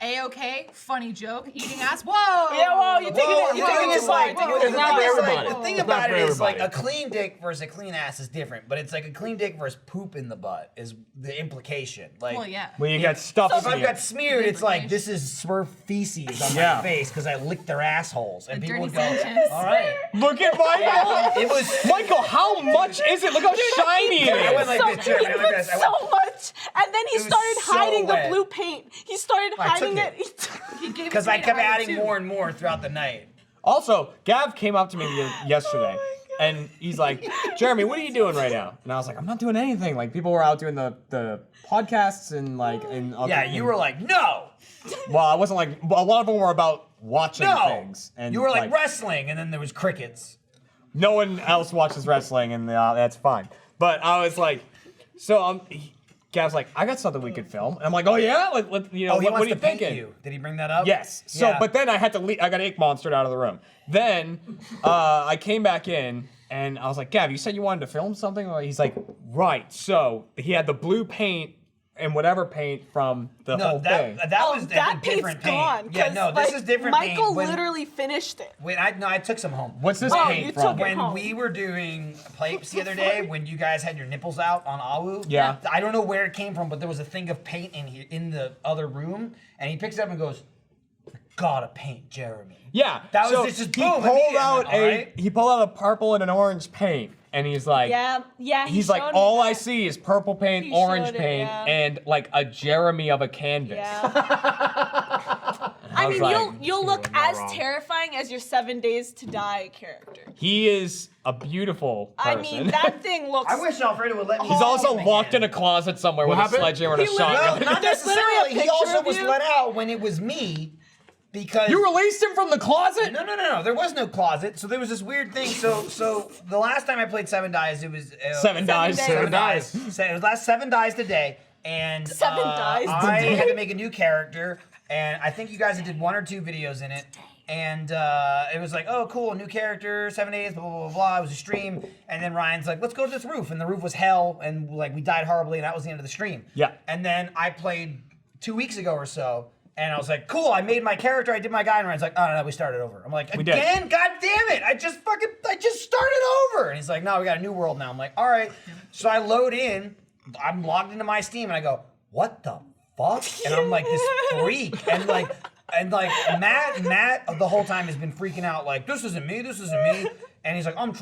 S6: A-okay, funny joke, eating ass, whoa!
S5: Yeah, well, you're taking
S1: Well,
S5: it.
S1: the
S5: You're
S1: thing
S5: taking
S1: is
S5: it
S1: like,
S5: far.
S1: the thing
S3: not for
S1: is, like,
S3: everybody.
S1: the thing
S3: It's
S1: about
S3: not
S1: it
S3: for
S1: is like a
S3: everybody.
S1: clean dick versus a clean ass is different, but it's like a clean dick versus poop in the butt is the implication. Like,
S6: Well, yeah.
S2: When you got stuff
S1: if I've
S2: smeared.
S1: got smeared, it's like this is Smurf feces on
S2: Yeah.
S1: my face because I licked their assholes, and
S6: The
S1: people would
S6: dirty
S1: go,
S6: Sanchez.
S1: "All right."
S2: Look at Michael.
S1: It was.
S2: Michael, how much is it? Look how shiny it
S1: I went
S2: is.
S1: like
S5: So,
S1: this, too. I
S5: he
S1: went like
S5: put
S1: this. I
S5: so
S1: went-
S5: much, and then he
S1: was
S5: started
S1: so
S5: hiding
S1: wet.
S5: the blue paint. He started
S1: I took
S5: hiding
S1: it.
S5: it.
S6: He gave it
S1: Because
S6: to
S1: I
S6: me to
S1: kept
S6: hide
S1: adding
S6: too.
S1: more and more throughout the night.
S2: Also, Gav came up to me yesterday, and he's like, Jeremy, what are you doing right now? And I was like, I'm not doing anything. Like people were out doing the podcasts and like and
S1: Yeah, you were like, no,
S2: well, I wasn't like a lot of them were about watching
S1: no.
S2: things. And
S1: You were like wrestling, and then there was crickets.
S2: no one else watches wrestling, and that's fine. But I was like, so Gav's like, I got something we could film. And I'm like, oh yeah, you know,
S1: Oh, he
S2: what
S1: wants
S2: are you
S1: to paint
S2: thinking?
S1: you. Did he bring that up?
S2: Yes. So,
S1: Yeah.
S2: but then I had to leave. I got Ink Monstered out of the room. Then I came back in and I was like, Gav, you said you wanted to film something? He's like, right. So he had the blue paint and whatever paint from the
S1: No,
S2: whole thing.
S1: that was
S5: that
S1: different
S5: paint's gone.
S1: paint. Yeah,
S5: 'cause,
S1: no, this
S5: like,
S1: is different
S5: Michael
S1: paint. When-
S5: literally finished it.
S1: Wait, I took some home.
S2: What's this
S5: Oh,
S2: paint
S5: you
S2: from?
S5: took it
S1: When
S5: home.
S1: we were doing plates the other day, when you guys had your nipples out on Awu,
S2: Yeah.
S1: I don't know where it came from, but there was a thing of paint in here in the other room, and he picks it up and goes, "Gotta paint Jeremy."
S2: Yeah.
S1: That was
S2: so
S1: just
S2: he
S1: boom,
S2: pulled
S1: immediate.
S2: out
S1: Alright.
S2: he pulled out a purple and an orange paint, and he's like,
S5: Yeah.
S2: he's
S5: showed
S2: like,
S5: me
S2: all
S5: that.
S2: I see is purple paint,
S5: He
S2: orange
S5: showed it,
S2: paint,
S5: yeah.
S2: and like a Jeremy of a canvas.
S5: Yeah. I
S2: was
S5: mean,
S2: like,
S5: you'll look
S3: not
S5: as
S3: wrong.
S5: terrifying as your 7 Days to Die character.
S2: He is a beautiful person.
S5: I mean, that thing looks.
S1: I wish Alfredo would let me.
S2: He's also
S1: him
S2: locked in
S1: again.
S2: a closet somewhere
S3: What
S2: with
S3: happened?
S2: a sledgehammer and a
S5: He literally-
S1: Well,
S2: shotgun.
S1: not
S5: There's literally a
S1: necessarily. He
S5: picture
S1: also
S5: of
S1: was
S5: you.
S1: let out when it was me, because
S2: You released him from the closet?
S1: No. There was no closet. So there was this weird thing. So the last time I played Seven Dies, it was
S2: Seven dies.
S5: Days.
S1: Seven Dies. So it was last 7 dies today, and
S5: Seven Dies
S1: I
S5: today.
S1: had to make a new character, and I think you guys did 1 or 2 videos in it. And it was like, oh, cool, new character, 7 days, blah, blah, blah, blah. It was a stream. And then Ryan's like, let's go to this roof. And the roof was hell. And like, we died horribly. And that was the end of the stream.
S2: Yeah.
S1: And then I played 2 weeks ago or so. And I was like, cool, I made my character. I did my guy. And Ryan's like, oh, no, we started over. I'm like,
S2: We did.
S1: again? God damn it. I just started over. And he's like, no, we got a new world now. I'm like, all right. So I load in. I'm logged into my Steam. And I go, what the fuck? And I'm like this freak. And like Matt the whole time has been freaking out like, this isn't me. And he's like, I'm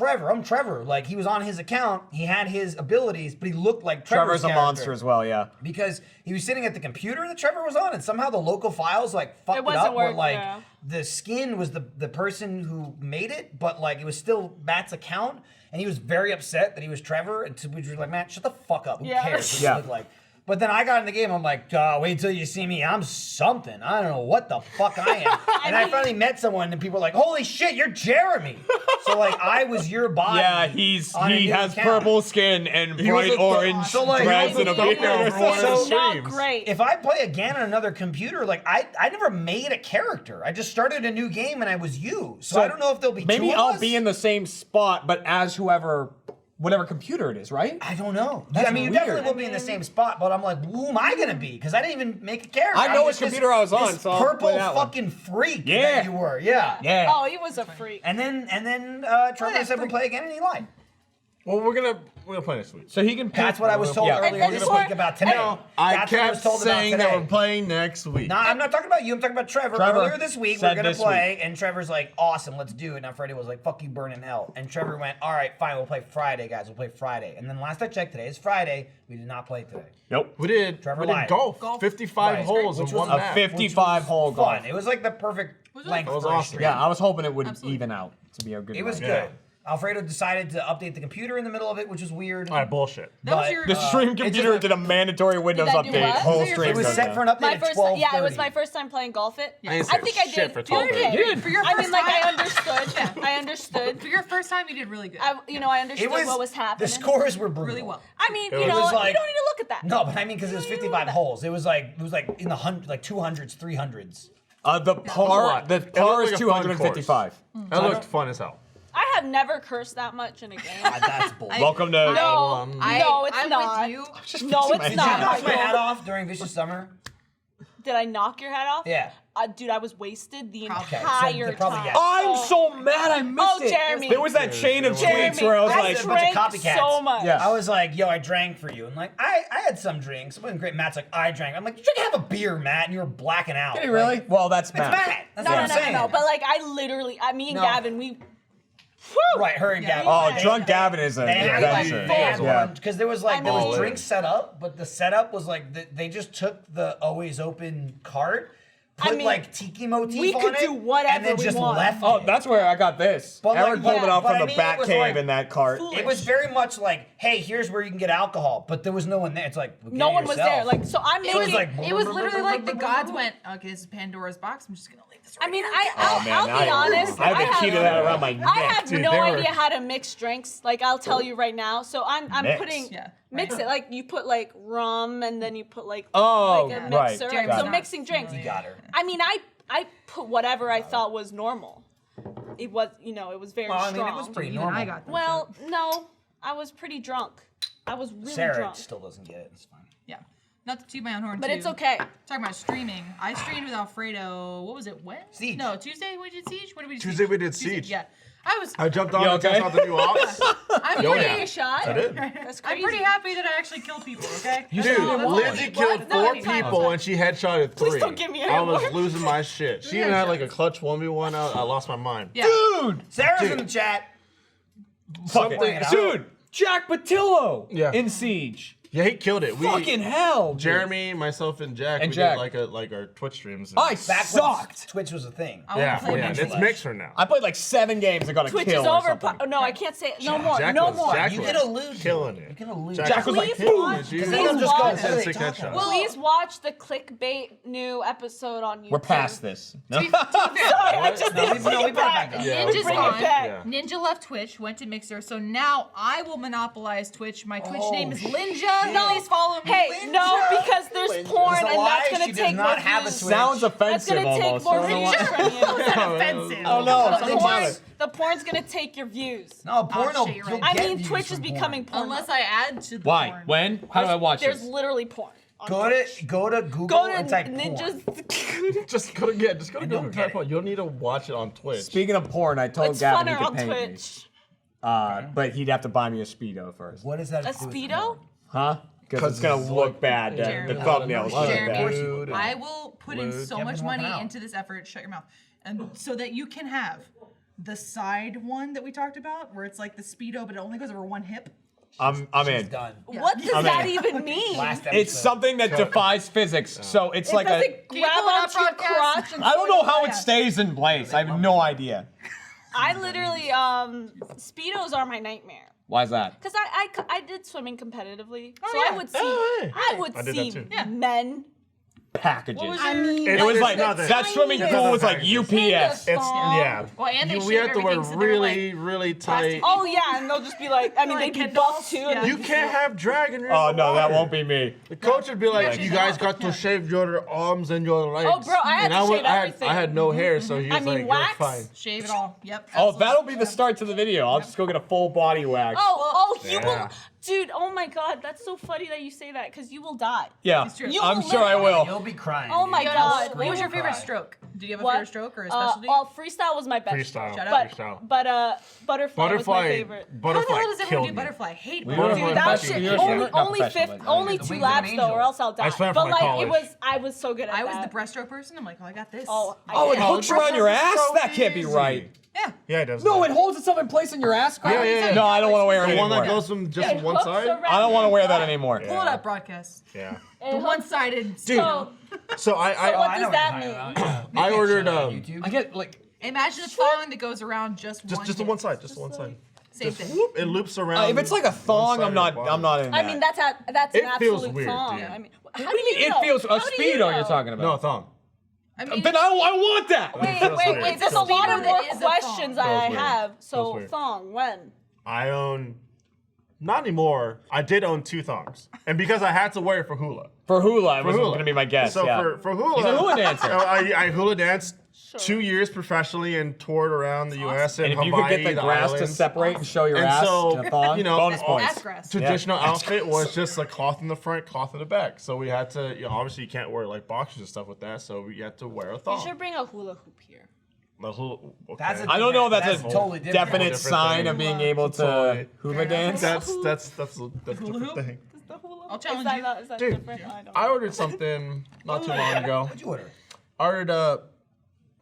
S1: Trevor. Like, he was on his account, he had his abilities, but he looked like Trevor's
S2: Trevor's a
S1: character.
S2: monster as well, yeah.
S1: Because he was sitting at the computer that Trevor was on, and somehow the local files like fucked it
S5: wasn't
S1: up where
S5: working,
S1: like
S5: yeah.
S1: the skin was the person who made it, but like it was still Matt's account, and he was very upset that he was Trevor, and we were like, Matt, shut the fuck up. Who
S5: Yeah.
S1: cares what
S2: Yeah.
S1: you look like? But then I got in the game, I'm like, wait till you see me. I'm something. I don't know what the fuck I am. And I finally met someone, and people were like, holy shit, you're Jeremy. So like, I was your body.
S2: Yeah,
S1: on a
S2: he
S1: new
S2: has
S1: account.
S2: purple skin and bright
S3: was a-
S2: orange
S1: so, like,
S2: dreads
S1: he
S2: and a
S1: was a
S2: beard.
S3: thumbnail for one of the
S1: So-
S5: Not
S3: streams.
S5: great.
S1: If I play again on another computer, like I never made a character. I just started a new game and I was you. So I don't know if there'll be
S2: Maybe
S1: 2 of
S2: I'll
S1: us.
S2: be in the same spot, but as whatever computer it is, right?
S1: I don't know.
S2: That's
S1: I mean, you
S2: weird.
S1: definitely will be in the same spot, but I'm like, who am I gonna be? Because I didn't even make a character.
S2: I know
S1: I'm
S2: which
S1: just this-
S2: computer I was on,
S1: this
S2: so I'll
S1: purple
S2: play that one.
S1: fucking freak
S2: Yeah.
S1: that you were. Yeah.
S2: Yeah.
S5: Oh, he was a freak.
S1: And then Trevor said we'll play again, and he lied.
S3: Well, we're gonna play next week.
S2: So he can pick.
S1: That's what I was told
S2: Yeah.
S1: earlier
S5: And
S1: this
S5: before-
S1: week about today.
S5: and-
S3: I
S1: That's what I was
S3: kept
S1: told about
S3: saying
S1: today.
S3: that we're playing next week.
S1: No, I'm not talking about you. I'm talking about Trevor.
S2: Trevor
S1: Earlier this week,
S2: said
S1: we're gonna
S2: this
S1: play, and Trevor's like, "Awesome, let's do it." Now Freddie was like, "Fuck you, burn in hell." And Trevor went, "All right, fine, we'll play Friday, guys. We'll play Friday." And then last I checked, today is Friday. We did not play today.
S2: Nope.
S3: We did
S1: Trevor
S3: we did
S1: lied.
S3: golf. 55
S1: Right.
S3: holes in
S1: Which
S3: one
S1: was
S2: A
S3: map.
S2: 55 hole golf.
S1: Fun. It was like the perfect
S6: Was it?
S1: length
S3: That was
S1: for a
S3: awesome.
S1: stream.
S2: Yeah, I was hoping it would
S6: Absolutely.
S2: even out to be a good.
S1: It was
S2: one.
S3: Yeah.
S1: good. Alfredo decided to update the computer in the middle of it, which was weird.
S3: All right, bullshit.
S6: That was
S1: But,
S6: your.
S2: The stream
S1: it's
S2: computer
S1: just-
S2: did a mandatory Windows
S5: that do
S2: update.
S5: what?
S2: Whole
S6: Was it your
S2: stream
S1: It was
S2: goes
S1: set
S2: down.
S1: for an update
S5: My
S1: at
S5: first,
S1: 12:30.
S5: yeah, it was my first time playing golf it.
S6: Yeah.
S3: I didn't
S5: I
S3: say
S5: think I
S3: shit
S5: did.
S3: for
S5: You
S3: 12:30.
S5: did.
S6: For your
S5: I
S6: first
S5: mean, like
S6: time.
S5: I understood. I understood.
S6: For your first time, you did really good.
S5: I understood
S1: It was,
S5: what was happening.
S1: The scores were brutal.
S6: really well.
S5: I mean,
S3: It
S5: you
S3: was
S5: know,
S1: like-
S5: you don't need to look at that.
S1: No, but I mean, because it was 55 holes. It was like in the 200s, 300s.
S2: The par
S3: It looked
S2: is
S3: like a fun
S2: 255.
S3: That looked fun as hell.
S5: I have never cursed that much in a game.
S1: That's bull.
S2: Welcome to.
S5: No, no, it's
S6: I'm
S5: not.
S6: with you.
S5: No,
S1: Did
S5: it's
S1: you
S5: not.
S1: knock my
S5: Michael.
S1: hat off during Vicious Summer?
S5: Did I knock your head off?
S1: Yeah.
S5: Dude, I was wasted the
S6: Probably.
S5: entire
S1: Okay, so they probably
S5: time.
S1: got-
S2: I'm so mad I missed
S5: Oh,
S2: it.
S5: Jeremy.
S2: There was that chain of
S5: Jeremy,
S2: tweets where I was
S5: I
S2: like,
S1: a bunch of
S5: drank
S1: copycats.
S5: so much.
S2: Yeah.
S1: I was like, yo, I drank for you. And like, I had some drinks. It wasn't great. Matt's like, I drank. I'm like, you should have a beer, Matt, and you were blacking out.
S2: did he really?
S1: Like,
S2: Well, that's
S1: it's
S2: Matt.
S1: Matt. That's
S5: No,
S1: what
S5: no,
S1: I'm
S5: no,
S1: saying.
S5: no, no. But like, me and
S1: No.
S5: Gavin, we.
S1: Right, her and
S6: Yeah.
S1: Gavin.
S2: Oh,
S1: They-
S2: drunk Gavin is an
S1: They had
S2: adventure.
S1: they had
S2: Yeah.
S1: one because there was like
S5: I
S1: there
S5: mean-
S1: was drinks set up, but the setup was like they just took the always open cart, put
S5: I mean,
S1: like tiki motif
S5: we
S1: on
S5: could
S1: it,
S5: do whatever
S1: and then
S5: we
S1: just
S5: want.
S1: left
S2: Oh,
S1: it.
S2: that's where I got this.
S1: But,
S2: Aaron
S1: like,
S2: pulled it
S1: yeah,
S2: out
S1: but
S2: from
S1: I
S2: the
S1: mean,
S2: back
S1: it was,
S2: cave
S1: like,
S2: in that cart.
S1: It was very much like, hey, here's where you can get alcohol, but there was no one there. It's like, well, get
S5: No
S1: it
S5: one was
S1: yourself.
S5: there. Like, so I'm
S6: It
S5: making.
S6: was,
S1: like-
S6: it was literally like the gods went, okay, this is Pandora's box. I'm just gonna leave this right
S5: I mean,
S6: here.
S5: I'll be honest.
S2: I have the key to that around my neck.
S5: I have
S3: Dude,
S5: no
S3: they were-
S5: idea how to mix drinks. Like, I'll tell you right now. So I'm
S2: Mix?
S5: putting
S6: Yeah.
S5: mix it. Like, you put like rum and then you put like
S2: Oh,
S5: like a
S2: right.
S5: mixer.
S6: Jeremy's
S5: So
S6: not
S5: mixing drinks.
S1: You got her.
S5: I mean, I put whatever I thought was normal. It was, it was very
S1: Well, I
S5: strong.
S1: mean, it was pretty
S6: Even
S1: normal.
S6: I got that.
S5: Well, no, I was pretty drunk. I was really
S1: Sarah
S5: drunk.
S1: still doesn't get it. It's fine.
S6: Yeah. Not to toot my own horn,
S5: But
S6: too.
S5: it's okay.
S6: Talking about streaming. I streamed with Alfredo, what was it, when?
S1: Siege.
S6: No, Tuesday we did Siege? What did we do?
S3: Tuesday we did Siege.
S6: Yeah.
S3: I jumped on
S2: You
S3: and
S2: okay?
S3: tested out the new ops.
S6: I'm
S3: Yo,
S6: pretty,
S3: yeah.
S5: Take a shot.
S3: I did.
S5: That's
S6: I'm
S5: crazy.
S6: pretty happy that I actually killed people, okay?
S3: Dude,
S6: That's all- that's all I
S3: Lindsay
S6: need.
S3: killed
S5: What? No,
S3: 4
S5: anytime.
S3: people and she headshotted 3.
S5: Please don't give me any
S3: I was
S5: more.
S3: losing my shit. She even had like a clutch 1v1 out. I lost my mind.
S6: Yeah.
S2: Dude!
S1: Sarah's in the chat.
S2: Fuck
S1: bring it
S2: it.
S1: out.
S2: Dude! Jack Patillo!
S3: Yeah.
S2: In Siege.
S3: Yeah, he killed it.
S2: Fucking hell! dude.
S3: Jeremy, myself, and Jack.
S2: And
S3: we
S2: Jack.
S3: did like our Twitch streams.
S2: I
S1: Back when
S2: sucked!
S1: Twitch was a thing.
S6: I wanna
S3: Yeah,
S6: play
S3: yeah.
S6: Mixer.
S3: It's Mixer now.
S2: I played like 7 games and got a
S5: Twitch
S2: kill
S5: is
S2: or
S5: over.
S2: something.
S5: No, I can't say it. No more.
S3: Jack
S5: No
S3: was-
S5: more.
S3: Jack
S1: You
S3: was
S1: can allude.
S3: killing
S1: You
S3: it.
S1: can allude.
S2: Jack was like,
S5: Please
S2: boom!
S5: watch.
S3: Because
S1: they don't
S5: Please
S1: just go,
S5: watch.
S1: "Hey,
S3: Sick
S1: talk
S3: headshot.
S1: about
S5: Please watch the clickbait new episode on YouTube.
S2: We're past this. No?
S5: Sorry, I just
S1: No,
S5: need
S1: we
S5: to bring
S1: brought
S5: it
S1: it
S5: back.
S1: back up.
S3: Yeah,
S6: Ninja's
S3: we
S5: Bring
S3: brought
S5: it
S6: gone.
S5: back.
S3: Yeah.
S6: Ninja left Twitch, went to Mixer, so now I will monopolize Twitch. My Twitch name is Linja. Please follow me.
S5: Hey, no, because there's porn,
S1: It's a
S5: and
S1: lie,
S5: that's gonna
S1: she does
S5: take
S1: not
S5: more
S1: have a
S5: views.
S1: Twitch.
S2: Sounds
S5: That's
S2: offensive
S5: gonna take
S2: almost.
S5: more
S2: I don't
S5: views
S2: know
S5: from you.
S6: Offensive.
S2: Oh no,
S5: The
S2: think about it.
S5: the porn's gonna take your views.
S1: No, porno.
S6: shit, you're
S1: you'll
S6: right.
S5: I
S1: get
S5: mean,
S1: views
S5: Twitch is
S1: from porn.
S5: becoming porn.
S6: Unless I add to the
S2: Why?
S6: porn.
S2: When? How do I watch
S5: There's
S2: this?
S5: literally porn. on
S1: Go
S5: Twitch.
S1: to Google
S5: Go to
S1: and type porn.
S5: Ninjas.
S3: Just go to
S1: And
S3: Google
S1: you'll
S3: and
S1: get
S3: type on. You don't need to watch it on Twitch.
S2: Speaking of porn, I told
S5: It's
S2: Gavin he
S5: funner
S2: could
S5: on
S2: paint me.
S5: Twitch.
S2: But he'd have to buy me a Speedo first.
S1: What is that?
S5: A
S1: to do with
S5: Speedo?
S1: porn?
S2: Huh? Because it's gonna look bad. The
S6: Jeremy.
S2: thumbnail's look
S6: Jeremy,
S2: bad.
S3: Dude.
S6: I will put in
S3: Lude.
S6: so
S1: Kevin
S6: much
S1: working
S6: money
S1: out.
S6: into this effort. Shut your mouth. And so that you can have the side one that we talked about, where it's like the Speedo, but it only goes over one hip.
S2: I'm
S1: She's
S2: in.
S1: done.
S5: What does
S2: I'm
S5: that
S2: in.
S5: even mean?
S1: Last episode.
S2: It's something that defies physics. So it's
S5: It
S2: like
S5: doesn't
S2: a.
S6: you
S5: grab
S6: pull it up,
S5: onto your
S6: podcast?
S5: crotch and
S2: I don't know how it
S6: Yeah.
S2: stays in place. I have no idea.
S5: I literally, Speedos are my nightmare.
S2: Why is that?
S5: Because I did swimming competitively. So
S6: yeah.
S5: I would see,
S3: Oh, hey.
S5: I would
S3: I did
S5: see
S3: that too.
S6: Yeah.
S5: men.
S2: Packages.
S6: What was
S5: I
S6: your-
S5: mean,
S2: It was
S3: It's
S2: like
S3: nothing.
S2: that swimming
S5: It's
S2: pool
S3: nothing.
S2: was like UPS.
S3: It's
S5: Aw.
S3: yeah.
S6: Well, and they
S3: we
S6: shave
S3: have to wear
S6: everything, so they're
S3: really, really tight.
S5: Oh yeah, and they'll just be like, I mean,
S6: Like
S5: they'd be
S6: Ken
S5: buff
S6: dolls?
S5: too.
S6: Yeah.
S5: And
S3: You can't have drag in your
S2: Oh no, that won't be me.
S3: The coach would be like,
S6: actually
S3: "You guys
S6: don't.
S3: got to shave your arms and your legs."
S5: Oh, bro, I had
S3: and
S5: to
S3: was-
S5: shave
S3: I had,
S5: everything.
S3: I had no hair, so he was
S5: I mean,
S3: like,
S5: wax?
S3: "You're fine."
S6: Shave it all. Yep.
S2: Oh,
S6: absolutely.
S2: that'll be the start to the video. I'll just go get a full body wax.
S5: oh, you
S3: Yeah.
S5: will, dude. Oh my god, that's so funny that you say that because you will die.
S2: Yeah,
S6: It's true.
S5: You
S2: I'm
S5: will
S2: sure I
S5: literally-
S2: will.
S1: You'll be crying.
S5: Oh
S1: dude.
S5: my
S6: You
S5: God.
S6: What was your favorite
S1: Cry.
S6: stroke? Did you have a
S5: What?
S6: favorite stroke or a specialty?
S5: Freestyle was my best.
S3: Freestyle.
S6: Shout out.
S5: But
S3: Freestyle.
S5: butterfly was my
S3: Butterfly,
S5: favorite.
S6: How the
S3: butterfly
S6: hell does everyone
S3: killed
S6: do
S3: me.
S6: butterfly? Hate
S2: We
S6: butterfly.
S2: were
S5: Dude, that
S2: professional.
S5: shit
S2: You're
S5: only
S2: not
S5: only
S2: professional,
S5: fifth,
S2: but-
S5: only
S1: The
S5: two
S1: wings of an
S5: laps though, or
S1: angel.
S5: else I'll die.
S3: I swam for
S5: But
S3: my
S5: like
S3: college.
S5: I was so good at
S6: I
S5: that.
S6: was the breaststroke person. I'm like, oh, I got this.
S5: Oh,
S2: Oh, it
S5: I
S2: hooks around your ass?
S3: so
S2: That can't be
S3: easy.
S2: right.
S6: Yeah.
S3: Yeah, it does.
S2: No, it holds itself in place in your ass crack?
S3: Yeah, yeah, yeah.
S2: No, I don't want to wear it
S3: The one
S2: anymore.
S3: that goes from just
S5: It
S3: one
S5: hooks
S3: side.
S5: around
S2: I don't want to wear that
S5: your
S2: anymore.
S6: Pull it up, broadcast.
S3: Yeah.
S6: The one-sided.
S5: butt. So,
S3: So
S5: what
S1: I know
S5: does
S1: what
S5: that
S1: you're
S5: mean?
S1: talking about.
S3: I ordered
S1: YouTube.
S2: I get like.
S6: Imagine a thong that goes around just
S3: just the
S6: hip.
S3: one side, just the one side.
S6: Same
S3: Just
S6: thing.
S3: whoop, it loops around.
S2: If it's like a
S3: one
S2: thong,
S3: side
S2: I'm not.
S3: of the body.
S2: I'm not in that.
S5: I mean, that's
S3: It
S5: an
S3: feels
S5: absolute
S3: weird,
S5: thong.
S3: dude.
S5: I mean, how
S2: What do you mean? It
S5: know?
S2: feels a
S5: How do you
S2: speedo.
S5: know?
S2: You're talking about.
S3: No, a thong.
S6: I mean,
S2: Then I want that.
S5: Wait,
S3: feels
S5: wait,
S3: weird.
S5: wait.
S3: It
S5: There's a
S6: feels
S5: lot
S6: weird.
S5: of more
S6: It is a
S5: questions
S6: thong.
S5: I
S3: Feels weird.
S5: have.
S3: Feels
S5: So,
S3: weird.
S5: thong, when?
S3: I own. Not anymore. I did own 2 thongs, and because I had to wear it for hula.
S2: For hula, it was
S3: hula.
S2: going to be my guess.
S3: So
S2: yeah.
S3: for hula,
S2: He's a hula dancer.
S3: I hula danced 2 years professionally and toured around the U.S. and
S2: and if you
S3: Hawaii,
S2: could get the
S3: the
S2: grass to
S3: islands.
S2: separate and show your
S3: And
S2: ass
S3: so,
S2: in a thong,
S3: you know,
S2: bonus
S3: all-
S2: points.
S6: ass grass.
S3: Traditional
S2: Yeah.
S3: outfit was just a cloth in the front, cloth in the back. So we had to, obviously you can't wear like boxers and stuff with that. So we had to wear a
S5: You
S3: thong.
S5: should bring a hula hoop here.
S3: The hula, okay.
S1: That's a
S2: I don't know if that's
S1: That's
S2: a
S1: totally different.
S2: definite
S3: Different
S2: sign
S3: thing.
S2: of being able to
S3: Totally.
S2: hula dance.
S3: that's a different
S6: hoop?
S3: thing.
S5: Is the hula
S6: I'll
S5: hoop-
S6: challenge
S5: is that
S6: you.
S5: not- is that
S3: Dude,
S5: different? I don't
S3: I
S5: know.
S3: ordered something not too long ago.
S1: What'd you order?
S3: I ordered a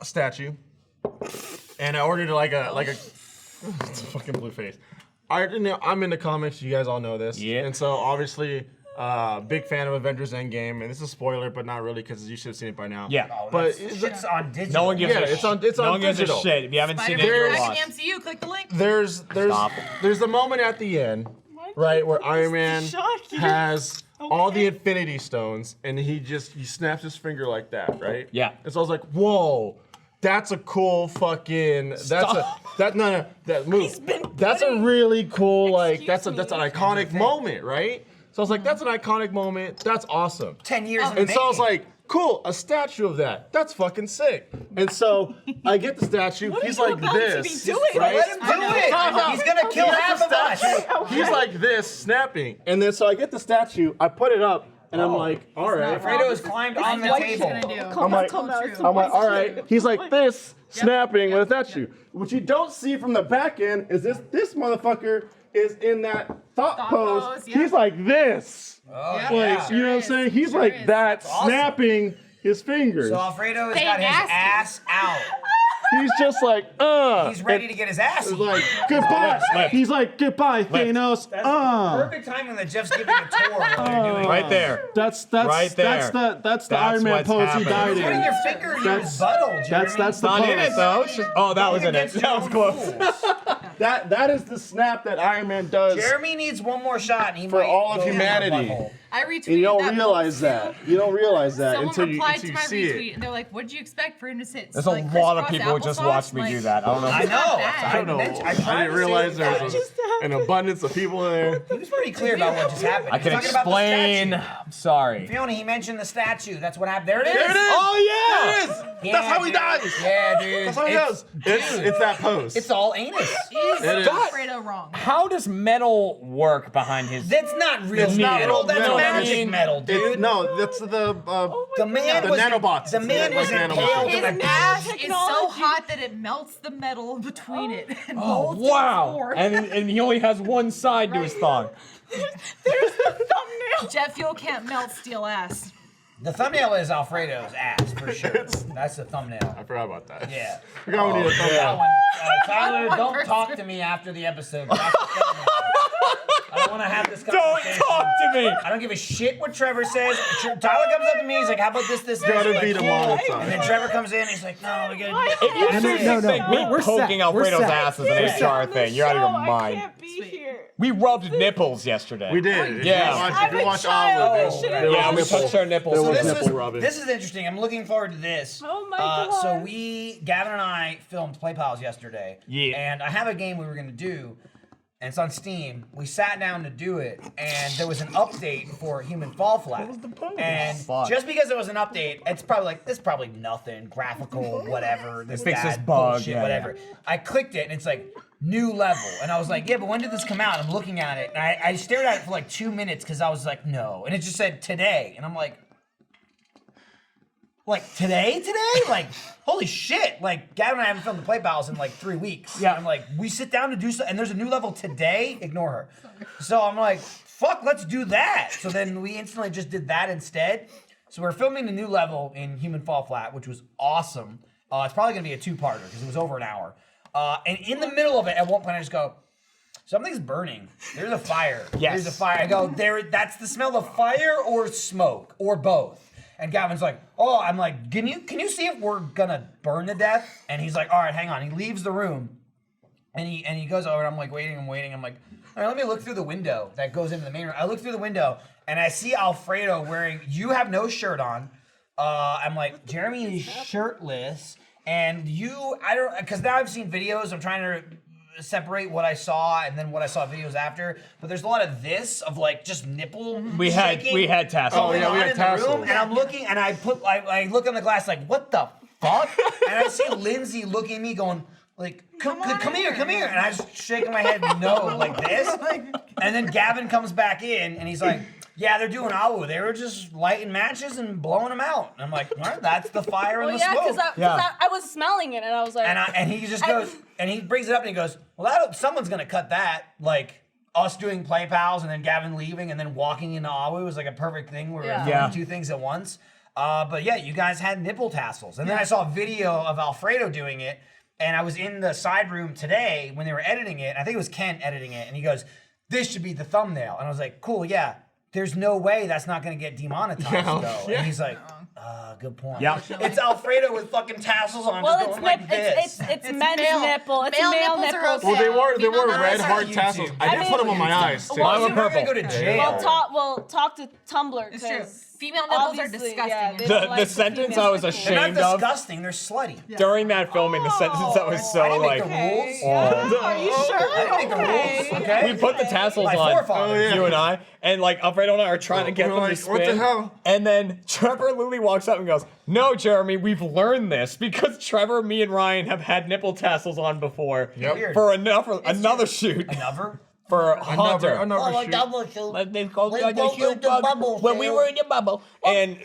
S3: statue, and I ordered like a it's a fucking blue face. I'm into comics. You guys all know this.
S2: Yeah.
S3: And so obviously Big fan of Avengers Endgame, and this is a spoiler, but not really because you should have seen it by now.
S2: Yeah.
S3: but
S1: It's on digital.
S2: No one gives
S3: Yeah,
S2: a
S3: it's on- it's
S2: no
S3: on
S2: one gives a
S3: digital.
S2: shit. If you haven't seen it,
S6: Spider-Man
S2: you're
S6: back in
S2: lost.
S6: the MCU. Click the link.
S3: there's a moment at the end, right, where Iron Man
S5: shock you?
S3: has all the Infinity Stones, and he snaps his finger like that, right?
S2: Yeah.
S3: And so I was like, whoa. That's a cool fucking. That move. That's a really cool that's an iconic moment, right? So I was like, that's an iconic moment. That's awesome.
S1: 10 years in the
S3: And so I was
S1: making.
S3: like, cool, a statue of that. That's fucking sick. And so I get the statue. He's like this.
S5: doing?
S3: Right?
S1: Let him do it. He's gonna kill half of us.
S3: He's like this, snapping. And then so I get the statue, I put it up, and I'm like, all right.
S1: Fredo has climbed on the
S6: What he's
S1: table.
S6: gonna do.
S3: I'm like,
S6: True.
S3: I'm like, all right. He's like this, snapping with a statue. What you don't see from the back end is this motherfucker is in that thought pose.
S6: pose, yeah.
S3: He's like this.
S1: Oh,
S6: Yeah.
S1: yeah.
S3: You know what I'm saying? He's
S6: Sure
S3: like
S6: is.
S3: that,
S1: awesome.
S3: snapping his fingers.
S1: So Alfredo has
S6: They
S1: got his
S6: nasty.
S1: ass out.
S3: He's just like,
S1: He's ready to get his ass
S3: It's
S1: eaten.
S3: like, goodbye. He's like, goodbye, Thanos.
S1: Perfect timing that Jeff's giving a tour while they're doing
S2: Right there.
S3: That's
S2: Right there.
S3: That's the
S2: That's
S3: Iron Man
S2: what's
S3: pose he
S2: happening.
S3: died
S1: Putting
S3: in.
S1: your finger in your
S3: That's-
S1: butthole, Jeremy.
S3: That's the
S2: Not
S3: pose.
S2: in it though. It's just- oh, that was in it.
S1: Against
S2: That was
S1: your
S2: close.
S1: own rules.
S3: That is the snap that Iron Man does.
S1: Jeremy needs one more shot, and he
S3: For
S1: might
S3: all of
S1: go in the
S3: humanity.
S1: butthole.
S6: I retweeted
S3: You don't
S6: that
S3: realize that. You don't realize that
S6: Someone
S3: until you
S6: replied to my
S3: see
S6: retweet,
S3: it.
S6: and they're like, "What did you expect for him to sit?"
S2: There's a
S6: like,
S2: lot of
S6: crisscross
S2: people who just
S6: applesauce?"
S2: watched me
S6: Like,
S2: do that. I don't know.
S1: I
S6: It's not
S1: know.
S6: bad.
S1: I
S3: I don't know.
S1: mentioned-
S3: I
S1: tried
S3: didn't
S1: to
S3: realize
S1: say
S3: there
S1: that.
S3: was an abundance of people there.
S1: He was pretty clear about what just happened.
S2: I
S1: He
S2: can
S1: was talking about the
S2: explain.
S1: statue.
S2: I'm sorry.
S1: Fiona, he mentioned the statue. That's what happened. There it is.
S3: There it is.
S2: Oh yeah.
S3: There it is.
S1: Yeah,
S3: That's how he
S1: dude.
S3: dies.
S1: Yeah, dude.
S3: That's how he does. It's that pose.
S1: It's all anus.
S6: Is
S3: It is.
S6: Fredo wrong?
S2: How does metal work behind his?
S1: That's not real
S3: It's not
S1: metal.
S3: real
S1: That's
S3: metal.
S1: magic metal, dude.
S3: No, that's the
S1: The man
S3: the
S1: was
S3: nanobots.
S1: The man was
S3: It's nanobots.
S1: impaled
S6: His
S1: in a
S6: ass is so
S5: technology.
S6: hot that it melts the metal between it. And
S2: Oh
S6: molds it
S2: wow!
S6: forward.
S2: And he only has one side to his thong.
S5: There's the thumbnail.
S6: Jet fuel can't melt steel ass.
S1: The thumbnail is Alfredo's ass for sure. That's the thumbnail.
S3: I forgot about that.
S1: Yeah.
S3: Forgot we need a
S1: That
S3: thumbnail.
S1: one, Tyler, don't talk to me after the episode. That's the thumbnail. I don't want to have this
S2: Don't
S1: conversation.
S2: talk to me.
S1: I don't give a shit what Trevor says. Tyler comes up to me, he's like, "How about this?"
S3: Gotta
S1: Like,
S3: be the
S1: cool.
S3: monotone.
S1: And then Trevor comes in, he's like, "No, we gotta."
S2: If you
S7: No,
S2: seriously
S7: no,
S2: think me
S7: we're set.
S2: poking
S7: We're
S2: Alfredo's
S7: set.
S2: ass is an
S7: We're
S2: HR thing, you're out of your
S5: I
S2: mind.
S5: can't be here.
S2: We rubbed nipples yesterday.
S3: We did.
S2: Yeah.
S3: If you watch
S5: child.
S3: Olive,
S5: Oh, shit.
S2: Yeah, we touched our nipples.
S3: There
S1: So
S3: was
S1: this
S3: nipple
S1: is
S3: rubbing.
S1: this is interesting. I'm looking forward to this.
S5: Oh my God.
S1: So Gavin and I filmed Play Pals yesterday.
S2: Yeah.
S1: And I have a game we were gonna do, and it's on Steam. We sat down to do it, and there was an update for Human Fall Flat. And
S2: Fuck.
S1: just because there was an update, it's probably like this is probably nothing, graphical, whatever. This
S2: fixed this
S1: that,
S2: bug,
S1: bullshit,
S2: yeah,
S1: whatever. I clicked it, and it's like new level, and I was like, yeah, but when did this come out? I'm looking at it, and I stared at it for like 2 minutes because I was like, no, and it just said today, and I'm like. Like today? Like, holy shit. Like, Gavin and I haven't filmed the Play Pals in like 3 weeks.
S2: Yeah.
S1: I'm like, we sit down to do so, and there's a new level today. Ignore her. So I'm like, fuck, let's do that. So then we instantly just did that instead. So we're filming the new level in Human Fall Flat, which was awesome. It's probably gonna be a 2-parter because it was over an hour. And in the middle of it, at one point I just go, something's burning. There's a fire.
S2: Yes.
S1: There's a fire. I go, that's the smell of fire or smoke or both. And Gavin's like, oh, I'm like, can you see if we're gonna burn to death? And he's like, all right, hang on. He leaves the room, and he goes over. And I'm like waiting. I'm like, all right, let me look through the window that goes into the main room. I look through the window, and I see Alfredo wearing. You have no shirt on. I'm like, Jeremy is shirtless, and I don't, because now I've seen videos. I'm trying to separate what I saw and then what I saw videos after, but there's a lot of this of like just nipple
S2: We had tassels.
S3: Oh, yeah, we had
S1: in the room,
S3: tassels.
S1: and I'm looking and I look on the glass like, what the fuck? And I see Lindsay looking at me going like, come here, and I just shaking my head no like this, and then Gavin comes back in and he's like, yeah, they're doing awu. They were just lighting matches and blowing them out. And I'm like, all right, that's the fire and
S5: Well,
S1: the
S5: yeah,
S1: smoke.
S5: because I was smelling it and I was like,
S1: And he just goes, and he brings it up and he goes, well, someone's gonna cut that. Like us doing Play Pals and then Gavin leaving and then walking into Awu was like a perfect thing where we were
S2: Yeah.
S1: doing 2 things at once. But yeah, you guys had nipple tassels. And then I saw a video of Alfredo doing it. And I was in the side room today when they were editing it. I think it was Kent editing it. And he goes, this should be the thumbnail. And I was like, cool, yeah. there's no way that's not going to get demonetized, though.
S3: Yeah.
S1: And he's like, good point.
S2: Yeah.
S1: It's Alfredo with fucking tassels on,
S5: Well,
S1: just
S5: it's
S1: going like this.
S5: it's men's
S6: male.
S5: nipple. It's
S6: Male
S5: male
S6: nipples are
S5: nipples.
S6: okay.
S3: Well, they were
S6: Female
S3: red
S1: nipples.
S3: hard
S1: YouTube.
S3: tassels. I
S5: I
S3: did
S5: mean-
S3: put them on my eyes too.
S5: Well,
S1: You're not
S2: purple.
S1: going to go to jail.
S5: We'll talk to Tumblr.
S6: It's true.
S5: 'cause
S6: Female nipples are
S5: obviously,
S6: disgusting.
S5: yeah, they
S2: The-
S5: don't
S2: the
S5: like
S2: sentence
S5: female
S2: I was
S5: nipples.
S1: They're not
S2: ashamed of.
S1: disgusting. They're slutty.
S2: During that filming, the sentence that was so
S1: I didn't
S2: like,
S1: make the rules.
S5: Are you sure?
S1: I didn't make the rules. Okay.
S2: we put the tassels
S1: My
S2: on,
S1: forefathers.
S2: you and I, and like Alfredo and I are trying to get
S3: We're
S2: them
S3: like,
S2: to spin.
S3: what the hell?
S2: And then Trevor literally walks up and goes, "No, Jeremy, we've learned this because Trevor, me, and Ryan have had nipple tassels on before
S3: Yep.
S2: for another shoot
S1: Another?
S2: for Hunter."
S1: Double shoot.
S2: Like they called
S1: Let's
S2: it
S1: go
S2: a shoot
S1: with the
S2: bug
S1: bubble
S2: when we
S1: shoot.
S2: were in the bubble, and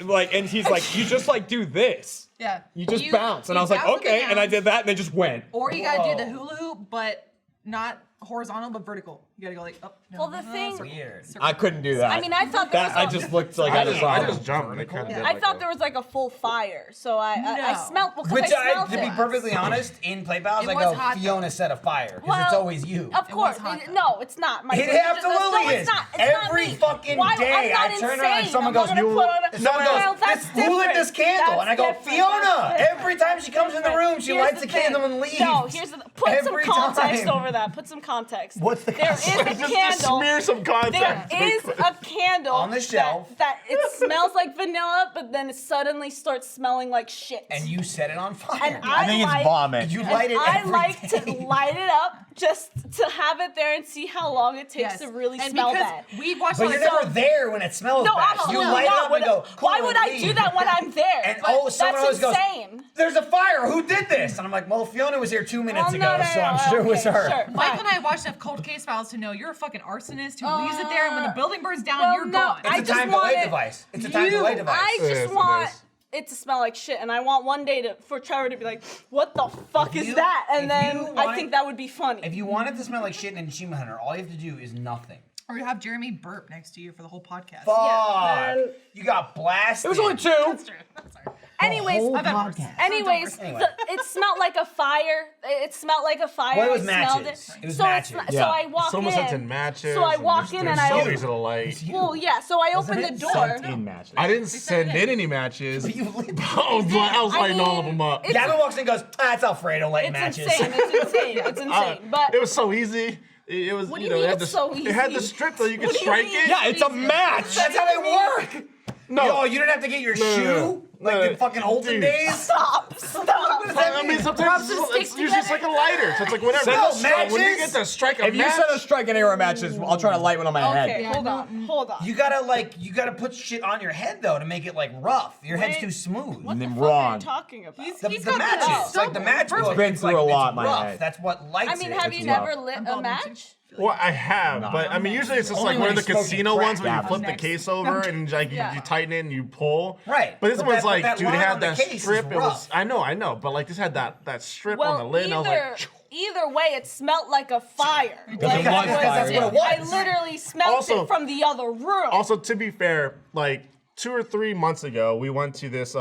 S2: he's like, you just like do this,
S6: Yeah.
S2: you just bounce, and I was like,
S6: bounce with the
S2: okay, and I
S6: hands,
S2: did that, and they just went.
S6: Or you gotta do the hula hoop, but not horizontal, but vertical. You gotta go like up.
S5: Well, the thing-
S1: Weird.
S2: I couldn't do that.
S5: I mean, I thought there
S2: that
S5: was
S2: I just looked like I just
S3: I just jumped. And they kind of did
S5: I
S3: like
S5: thought
S3: a-
S5: there was like a full fire, so I
S6: No.
S5: smelled. Well, 'cause
S1: Which
S5: I smelled
S1: to be
S5: it.
S1: perfectly honest, in Play Pals,
S6: It
S1: I
S6: was
S1: go,
S6: hot, though.
S1: Fiona set a fire. Because it's
S5: Well,
S1: always you.
S5: Of course,
S6: hot, though.
S5: no, it's not. Michael.
S1: It absolutely
S5: no,
S1: is.
S5: it's not. It's not
S1: Every
S5: me.
S1: fucking
S5: Why,
S1: day,
S5: I'm not
S1: I turn around and
S5: insane.
S1: someone
S5: I'm
S1: goes,
S5: not gonna put on a-
S1: someone
S5: Well,
S1: goes,
S5: that's
S1: who lit
S5: different.
S1: this candle?
S5: That's
S1: And I go,
S5: different.
S1: Fiona.
S5: That's different.
S1: Every time she comes in the room, she
S5: Here's
S1: lights the
S5: thing.
S1: candle and leaves.
S5: No, here's the put
S1: Every
S5: some context
S1: time.
S5: over that. Put some context.
S1: What's the
S5: There is
S1: context?
S5: a
S3: Just
S5: candle.
S3: smear some context.
S5: There is a candle
S1: On the shelf.
S5: that it smells like vanilla, but then it suddenly starts smelling like shit.
S1: And you set it on fire.
S5: And
S2: I think it's vomit.
S1: You
S5: and
S1: light it
S5: I
S1: every
S5: like
S1: day.
S5: to light it up just to have it there and see how long it takes
S6: Yes.
S5: to really
S6: and
S5: smell
S6: because
S5: bad.
S6: we watched
S1: But
S6: all
S1: you're
S6: the
S1: never there when it smells
S5: No,
S1: bad.
S5: absolutely
S1: You light it
S5: not.
S1: up and go, cool,
S5: Why would I
S1: leave.
S5: do that when I'm there?
S1: And
S5: But
S1: someone
S5: that's
S1: always goes,
S5: insane.
S1: there's a fire. Who did this? And I'm like, well, Fiona was here 2 minutes
S5: Well,
S1: ago,
S5: no,
S1: so I'm
S5: no,
S1: sure it was
S5: okay,
S1: her.
S5: sure.
S6: Mike
S5: Fine.
S6: and I watched enough cold case files to know you're a fucking arsonist who leaves it there, and when the building burns down,
S5: Well,
S6: you're
S5: no,
S6: gone.
S5: I
S1: It's a
S5: just
S1: time
S5: want
S1: delay
S5: it-
S1: device. It's a time delay device.
S5: I
S3: It
S5: just
S3: is, it
S5: want
S3: is.
S5: it to smell like shit, and I want one day for Trevor to be like, "What the fuck is
S1: you-
S5: that?" And
S1: if
S5: then
S1: you
S5: I
S1: want-
S5: think that would be funny.
S1: If you want it to smell like shit in Achievement Hunter, all you have to do is nothing.
S6: Or you have Jeremy burp next to you for the whole podcast.
S1: Fuck. You got blasted.
S2: It was only two.
S6: That's true. That's sorry.
S5: Anyways,
S6: I've had worse.
S5: anyways,
S1: Anyway.
S5: it smelled like a fire. It smelled like a fire.
S1: Well, it was
S5: I smelled
S1: matches. It was
S5: so
S1: matches.
S5: It's not,
S2: Yeah.
S5: So I walk
S3: Someone
S5: in.
S3: sent in matches.
S5: So I walk
S3: and
S5: in
S3: there's
S5: and
S3: so
S5: I.
S3: easy to light.
S5: Well, yeah. So I open the
S1: it
S5: door.
S2: 17 matches.
S3: I didn't send in any matches.
S1: You lit
S3: I was lighting all of them up.
S5: It's-
S1: Gavin walks in and goes, it's Alfredo lighting
S5: It's
S1: matches.
S5: insane. It's insane. It's insane. But
S3: It was so easy. It was,
S5: What do
S3: you
S5: you
S3: know,
S5: mean
S3: it had
S5: it's
S3: the,
S5: so
S3: it had the
S5: easy?
S3: strip that you could
S5: What do you
S3: strike
S5: mean?
S3: it.
S2: Yeah, it's a match.
S1: That's how they work.
S3: No.
S1: Yo, you didn't have to get your
S3: No,
S1: shoe
S3: no,
S1: like
S3: no.
S1: the fucking olden
S3: Dude.
S1: days.
S5: stop.
S3: I mean, sometimes it's usually just like a lighter. So it's like whatever.
S2: Send us
S3: When you
S1: matches.
S3: get to strike a
S2: If you
S3: match,
S2: send a strike and arrow matches, I'll try to light one on my
S5: Okay,
S2: head.
S5: hold on.
S1: You gotta put shit on your head though to make it like rough. Your head's
S5: Wait.
S1: too smooth.
S5: What the
S2: Then
S5: fuck are
S2: wrong.
S5: you talking about?
S1: The,
S6: He's
S1: the
S6: got
S1: matches,
S6: the
S1: it's like the match
S6: First,
S1: book.
S2: been
S1: it's
S2: through
S1: like,
S2: a lot,
S1: it's
S2: my
S1: rough.
S2: head.
S1: That's what lights
S5: I mean,
S1: it.
S5: have
S2: It's
S5: you
S2: rough.
S5: never lit a
S6: balding,
S5: match?
S3: well, I have, but I mean, usually it's just
S1: Only
S3: like
S1: when
S3: one of the
S1: he's smoking
S3: casino
S1: crack.
S3: ones where you
S2: Yeah.
S3: flip the
S6: Next.
S3: case over and like
S5: Yeah.
S3: you tighten it and you pull.
S1: Right.
S3: But this
S1: But
S3: one's
S1: that- but
S3: like,
S1: that
S3: dude, it
S1: line
S3: had
S1: on the
S3: that
S1: case is
S3: strip. It was,
S1: rough.
S3: I know, but like this had that strip on the
S5: Well,
S3: lid, and I was like,
S5: either way, it smelled like a fire.
S2: Because it was
S1: That's
S2: fire.
S1: what it was.
S5: I literally smelled
S3: Also-
S5: it from the other room.
S3: Also, to be fair, like 2 or 3 months ago, we went to this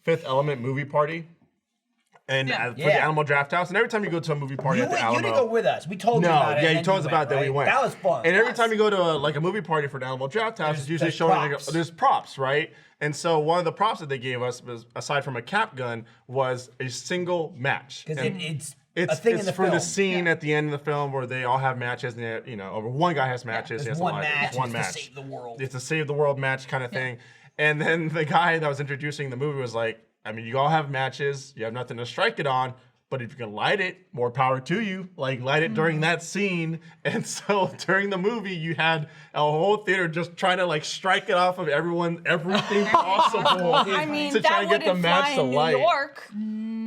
S3: Fifth Element movie party, and for the
S1: Yeah.
S3: Alamo Draft House. And every time you go to a movie party
S1: You,
S3: at the
S1: you
S3: Alamo,
S1: didn't go with us. We told you
S3: no,
S1: about it.
S3: yeah,
S1: and
S3: you
S1: then
S3: told us about that.
S1: right?
S3: We went.
S1: That was fun.
S3: And every time you go to like a movie party for an Alamo Draft House, it's usually
S1: there's
S3: showing
S1: props.
S3: there's props, right? And so one of the props that they gave us, was, aside from a cap gun, was a single match.
S1: because
S3: And
S1: it's
S3: it's
S1: a thing in the
S3: for
S1: film.
S3: the scene at the end of the film where they all have matches, and they, or one guy has matches. he
S1: There's
S3: has a
S1: one
S3: lot.
S1: match.
S3: It's one
S1: it's
S3: match.
S1: to save the world.
S3: It's a save the world match kind of thing. And then the guy that was introducing the movie was like, I mean, you all have matches, you have nothing to strike it on, but if you can light it, more power to you. Like, light it during that scene. And so during the movie, you had a whole theater just trying to like strike it off of everything possible
S5: I mean,
S3: to try
S5: that
S3: and get the
S5: wouldn't
S3: match
S5: fly
S3: to
S5: in New
S3: light.
S5: York.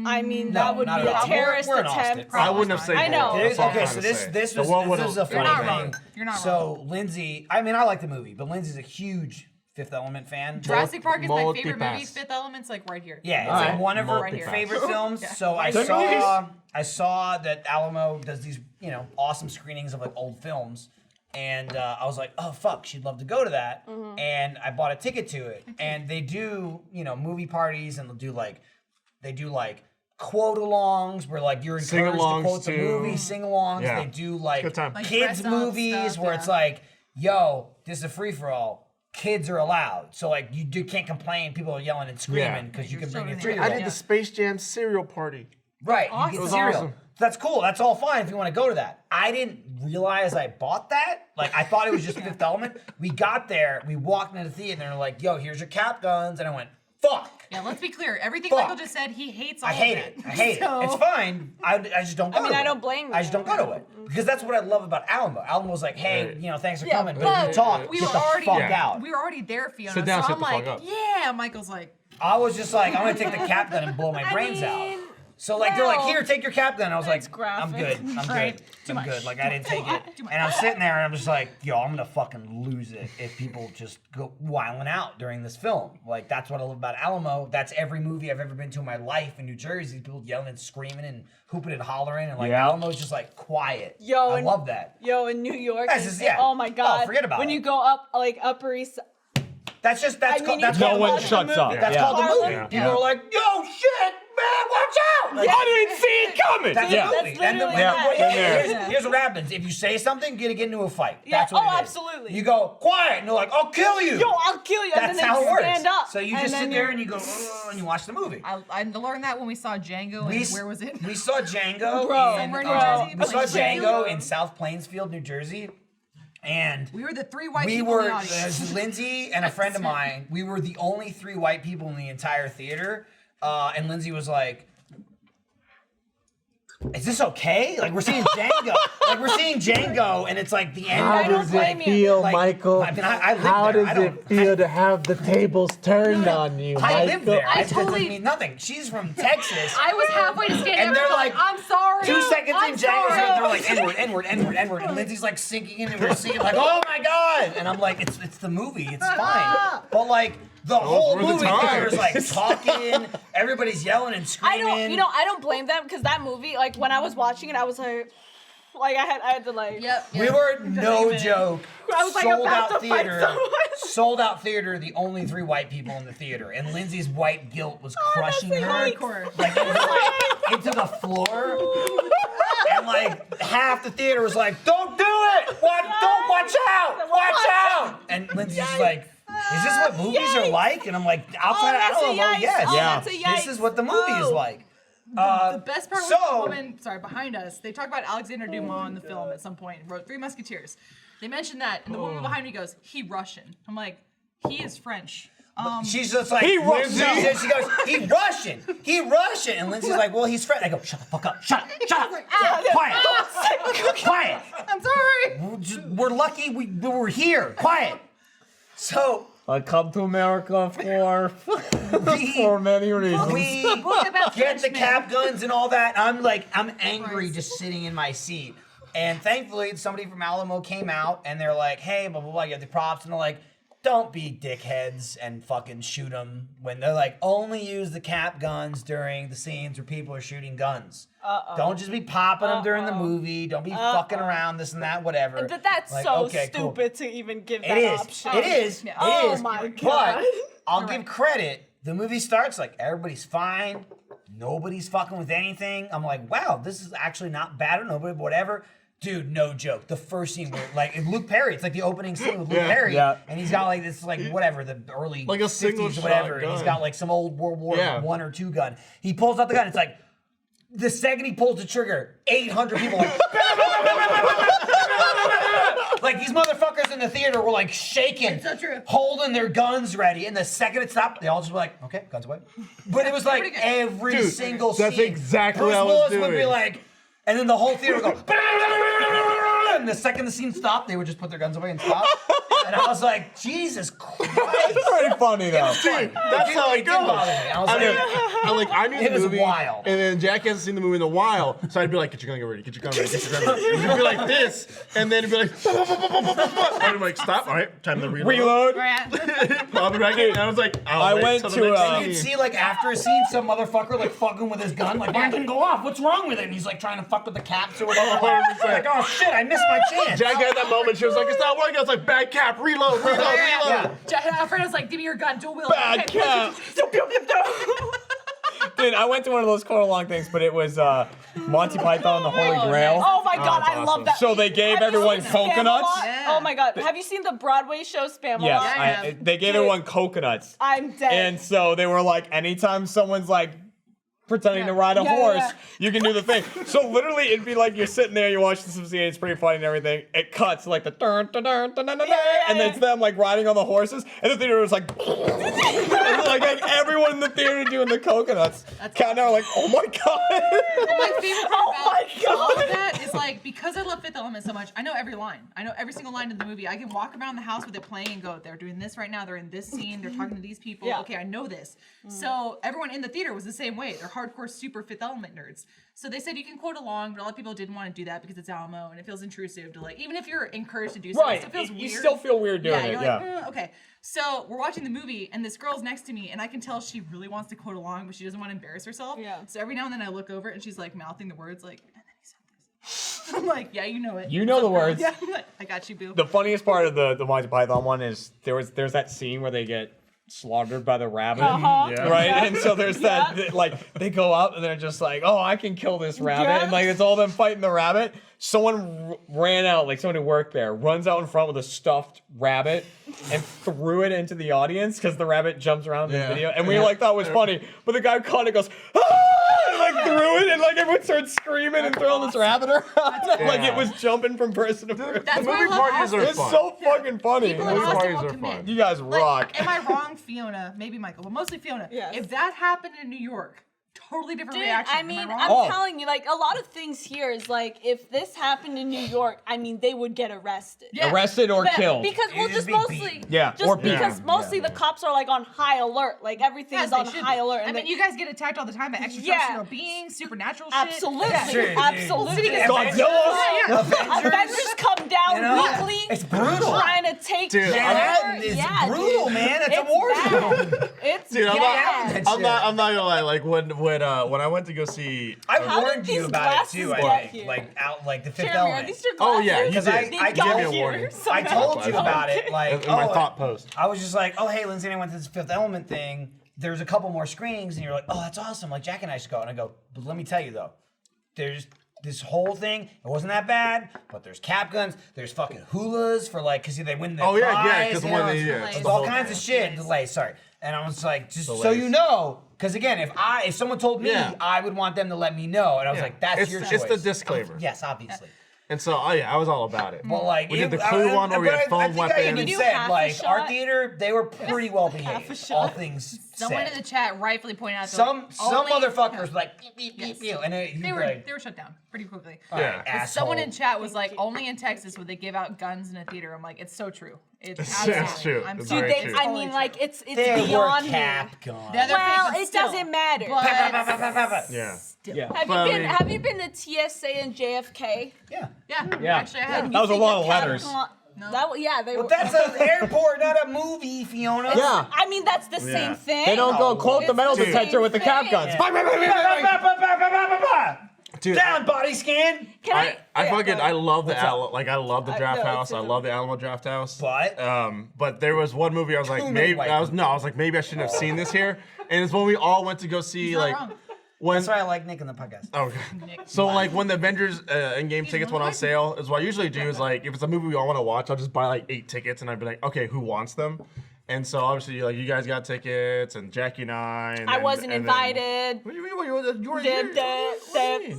S5: I mean, that would
S1: not
S5: be
S1: at
S5: a
S1: all.
S5: terrorist
S1: We're in Austin.
S5: attempt.
S3: I wouldn't have said
S5: I know.
S3: that.
S1: It is-
S3: That's all I'm
S1: okay,
S3: trying
S1: so
S3: to
S1: this
S3: say.
S1: this
S3: The
S1: was
S3: world
S1: this is a
S3: would've-
S1: funny
S6: not
S1: thing.
S6: wrong. You're not
S1: So Lindsay, I mean, I like the movie, but Lindsay's a huge Fifth Element fan.
S6: Jurassic Park is my favorite movie.
S3: Multipass.
S6: Fifth Element's like right here.
S1: Yeah, it's
S2: Alright.
S1: like one of her
S6: Right here.
S1: favorite films.
S6: Yeah.
S1: So I saw that Alamo does these, awesome screenings of like old films. And I was like, oh fuck, she'd love to go to that.
S5: Mm-hmm.
S1: And I bought a ticket to it. And they do, movie parties, and they do like quote-alongs where like you're encouraged to
S3: Sing-alongs,
S1: quote the
S3: too.
S1: movie, sing-alongs.
S3: Yeah.
S1: They do like
S3: Good time.
S6: Like
S1: kids
S6: dress up
S1: movies
S6: stuff,
S1: where
S6: yeah.
S1: it's like, yo, this is a free-for-all. kids are allowed. So like you can't complain. People are yelling and screaming because you can bring your 3-year-old.
S3: I did the Space Jam cereal party.
S1: Right, you get
S3: It was
S1: cereal.
S3: awesome.
S1: That's cool. That's all fine if you want to go to that. I didn't realize I bought that. Like I thought it was just Fifth Element. We got there, we walked into the theater, and they're like, "Yo, here's your cap guns," and I went, "Fuck."
S6: Yeah, let's be clear. Everything
S1: Fuck.
S6: Michael just said, he hates all
S1: I hate
S6: of
S1: it.
S6: it.
S1: I hate
S6: So-
S1: it. It's fine. I just don't go to it.
S5: I don't blame
S1: I just
S5: you.
S1: don't go to it. Because that's what I love about Alamo. Alamo was like, hey, thanks for coming, but if
S6: but
S1: you talk,
S6: we
S1: get
S6: were
S1: the
S6: already
S1: fuck out.
S6: We were already there, Fiona.
S3: Sit down,
S6: so
S3: shut
S6: I'm
S3: the
S6: like,
S3: fuck up.
S6: yeah. Michael's like,
S1: I was just like, I'm gonna take the cap gun and blow my brains out. So like they're like, here, take your cap gun. I was like,
S5: That's
S1: I'm
S5: graphic.
S1: good. I'm
S6: Right.
S1: good.
S6: Too
S1: I'm
S6: much.
S1: good. Like I didn't take it.
S6: Too much.
S1: And I'm sitting there and I'm just like, yo, I'm gonna fucking lose it if people just go wilding out during this film. Like that's what I love about Alamo. That's every movie I've ever been to in my life in New Jersey. People yelling and screaming and hooping and hollering and like
S2: Yeah.
S1: Alamo's just like quiet.
S5: Yo,
S1: I
S5: and-
S1: love that.
S5: Yo, in New York,
S1: That's just- yeah.
S5: oh my god.
S1: Oh, forget about
S5: when
S1: it.
S5: you go up like Upper East,
S1: That's
S5: I mean, you
S1: that's
S5: can't
S1: called
S2: one
S5: watch the
S2: shuts
S5: movie.
S2: up.
S1: that's
S2: Yeah.
S1: called the movie.
S5: Harlem?
S1: People are like, yo, shit, man, watch out. Like,
S2: I didn't see it coming.
S1: That's
S2: yeah.
S1: a movie.
S5: That's
S1: And
S5: literally
S2: that. Yeah.
S1: here's what happens. If you say something, you're gonna get into a fight.
S5: Yeah,
S1: That's what
S5: oh,
S1: it is.
S5: absolutely.
S1: You go, quiet, and they're like, I'll kill you.
S5: yo, I'll kill you, and
S1: That's
S5: then
S1: how
S5: they
S1: it works.
S5: stand up.
S1: So you
S5: and
S1: just
S5: then
S1: sit there
S5: you're-
S1: and you go, "Ugh," and you watch the movie.
S6: I learned that when we saw Django. And where was it?
S1: We saw Django
S5: Bro,
S1: in
S6: somewhere in
S5: New Jersey,
S1: we saw
S6: like
S1: Django in South Plainsfield, New Jersey, and
S6: We were the 3 white
S1: we
S6: people
S1: were
S6: in the audience.
S1: Lindsay and a friend of mine. We were the only 3 white people in the entire theater, and Lindsay was like, "Is this okay? Like we're seeing Django, and it's like the end."
S6: I
S1: of
S6: don't
S1: it's
S5: blame
S1: like,
S5: you.
S3: feel,
S1: like,
S3: Michael?
S1: I mean, I live
S3: How
S1: there.
S3: does
S1: I don't,
S3: it feel to have the tables turned on you, Michael?
S1: I live there.
S6: I
S1: It doesn't
S6: totally-
S1: mean nothing. She's from Texas.
S6: I was halfway to stand
S1: And
S6: up
S1: they're
S6: going,
S1: like,
S6: I'm sorry.
S1: 2 seconds
S6: I'm
S1: in, Django's
S6: sorry.
S1: and they're like, N-word, and Lindsay's like sinking in, and we're seeing like, oh my god, and I'm like, it's the movie, it's fine, but like the whole
S3: were the
S1: movie theater is like
S3: times.
S1: talking, everybody's yelling and
S5: I
S1: screaming.
S5: don't, I don't blame them because that movie, like when I was watching it, I was like I had to like.
S6: Yep.
S1: We were no joke.
S5: I was, like,
S1: sold
S5: about
S1: out
S5: to fight
S1: theater.
S5: someone.
S1: Sold out theater. The only 3 white people in the theater, and Lindsay's white guilt was crushing
S5: that's
S1: her.
S6: Hardcore.
S1: Like, it was like into the floor, and like half the theater was like, "Don't do it! Don't watch out! Watch out!" And Lindsay's just like, "Is this what movies are like?" And I'm like, "Outside
S5: that's
S1: of
S5: a
S1: Alamo,
S5: yikes.
S1: yes,
S5: Oh,
S2: Yeah.
S5: that's a
S1: this
S5: yikes.
S1: is what the movie is
S5: Oh.
S1: like."
S6: The best part was
S1: so-
S6: the woman, behind us. They talk about Alexander Dumas in the film at some point. Wrote 3 Musketeers. They mentioned that, and the woman behind me goes, "He Russian." I'm like, "He is French."
S1: She's just like,
S2: He Russian.
S1: She goes, he Russian. And Lindsay's like, well, he's French. I go, shut the fuck up, shut up, quiet, quiet.
S6: I'm sorry.
S1: We're lucky we were here, quiet. So
S2: I come to America for
S1: we,
S2: many reasons.
S1: we
S6: about
S1: get the
S6: Frenchmen.
S1: cap guns and all that. I'm angry just sitting in my seat. And thankfully, somebody from Alamo came out and they're like, hey, blah, blah, blah, you have the props. And they're like, don't be dickheads and fucking shoot them when they're like, only use the cap guns during the scenes where people are shooting guns. Don't just be popping them during the movie. Don't be fucking around, this and that, whatever.
S5: But that's
S1: Like,
S5: so
S1: okay, cool.
S5: stupid to even give
S1: It
S5: that
S1: is.
S5: option.
S1: It is.
S6: Yeah.
S1: It
S5: Oh
S1: is.
S5: my
S1: But
S5: God.
S1: I'll give credit. The movie starts like everybody's fine. Nobody's fucking with anything. I'm like, wow, this is actually not bad or nobody, whatever. Dude, no joke. The first scene where like Luke Perry, it's like the opening scene with Luke
S3: Yeah.
S1: Perry,
S2: Yeah.
S1: and he's got like this like whatever the early
S3: Like a
S1: 50s
S3: single
S1: or
S3: shot
S1: whatever, and he's
S3: gun.
S1: got like some old World War
S3: Yeah.
S1: I or II gun. He pulls out the gun. It's like the second he pulls the trigger, 800 people like. Like these motherfuckers in the theater were like shaking,
S6: It's so true.
S1: holding their guns ready, and the second it stopped, they all just were like, "Okay, guns away." But it was like
S6: Pretty good.
S1: every
S3: Dude,
S1: single
S3: that's
S1: scene.
S3: exactly
S1: Bruce
S3: what I was
S1: Willis would be
S3: doing.
S1: like, and then the whole theater would go, and the second the scene stopped, they would just put their guns away and stop. And I was like, Jesus Christ!
S2: It's pretty funny though.
S3: Dude, that's how
S1: it
S3: it
S1: did bother
S3: goes.
S1: me. I was like,
S3: I knew
S1: It
S3: the
S1: was
S3: movie,
S1: wild.
S3: and then Jack hasn't seen the movie in a while, so I'd be like, "Get your gun ready, get your gun ready, get your gun ready." And he'd be like this, and then he'd be like, and I'm like, "Stop! All right, time to reload."
S2: Reload.
S6: Right.
S3: I'll be back in. And I was like,
S2: I
S3: wait
S2: went
S3: till the
S2: to,
S3: next
S2: uh,
S3: scene.
S1: you'd see like after a scene, some motherfucker like fucking with his gun, like mine didn't go off. What's wrong with it? And he's like trying to fuck with the caps or whatever.
S3: 100%.
S1: Like, oh shit, I missed my chance.
S3: Jack had that moment. She was like, "It's not working." I was like, "Bad cap, reload, reload, reload."
S1: Yeah.
S6: Alfredo's like, "Give me your gun, dual wield."
S2: Bad
S6: Okay.
S2: cap. Dude, I went to one of those quarter-long things, but it was Monty Python and the Holy Grail.
S5: Oh my god,
S3: that's
S5: I
S3: awesome.
S5: love that.
S2: So they gave
S5: Have you
S2: everyone
S5: seen
S2: coconuts?
S5: Spamalot?
S6: Yeah.
S5: Oh my god, have you seen the Broadway show Spamalot?
S2: Yes, they gave
S5: Dude.
S2: everyone coconuts.
S5: I'm dead.
S2: And so they were like, anytime someone's like pretending to ride a
S5: Yeah,
S2: horse,
S5: yeah.
S2: you can do the thing. So literally, it'd be like you're sitting there, you watch the scene, it's pretty funny and everything. It cuts like the dun dun dun dun dun dun, and then it's them like riding on the horses, and the theater was like, and, like everyone in the theater doing the coconuts. Kind of like, oh my god.
S6: My favorite part
S5: Oh my
S6: about all
S5: God.
S6: of that is like because I love Fifth Element so much, I know every line. I know every single line in the movie. I can walk around the house with it playing and go, they're doing this right now. They're in this scene. They're talking to these people.
S5: Yeah.
S6: Okay, I know this. So everyone in the theater was the same way. They're hardcore, super Fifth Element nerds. So they said you can quote along, but a lot of people didn't want to do that because it's Alamo and it feels intrusive to like, even if you're encouraged to do so,
S2: Right,
S6: it still feels
S2: you
S6: weird.
S2: still feel weird doing
S6: Yeah,
S2: it,
S6: you're
S2: yeah.
S6: like, okay. So we're watching the movie, and this girl's next to me, and I can tell she really wants to quote along, but she doesn't want to embarrass herself.
S5: Yeah.
S6: So every now and then I look over, and she's like mouthing the words, like, and then he said this. I'm like, yeah, you know it.
S2: You know the words.
S6: Yeah, I'm like, I got you, boo.
S2: The funniest part of the Monty Python one is there's that scene where they get slaughtered by the rabbit,
S3: Yeah.
S2: right? And so there's that like they go up and they're just like, oh, I can kill this rabbit,
S5: Yeah.
S2: and like it's all them fighting the rabbit. Someone ran out, like someone who worked there, runs out in front with a stuffed rabbit and threw it into the audience because the rabbit jumps around in the
S3: Yeah.
S2: video, and we like thought it was funny, but the guy caught it, goes, ah! And, like threw it, and like everyone started screaming and throwing this rabbit around, like it was jumping from person to person.
S6: That's
S3: The
S6: why I
S3: movie
S6: love
S3: parties
S6: Austin.
S3: are
S2: It's
S3: fun.
S2: so fucking funny.
S6: People in
S3: Movie
S6: Austin
S3: parties
S6: will
S3: are
S6: commit.
S3: fun.
S2: You guys
S6: Like,
S2: rock.
S6: am I wrong, Fiona? Maybe Michael, but mostly Fiona.
S5: Yes.
S6: If that happened in New York, totally different
S5: Dude,
S6: reaction.
S5: I
S6: Am
S5: mean,
S6: wrong?
S5: I'm
S2: Oh.
S5: telling you, like a lot of things here is like if this happened in New York, I mean, they would get arrested.
S6: Yeah.
S2: Arrested or
S5: But-
S2: killed.
S5: Because well,
S1: You'd just
S5: just
S1: be
S5: mostly,
S1: beaten.
S2: Yeah,
S5: just
S2: or
S5: because
S2: beaten.
S5: mostly the cops are like on high alert, like everything
S6: Yes,
S5: is
S6: they
S5: on
S6: should
S5: high
S6: be.
S5: alert.
S6: I
S5: And
S6: mean,
S5: they-
S6: you guys get attacked all the time by extraterrestrial
S5: Yeah.
S6: beings, supernatural shit.
S5: absolutely,
S1: Sure, dude.
S5: absolutely.
S2: Godzilla.
S5: Avengers come down
S1: You know?
S5: weekly,
S1: It's brutal.
S5: trying to take
S3: Dude,
S5: over.
S1: That is
S5: Yeah,
S1: brutal,
S5: dude.
S1: man. It's a war zone.
S5: bad. It's
S3: Dude,
S5: bad.
S3: I'm not gonna lie. Like when I went to go see.
S1: I
S5: How
S1: warned
S5: did
S1: you
S5: these
S1: about it
S5: glasses
S1: too.
S5: get
S1: I think,
S5: here?
S1: like out, like the Fifth
S5: Jeremy, are
S1: Element.
S5: these your
S3: Oh,
S5: glasses?
S3: yeah, you
S1: Because
S3: did.
S5: They
S1: I
S5: got
S3: gave you a
S5: here
S3: warning.
S1: I
S5: somehow.
S1: told you about it. Like,
S3: In my
S1: oh,
S3: thought post.
S1: I was just like, oh, hey, Lindsay and I went to this Fifth Element thing. There's a couple more screenings, and you're like, oh, that's awesome. Like, Jack and I should go. And I go, but let me tell you, though, there's this whole thing. It wasn't that bad, but there's cap guns. There's fucking hulas for, like, because they win the
S3: Oh, yeah,
S1: prize.
S3: yeah, 'cause
S1: you
S3: one
S1: know,
S3: of the-
S1: it's-
S3: yeah,
S1: it's
S3: it's
S1: all
S3: the
S1: kinds
S3: whole-
S1: of shit. Delays, sorry. And I was like, just so
S3: Delays.
S1: you know, because again, if someone told me,
S3: Yeah.
S1: I would want them to let me know. And I was like, that's
S3: it's,
S1: your choice.
S3: it's the disclaimer.
S1: Yes, obviously.
S3: And so, oh yeah, I was all about it.
S1: But like,
S3: We did the
S1: I-
S3: Clue
S1: I-
S3: one where we
S1: but
S3: had foam
S1: I think I
S3: weapons.
S1: even
S5: We do
S1: said
S5: half a
S1: like our
S5: shot.
S1: theater, they were pretty well behaved.
S5: shot.
S1: All things
S6: Someone
S1: said.
S6: in the chat rightfully pointed out
S1: Some
S6: only-
S1: motherfuckers were like beep beep beep
S6: Yes.
S1: beep, and then
S6: They
S1: you'd
S6: were
S1: be like,
S6: they were shut down pretty quickly.
S3: Yeah.
S1: asshole.
S6: Someone in chat was like, only in Texas would they give out guns in a theater. I'm like, it's so true. It's
S3: It's
S6: absolutely
S3: true.
S6: I'm
S3: It's
S6: sorry.
S3: very
S5: They,
S3: true.
S5: I
S6: Totally
S5: mean,
S6: true.
S5: like it's
S1: They were
S5: beyond me.
S1: cap guns.
S6: Yeah, they're
S5: Well,
S6: fake, but
S5: it
S6: still.
S5: doesn't matter.
S6: But
S3: Yeah.
S6: still.
S5: Have
S3: But I
S5: you been?
S3: mean-
S5: Have you been to TSA and JFK?
S1: Yeah.
S6: Yeah, actually, I have.
S2: That was a
S5: You
S2: lot
S5: see
S2: of
S5: the cap
S2: letters.
S5: con-
S6: No.
S5: That yeah, they
S1: But
S5: were.
S1: that's an airport, not a movie, Fiona.
S2: Yeah.
S5: I mean, that's the
S3: Yeah.
S5: same thing.
S2: They don't go
S1: Oh,
S2: quote the
S5: it's
S2: metal
S5: the
S2: detector
S5: same
S2: with the cap
S5: thing.
S2: guns.
S3: Dude,
S1: Down, body scan.
S5: Can
S3: I
S5: yeah,
S3: fucking
S5: go
S3: I
S5: ahead.
S3: love the
S1: What's up?
S3: I love the draft
S5: no,
S3: house.
S5: it's
S3: I
S5: in
S3: love the Alamo Draft House.
S1: But
S3: there was one movie I was like
S1: Too many
S3: maybe
S1: white
S3: I was like maybe I shouldn't have seen this here. And it's when we all went to go see
S6: He's not
S3: like
S6: wrong.
S3: when
S1: That's why I like Nick in the podcast.
S3: oh, okay. So like when the Avengers Endgame tickets went on sale, is what I usually do is like if it's a movie we all want to watch, I'll just buy like 8 tickets and I'd be like, okay, who wants them? And so obviously like you guys got tickets and Jackie and I. And
S5: I
S3: then-
S5: wasn't
S3: and then-
S5: invited.
S3: You were
S5: Dip, dip, dip.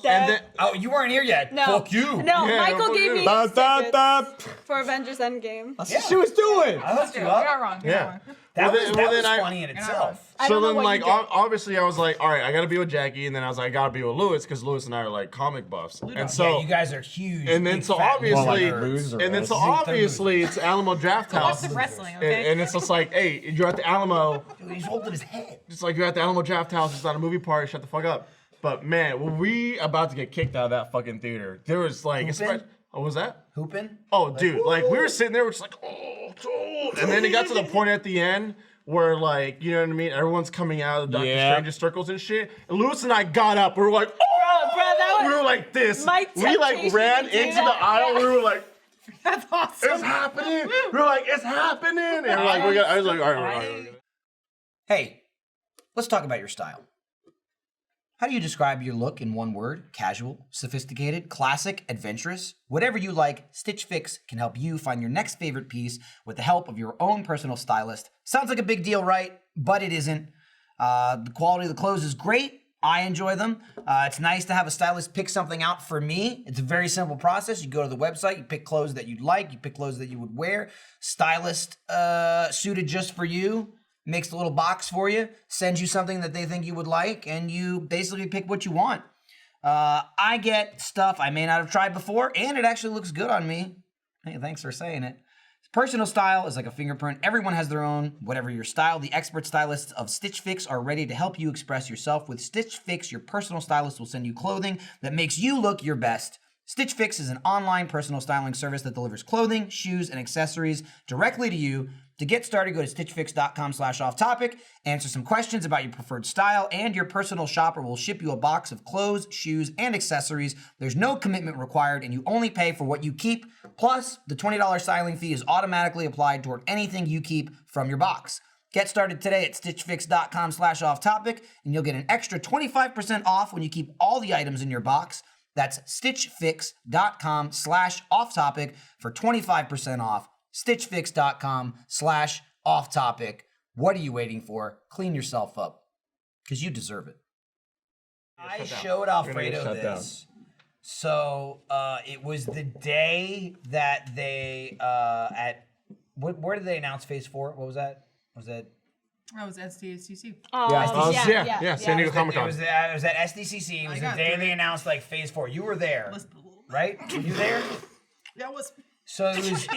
S3: And then
S1: Oh, you weren't here yet.
S5: No.
S1: Fuck you.
S5: No,
S3: Yeah,
S5: Michael
S3: fuck
S5: gave
S3: you.
S5: me
S2: Da,
S5: his
S2: da,
S5: tickets
S2: da.
S5: for Avengers Endgame.
S2: That's what she was doing.
S1: I hooked you
S6: You're not
S1: up.
S6: wrong. You're not
S3: Yeah.
S6: wrong.
S1: That
S3: Well,
S1: was,
S3: then-
S1: that
S3: well,
S1: was
S3: then I-
S1: funny in
S6: You're not
S1: itself.
S5: I
S3: So
S5: don't know
S3: then,
S5: what
S3: like,
S5: you did.
S3: obviously, I was like, all right, I gotta be with Jackie, and then I was like, I gotta be with Lewis because Lewis and I are like comic buffs, and so
S1: Yeah, you guys are huge.
S3: and then
S1: big
S3: so
S1: fat
S3: obviously,
S1: nerds.
S3: and then so
S1: Big time
S3: obviously, it's Alamo Draft
S6: Watch
S3: House,
S6: the wrestling,
S3: and,
S6: okay?
S3: and it's just like, hey, you're at the Alamo,
S1: Dude, he's holding his head.
S3: just like you're at the Alamo Draft House. It's not a movie party. Shut the fuck up. But man, were we about to get kicked out of that fucking theater? There was like,
S1: Hoopin'?
S3: what was that?
S1: Hooping.
S3: Oh, dude, like we were sitting there, we're just like, oh, and then it got to the point at the end where, like, you know what I mean? Everyone's coming out of the Doctor
S2: Yeah.
S3: Strange circles and shit. And Lewis and I got up. We were like,
S5: Bro,
S3: oh,
S5: that was
S3: we were like this.
S5: my
S3: We like
S5: temptation
S3: ran
S5: to do
S3: into the
S5: that.
S3: aisle. We were like,
S6: That's awesome.
S3: it's happening. We were like, it's happening. And we're like, I was like, all right.
S1: Hey, let's talk about your style. How do you describe your look in one word? Casual, sophisticated, classic, adventurous? Whatever you like, Stitch Fix can help you find your next favorite piece with the help of your own personal stylist. Sounds like a big deal, right? But it isn't. The quality of the clothes is great. I enjoy them. It's nice to have a stylist pick something out for me. It's a very simple process. You go to the website, you pick clothes that you'd like, you pick clothes that you would wear. Stylist suited just for you. Makes a little box for you, sends you something that they think you would like, and you basically pick what you want. I get stuff I may not have tried before, and it actually looks good on me. Hey, thanks for saying it. Personal style is like a fingerprint. Everyone has their own. Whatever your style, the expert stylists of Stitch Fix are ready to help you express yourself. With Stitch Fix, your personal stylist will send you clothing that makes you look your best. Stitch Fix is an online personal styling service that delivers clothing, shoes, and accessories directly to you. To get started, go to stitchfix.com/offtopic, answer some questions about your preferred style, and your personal shopper will ship you a box of clothes, shoes, and accessories. There's no commitment required, and you only pay for what you keep. Plus, the $20 styling fee is automatically applied toward anything you keep from your box. Get started today at stitchfix.com/offtopic, and you'll get an extra 25% off when you keep all the items in your box. That's stitchfix.com/offtopic for 25% off. stitchfix.com/offtopic. What are you waiting for? Clean yourself up, because you deserve it. I showed Alfredo this. So it was the day that they where did they announce Phase 4? What was that? Was that?
S6: That was SDCC.
S3: Yeah, San Diego Comic Con.
S1: It was at SDCC. It was the day they announced like Phase 4. You were there, right? Were you there?
S6: Yeah, it was.
S1: So it was.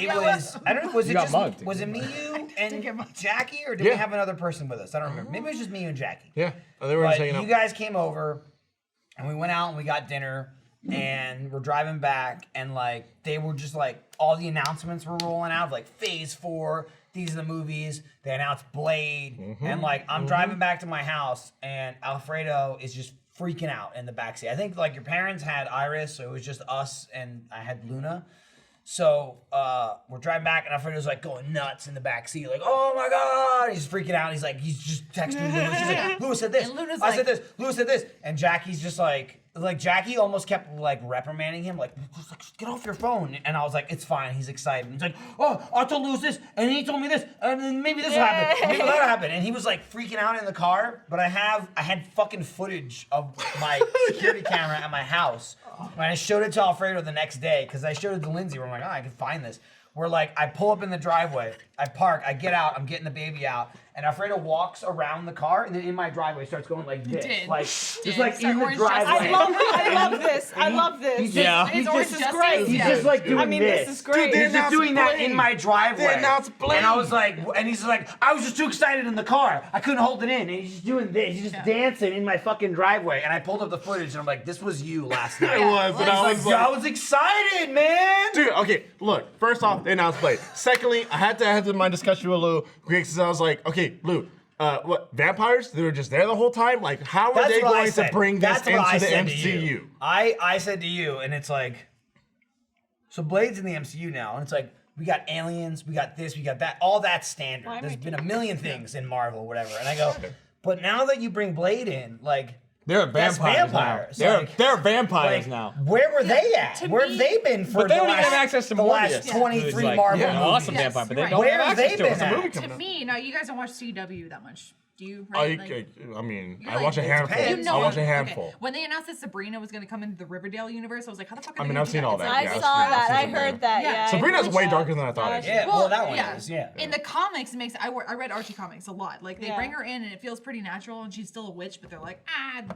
S1: I don't know. Was it
S2: got
S1: just?
S2: mugged.
S1: Was it me, you, and Jackie, or did we have another person with us? I don't remember. Maybe it was just me, you, and Jackie.
S3: Yeah, they were just
S1: But
S3: hanging
S1: you
S3: out.
S1: guys came over, and we went out and we got dinner, and we're driving back, and like they were just like all the announcements were rolling out of like Phase 4. These are the movies. They announced Blade, and like I'm driving back to my house, and Alfredo is just freaking out in the backseat. I think like your parents had Iris, so it was just us, and I had Luna. So we're driving back, and Alfredo's like going nuts in the back seat, like, "Oh my god!" He's freaking out. He's like, he's just texting Lewis. He's like, "Lewis said this.
S6: And Luna's
S1: I said
S6: like-
S1: this. Lewis said this." And Jackie's just like Jackie almost kept like reprimanding him, like, "Get off your phone." And I was like, "It's fine." He's excited. He's like, "Oh, I told Lewis this, and he told me this, and then maybe this will happen. Maybe that'll happen." And he was like freaking out in the car. But I had fucking footage of my security camera at my house. And I showed it to Alfredo the next day, because I showed it to Lindsay. Where I'm like, "Oh, I can find this." Where like I pull up in the driveway, I park, I get out, I'm getting the baby out, and Alfredo walks around the car, and then in my driveway starts going like this,
S6: did.
S1: like just
S6: Did.
S1: like
S6: Start
S1: in the
S6: orange
S1: driveway.
S5: I love this. I love this.
S2: Yeah.
S6: It's
S5: This
S6: Orange
S5: is
S6: Justice.
S5: great.
S1: He's
S6: Yeah.
S1: just like doing
S5: I mean, this is great.
S1: He's just doing that in my driveway.
S3: They announced Blade.
S1: And I was like, and he's like, I was just too excited in the car. I couldn't hold it in. And he's just doing this. He's just dancing in my fucking driveway. And I pulled up the footage, and I'm like, this was you last night.
S3: It was, and I was
S1: I
S3: like,
S1: was excited, man.
S3: dude, okay, look, first off, they announced Blade. Secondly, I had my discussion with Lou, because I was like, okay, Lou, what, vampires? They were just there the whole time? Like, how are they
S1: what I
S3: going to
S1: said.
S3: bring this
S1: That's what I
S3: into the
S1: said to
S3: MCU?
S1: you. I said to you, and it's like, so Blade's in the MCU now, and it's like, we got aliens, we got this, we got that, all that's standard.
S5: Why am
S1: There's
S5: I
S1: been a million things in Marvel, whatever. And I go, but now that you bring Blade in, like,
S2: They're
S1: that's
S2: vampires,
S1: vampires.
S2: now.
S1: Like-
S2: They're vampires
S1: like,
S2: now.
S1: where were they at?
S5: to
S1: Where have
S5: me-
S1: they been for
S2: But they
S1: the
S2: don't even
S1: last,
S2: have access to
S1: the last
S2: Morbius,
S1: 23
S2: who's like,
S1: Marvel
S2: yeah, an
S1: movies?
S2: awesome
S6: Yes,
S2: vampire, but
S6: you're
S2: they don't
S6: right.
S1: Where
S2: have
S1: have
S2: access
S1: they
S2: to
S1: been
S2: it.
S1: at?
S3: movie
S6: To
S3: coming up.
S6: me, no, you guys don't watch CW that much. Do you?
S3: I
S6: Right? Like,
S3: mean,
S6: You're
S3: I watch a
S6: like-
S3: handful.
S1: depends.
S3: I watch a
S6: okay.
S3: handful.
S6: When they announced that Sabrina was going to come into the Riverdale universe, I was like, how the fuck are
S3: I
S6: they
S3: mean,
S6: gonna
S3: I've
S6: do
S3: seen all that.
S5: I
S3: Yeah, I've
S5: saw
S3: seen- I've
S5: that.
S3: seen
S5: I
S3: Sabrina.
S5: heard that.
S6: Yeah.
S5: Yeah.
S3: Sabrina's way darker than I
S5: Oh,
S3: thought it.
S1: Yeah, well, that one is, yeah.
S6: In the comics, it makes I read Archie comics a lot. Like they
S5: Yeah.
S6: bring her in and it feels pretty natural, and she's still a witch, but they're like,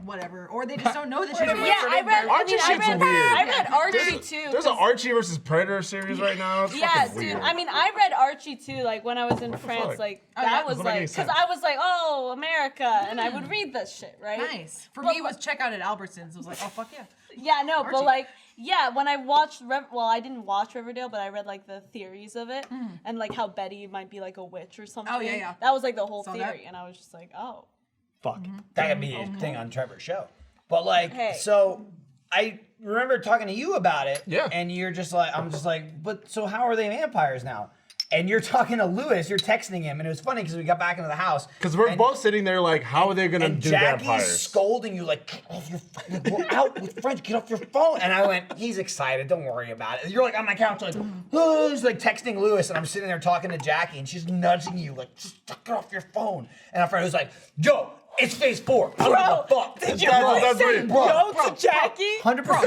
S6: whatever, or they just don't know that she's a witch.
S5: Yeah, I read.
S3: Archie shit's weird.
S5: I read Archie too.
S3: There's an
S5: 'cause-
S3: Archie versus Predator series right now. It's
S5: Yeah,
S3: fucking
S5: dude.
S3: weird.
S5: I mean, I read Archie too. Like when I was in
S3: the
S5: France,
S3: fuck?
S5: like
S6: Oh,
S5: that
S6: yeah?
S5: was
S3: Doesn't make any
S5: like, because
S3: sense.
S5: I was like, oh, America, and I would read this shit, right?
S6: Nice. For
S5: But
S6: me, it was check out at Albertsons. I was like, oh fuck yeah.
S5: Yeah, no, but
S6: Archie.
S5: like, yeah, when I watched, well, I didn't watch Riverdale, but I read like the theories of it, and like how Betty might be like a witch or something.
S6: Oh, yeah.
S5: That was like the whole
S6: Saw
S5: theory,
S6: that.
S5: and I was just like, oh.
S2: Fuck.
S1: That could be a thing on Trevor's show. But like,
S5: Hey.
S1: so I remember talking to you about it.
S3: Yeah.
S1: And you're just like, I'm just like, but so how are they vampires now? and you're talking to Lewis, you're texting him, and it was funny because we got back into the house.
S3: Because we're
S1: and-
S3: both sitting there like, how are they gonna
S1: and
S3: do
S1: Jackie's
S3: vampires?
S1: scolding you like, get off your phone. We're out with friends, get off your phone. And I went, he's excited, don't worry about it. You're like on my couch like, oh, he's like texting Lewis, and I'm sitting there talking to Jackie, and she's nudging you like, just get off your phone. And our friend was like, yo, it's phase 4. I don't give a fuck.
S5: Did you
S3: That's-
S5: really
S3: that's
S5: say
S3: right.
S5: yo to Jackie?
S1: 100%.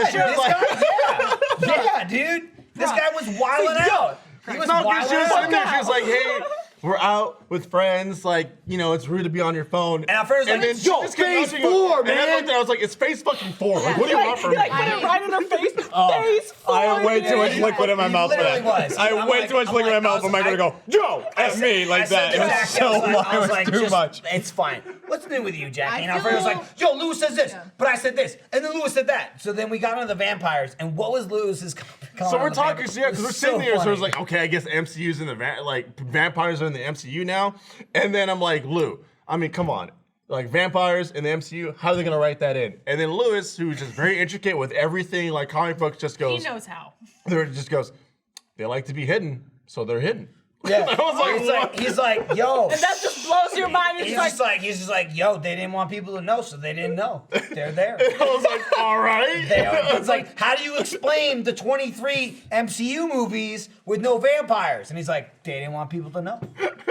S1: This guy, yeah, dude. This guy was wilding out. He was
S3: No,
S1: wilding
S3: she was sitting there.
S1: out.
S3: She was like, "Hey, we're out with friends. Like, you know, it's rude to be on your phone."
S1: And at first, like,
S3: then
S1: yo,
S3: just kept
S1: phase
S3: nudging
S1: 4,
S3: And I
S1: man.
S3: looked at her, I was like, "It's phase fucking 4. Like, what do you want from me?"
S5: Like, put it right in her face. Phase 4.
S2: I have way too much
S5: dude.
S2: liquid in my
S1: He
S2: mouth for
S1: literally
S2: that.
S1: was.
S2: I
S1: I'm
S2: have way
S1: like-
S2: too much
S1: I'm
S2: liquid in my
S1: like,
S2: mouth. Am I gonna go, Joe, at me like that? It was
S1: Jackie,
S2: so
S1: I was
S2: long. It was
S1: like,
S2: too
S1: just-
S2: much.
S1: It's fine. What's new with you, Jackie?
S6: I
S1: And our friend was
S6: feel-
S1: like, yo, Lewis says this,
S6: Yeah.
S1: but I said this, and then Lewis said that. So then we got into the vampires, and what was Lewis's comment
S3: So
S1: on
S3: we're
S1: the
S3: talking,
S1: vampires?
S3: yeah,
S1: It
S3: because we're
S1: was
S3: sitting there. So
S1: funny.
S3: it's like, okay, I guess MCU's in the vampires are in the MCU now. And then I'm like, Lou, I mean, come on, like vampires in the MCU, how are they gonna write that in? And then Lewis, who's just very intricate with everything, like comic books, just
S6: He
S3: goes,
S6: knows how.
S3: just goes, they like to be hidden, so they're hidden.
S1: Yeah.
S3: I was like,
S1: he's like, he's like, yo.
S5: And that just blows your mind. It's
S1: He's just like, yo, they didn't want people to know, so they didn't know. They're there.
S3: I was like, all right.
S1: They are. It's like, how do you explain the 23 MCU movies with no vampires? And he's like, they didn't want people to know.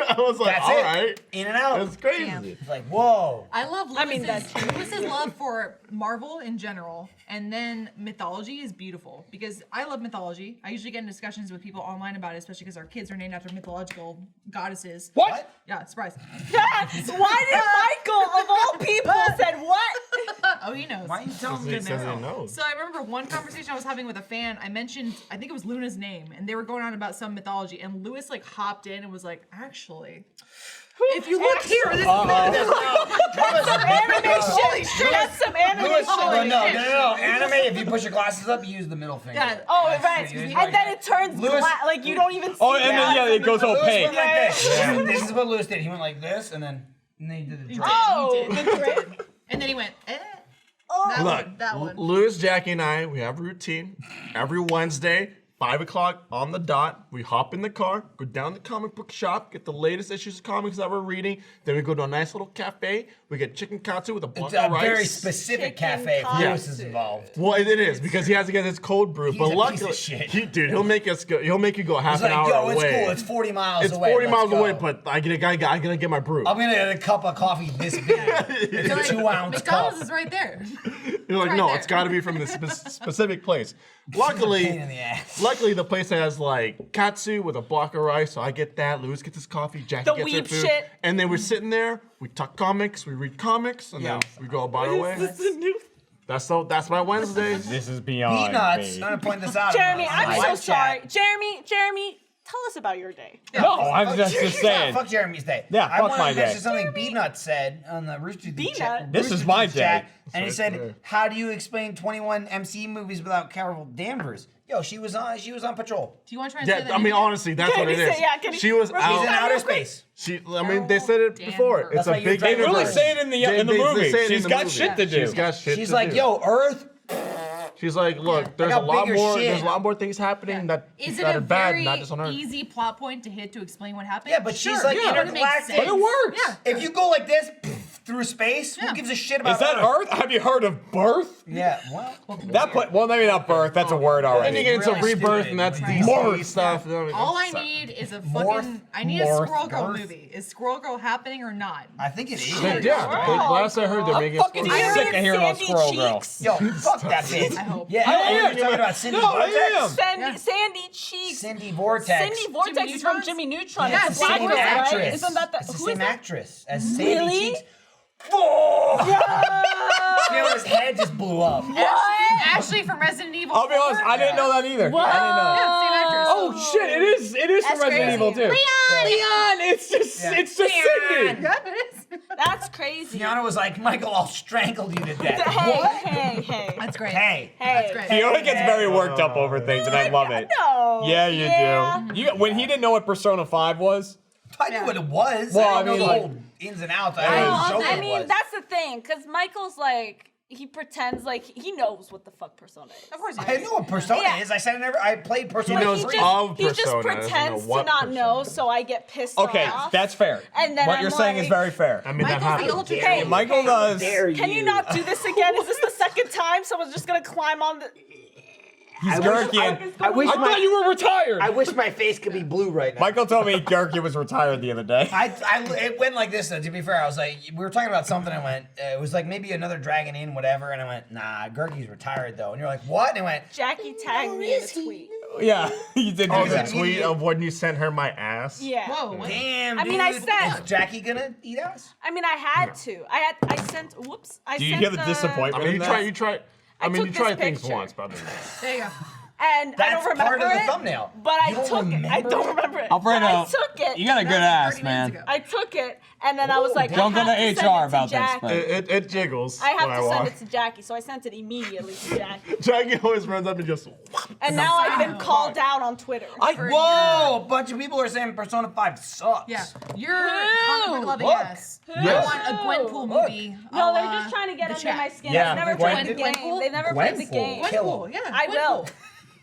S3: I was like,
S1: That's
S3: all
S1: it.
S3: right.
S1: In and out.
S3: That's crazy.
S6: Damn.
S1: It's like, whoa.
S6: I love Lewis's,
S5: mean, that's true.
S6: Lewis's love for Marvel in general, and then mythology is beautiful because I love mythology. I usually get in discussions with people online about it, especially because our kids are named after mythological goddesses.
S1: What?
S6: Yeah, surprise.
S5: why did Michael, of all people, said what?
S6: Oh, he knows.
S1: Why are you telling me
S3: He says he
S1: now?
S3: knows.
S6: So I remember one conversation I was having with a fan. I mentioned, I think it was Luna's name, and they were going on about some mythology, and Lewis like hopped in and was like, actually, if you look here, this
S5: That's some anime shit. That's some anime
S1: Lewis,
S5: shit.
S1: no. Anime, if you push your glasses up, you use the middle finger.
S6: Yeah.
S5: Oh, right.
S1: So you just
S5: And
S1: like-
S5: then it turns
S1: Lewis-
S5: black. Like, you don't even see
S2: Oh, and then, yeah, it goes
S1: Lewis
S2: opaque.
S1: went like this.
S5: Yeah.
S1: This is what Lewis did. He went like this, and then he did the drink.
S5: Oh,
S6: He did.
S5: the drip.
S6: And then he went, eh.
S5: Oh.
S6: That
S3: Look,
S6: one, that one.
S3: Lewis, Jackie, and I, we have a routine. Every Wednesday, 5 o'clock on the dot, we hop in the car, go down to the comic book shop, get the latest issues of comics that we're reading. Then we go to a nice little cafe. We get chicken katsu with a block
S1: It's a
S3: of rice.
S1: very specific
S5: Chicken
S1: cafe if
S5: katsu.
S1: Lewis is involved.
S3: Well, it is because he has to get his cold brew.
S1: He's
S3: but
S1: a
S3: luckily,
S1: piece of shit.
S3: He'll make us go. He'll make you go half
S1: It's
S3: an
S1: like,
S3: hour
S1: yo, it's
S3: away.
S1: cool. It's 40 miles
S3: It's
S1: away.
S3: 40
S1: Let's
S3: miles
S1: go.
S3: away, but I gotta get my brew.
S1: I'm gonna get a cup of coffee this big. It's a
S6: Like,
S1: 2-ounce cup.
S6: McDonald's is right there.
S3: You're like,
S6: right
S3: no,
S6: there.
S3: it's got to be from this specific place.
S1: Pain in
S3: Luckily,
S1: the ass.
S3: the place has like katsu with a block of rice, so I get that. Lewis gets his coffee, Jackie
S5: The
S3: gets her
S5: weeb
S3: food,
S5: shit.
S3: and then we're sitting there. We talk comics, we read comics, and then we go about our way. That's my Wednesday.
S2: This is beyond
S1: Peanuts.
S2: me.
S1: I'm gonna point this out.
S5: Jeremy,
S1: on the
S5: I'm so
S1: live
S5: sorry.
S1: chat.
S5: Jeremy, tell us about your day.
S2: No, I'm just saying.
S1: Fuck Jeremy's day.
S2: Yeah,
S1: I
S2: fuck
S1: wanted
S2: my
S1: to mention
S2: day.
S1: something Beatnut said on the Rooster Teeth chat.
S5: Beatnut?
S2: This is
S1: Rooster
S2: my
S1: Teeth
S2: day.
S1: chat, and he
S3: Right
S1: said,
S3: there.
S1: "How do you explain 21 MCU movies without Carol Danvers?" Yo, she was on patrol.
S6: Do you want to try and say
S3: Yeah,
S6: that
S3: I mean,
S6: again?
S3: honestly, that's
S5: Can
S3: what it
S5: you
S3: is.
S5: say- yeah, can you-
S3: She was
S5: She's
S1: She's in
S3: out.
S1: outer space.
S3: I mean, they said it before.
S6: Danvers.
S3: It's
S1: That's why
S3: a
S1: you're
S3: big
S1: driving
S2: They really
S1: Danvers.
S2: say it in the
S3: They
S2: movie.
S3: say it in
S2: She's
S3: the
S2: got
S3: movie.
S2: shit to do.
S3: She's got shit
S1: She's
S3: to
S1: like,
S3: do.
S1: "Yo, Earth."
S3: She's like, look, there's a
S1: got
S3: lot
S1: bigger
S3: more.
S1: shit.
S3: There's a lot more things happening that
S6: Is it
S3: that
S6: a
S3: are bad,
S6: very
S3: not just on Earth.
S6: easy plot point to hit to explain what happened?
S1: Yeah, but she's
S6: Sure,
S1: like
S6: yeah, but it makes
S1: intergalactic.
S6: sense.
S2: But it works.
S6: Yeah.
S1: If you go like this through space,
S6: Yeah.
S1: who gives a shit about
S2: Is that Earth? Have you heard of birth?
S1: Yeah. Well,
S2: Well, maybe not birth. That's a word
S3: Then you
S2: already.
S3: get into
S1: Really
S3: rebirth,
S1: stupid.
S3: and that's
S1: Right.
S3: DC
S2: Morph.
S3: stuff.
S6: All I need is a
S1: Morph.
S6: fucking. I need a
S2: Morph.
S6: Squirrel Girl
S1: Girth.
S6: movie. Is Squirrel Girl happening or not?
S1: I think it is.
S3: Yeah, last I heard, they're making a
S2: fucking
S3: Squirrel Girl.
S2: sick of hearing about
S5: Sandy
S2: Squirrel Girl.
S5: Cheeks?
S1: Yo, fuck that bitch.
S6: I hope.
S1: Yeah,
S2: I
S1: you're
S2: am.
S1: talking about Cindy
S2: No, I
S1: Vortex.
S2: am.
S5: Sandy Cheeks.
S1: Cindy Vortex.
S5: Cindy Vortex
S6: Jimmy
S5: is from
S6: Neutron?
S5: Jimmy Neutron.
S6: Yeah,
S5: It's
S6: it's
S5: the
S6: the
S5: black
S6: same
S5: girl, right?
S1: actress.
S5: Isn't that the
S1: It's the
S5: who
S1: same
S5: is that?
S1: actress as Sandy
S5: Really?
S1: Cheeks. You know, his head just blew up.
S6: Ashley from Resident Evil.
S2: I'll be honest,
S6: 4?
S2: I didn't know that either.
S5: What?
S2: I didn't know.
S6: Yeah, same actress.
S2: Oh shit! It is from
S6: That's
S2: Resident
S6: crazy.
S2: Evil too. Leon, it's just Cindy.
S6: Yeah, it is.
S5: That's crazy.
S1: Tiana was like, "Michael, I'll strangle you to death."
S5: Hey.
S6: That's great.
S1: Hey.
S6: That's great.
S2: Fiona gets very worked up over things, and I love it.
S5: No.
S2: Yeah, you do. When he didn't know what Persona 5 was,
S1: I knew what it was.
S2: Well,
S1: I
S2: I
S1: don't
S2: mean,
S1: know the
S2: like-
S1: whole ins and outs. I don't know what
S5: I
S1: Joker
S5: mean,
S1: was.
S5: that's the thing, because Michael's like, he pretends like he knows what the fuck Persona is.
S6: Of course,
S1: I know what Persona
S5: Yeah.
S1: is. I said I played Persona.
S3: He knows
S5: he
S3: of
S5: just
S3: Persona, doesn't know
S5: pretends to
S3: what
S5: not
S3: Persona
S5: know,
S3: is.
S5: so I get pissed
S2: Okay,
S5: off.
S2: that's fair.
S5: And then
S2: what
S5: I'm
S2: you're saying is
S5: like-
S2: very fair.
S3: I mean, that
S6: Michael's the
S3: happens.
S6: ultra
S5: Hey,
S2: Michael does.
S5: Can you not do this again? Is this the second time someone's just gonna climb on the?
S2: He's Gurkian.
S1: I wish
S2: I thought you were retired.
S1: I wish my face could be blue right now.
S2: Michael told me Gurkian was retired the other day.
S1: It went like this though. To be fair, I was like, we were talking about something. I went, it was like maybe another Dragon Inn, whatever. And I went, nah, Gurki's retired though. And you're like, what? And I went,
S5: Jackie tagged me in a tweet.
S2: Yeah, you did
S3: Oh,
S2: do
S3: the
S2: that.
S3: tweet of when you sent her my ass.
S5: Yeah.
S6: Whoa. What?
S1: damn.
S5: I mean, I
S1: dude,
S5: said-
S1: is Jackie gonna eat ass?
S5: I mean, I had to. I sent. Whoops. I
S2: Do you
S5: sent
S2: hear the disappointment?
S3: I mean,
S2: in
S3: you
S2: that?
S3: try. I mean,
S5: took
S3: you
S5: this
S3: try things
S5: picture.
S3: once, but
S6: There you go.
S5: And I
S1: That's
S5: don't remember
S1: part of the
S5: it,
S1: thumbnail.
S5: But I
S1: You don't
S5: took it. I
S1: remember
S5: don't
S1: it?
S5: remember it.
S2: Alfredo,
S5: But I took it.
S2: you got a good
S6: That was
S2: ass,
S6: 30 minutes
S2: man.
S6: ago.
S5: I took it, and then I was like,
S2: Don't
S5: I
S2: go to
S5: have send
S2: HR
S5: it
S2: about this,
S5: Jackie.
S2: but-
S3: it jiggles.
S5: I have
S3: when
S5: to
S3: walk.
S5: send it to Jackie, so I sent it immediately to Jackie.
S3: Jackie always runs up and just.
S5: And now I've been called out on Twitter.
S1: Whoa! A bunch of people are saying Persona 5 sucks.
S6: Yeah. You're comic book loving
S1: Look.
S6: ass.
S3: Yes.
S6: I want a Gwenpool movie.
S5: No,
S6: a
S5: they're
S6: la
S5: just trying to get
S6: the
S5: under
S6: chat.
S5: my skin.
S2: Yeah,
S5: They've never
S2: Gwen-
S5: played the game.
S6: Gwenpool?
S5: They've never played the game.
S1: Kill
S6: Gwenpool, yeah.
S5: I will.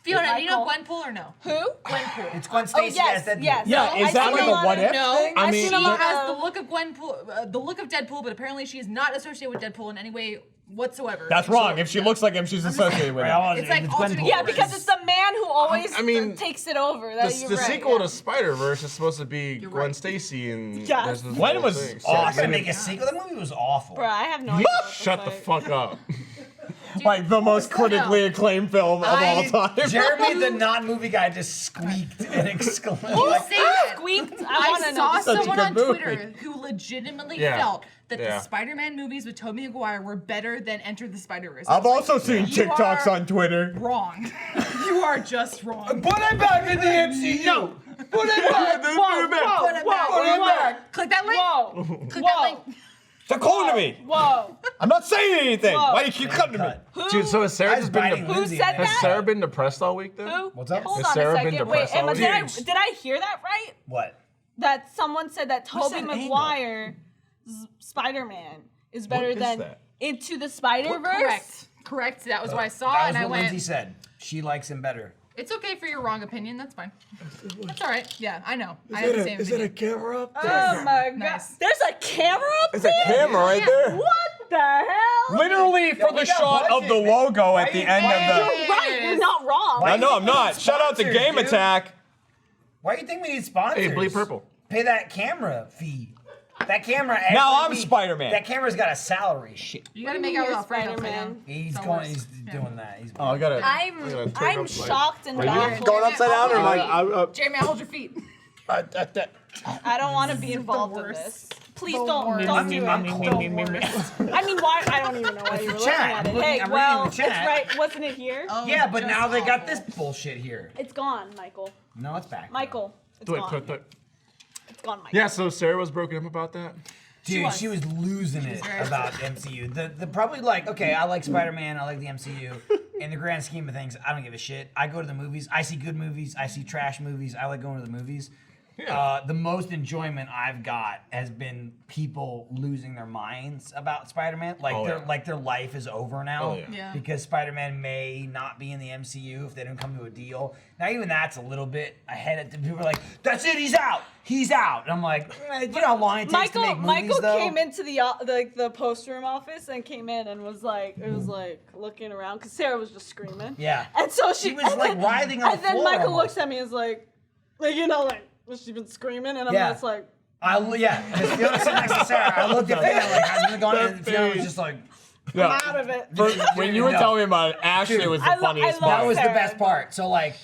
S6: Fiona, do you know
S5: Michael.
S6: Gwenpool or no?
S5: Who?
S6: Gwenpool.
S1: It's Gwen
S5: Oh
S1: Stacy
S5: yes,
S1: as Deadpool.
S5: yes.
S2: Yeah, is
S5: I've
S2: that
S5: seen
S2: like
S5: a
S2: a
S5: lot
S2: what
S5: of-
S2: if
S6: No,
S2: thing?
S6: I've
S3: mean-
S6: seen a lot
S5: She
S6: has the look of Gwenpool, the look of Deadpool, but apparently she is not associated with Deadpool in any way whatsoever.
S2: That's wrong. If she looks like him, she's associated with him.
S6: It's like
S1: Gwen
S6: alternate-
S1: Pool.
S5: Yeah, because it's the man who always
S3: I mean,
S5: takes it over. That
S3: The
S5: you're right,
S3: sequel
S5: yeah.
S3: to Spider Verse is supposed to be Gwen
S6: right.
S3: Stacy and
S5: Yeah.
S3: there's this
S2: Gwen
S3: whole
S2: was
S3: thing.
S1: They're not
S2: awesome.
S1: gonna make a sequel. That movie was awful.
S5: Bruh, I have no idea. what
S3: Shut the fuck up.
S2: Like the most critically acclaimed film of all time.
S1: Jeremy, the non-movie guy, just squeaked and exclaimed.
S6: I'll say that.
S5: Squeaked. I
S6: I
S5: want to
S6: saw
S5: know.
S2: Such a
S6: someone
S2: good
S6: on
S2: movie.
S6: Twitter who legitimately
S3: Yeah.
S6: felt that
S3: Yeah.
S6: the Spider-Man movies with Tobey Maguire were better than Enter the Spider-Verse.
S2: I've
S6: I was
S2: also seen
S6: you
S2: TikToks
S6: are
S2: on Twitter.
S6: wrong. You are just wrong.
S1: Put it back in the MCU. No. Put it back.
S5: Whoa,
S6: Put it back.
S1: Put it back.
S6: Click that link.
S5: Whoa.
S6: Click that link.
S2: Stop calling to me.
S5: Whoa.
S2: I'm not saying anything.
S5: Whoa.
S2: Why do you keep cutting to me?
S1: Cut.
S3: Dude, so has Sarah
S1: I was
S3: just been
S1: biting
S3: to,
S5: Who
S1: Lindsay
S5: said
S1: in there.
S3: has
S5: that?
S3: Sarah been depressed all week though?
S5: Who?
S1: What's up?
S5: Hold
S3: Has
S5: on
S3: Sarah
S5: a
S3: been
S5: second. Wait,
S3: depressed
S5: Emma,
S3: all
S5: did
S3: week?
S5: I hear that right?
S1: What?
S5: That someone said that
S1: What's
S5: Tobey
S1: that angle?
S5: Maguire Spider-Man is better
S3: is
S5: than
S3: that?
S5: Into the Spider-Verse.
S6: Correct. Correct. That was what I saw,
S1: That was
S6: and I
S1: what
S6: went.
S1: Lindsay said. She likes him better.
S6: It's okay for your wrong opinion. That's fine. That's all right. Yeah, I know. I have the same opinion.
S3: camera up
S5: Oh my god.
S6: Nice.
S5: There's a camera up
S2: There's
S5: there?
S2: a camera right there.
S5: What the hell?
S2: Literally for
S1: we
S2: the
S1: got
S2: shot of
S1: budget,
S2: the
S1: man.
S2: logo at
S1: Why
S2: the
S1: you-
S2: end
S1: why
S2: of
S1: you-
S2: the.
S5: You're right. You're not wrong.
S1: Why-
S2: I know I'm not. Shout out to
S1: Sponsors,
S2: Game
S1: dude.
S2: Attack.
S1: Why do you think we need sponsors?
S3: Hey, bleed purple.
S1: Pay that camera fee. That camera.
S2: Now
S1: every
S2: I'm
S1: week-
S2: Spider-Man.
S1: That camera's got a salary. Shit.
S6: You gotta make out with
S5: You're
S6: Alfredo upside
S5: Spider-Man.
S6: down.
S1: He's
S6: Don't
S1: going.
S6: worry.
S1: He's doing that. He's.
S3: Oh, I gotta. I gotta
S5: I'm
S3: turn up
S5: shocked and
S3: Are you
S5: baffled.
S2: Going upside down or like?
S6: Jeremy, hold your feet.
S5: I don't want to be involved in
S6: worst.
S5: this. Please
S6: The
S5: don't
S6: worst.
S5: do it.
S1: I'm
S5: Don't
S1: cold.
S5: worry. I mean, why? I don't even know why you were
S1: the
S5: looking
S1: chat.
S5: at it.
S1: I'm looking-
S5: Hey,
S1: I'm reading
S5: well,
S1: the
S5: it's
S1: chat.
S5: right. Wasn't it here?
S6: Oh,
S1: Yeah, but
S6: just
S1: now they got
S6: awful.
S1: this bullshit here.
S5: It's gone, Michael.
S1: No, it's back.
S5: Michael, it's
S3: Wait,
S5: gone.
S3: wait.
S5: It's gone, Michael.
S3: Yeah, so Sarah was broken up about that.
S1: Dude, she was losing it
S6: very
S1: about MCU. The probably like, okay, I like Spider-Man, I like the MCU. In the grand scheme of things, I don't give a shit. I go to the movies. I see good movies. I see trash movies. I like going to the movies.
S3: Yeah.
S1: The most enjoyment I've got has been people losing their minds about Spider-Man. Like their life is over now
S3: Oh, yeah.
S6: Yeah.
S1: because Spider-Man may not be in the MCU if they don't come to a deal. Now even that's a little bit ahead of people are like, that's it, he's out. He's out. And I'm like, you know how long it takes to make movies
S5: Michael
S1: though?
S5: came into the post room office and came in and was like, it was like looking around because Sarah was just screaming.
S1: Yeah.
S5: And so she
S1: was,
S5: and
S1: like,
S5: then-
S1: writhing on
S5: And
S1: the
S5: then
S1: floor
S5: Michael
S1: almost.
S5: looks at me and is like you know, like, has she been screaming? And I'm
S1: Yeah.
S5: just like,
S1: Yeah, because Fiona sat next to Sarah. I looked at Fiona like, how's it going? And Fiona was just like,
S5: I'm out of it.
S2: When you were
S1: No.
S2: telling me about it, Ashley was the
S5: I
S2: funniest
S5: love
S1: that
S2: part.
S1: was the
S5: Sarah.
S1: best part. So like,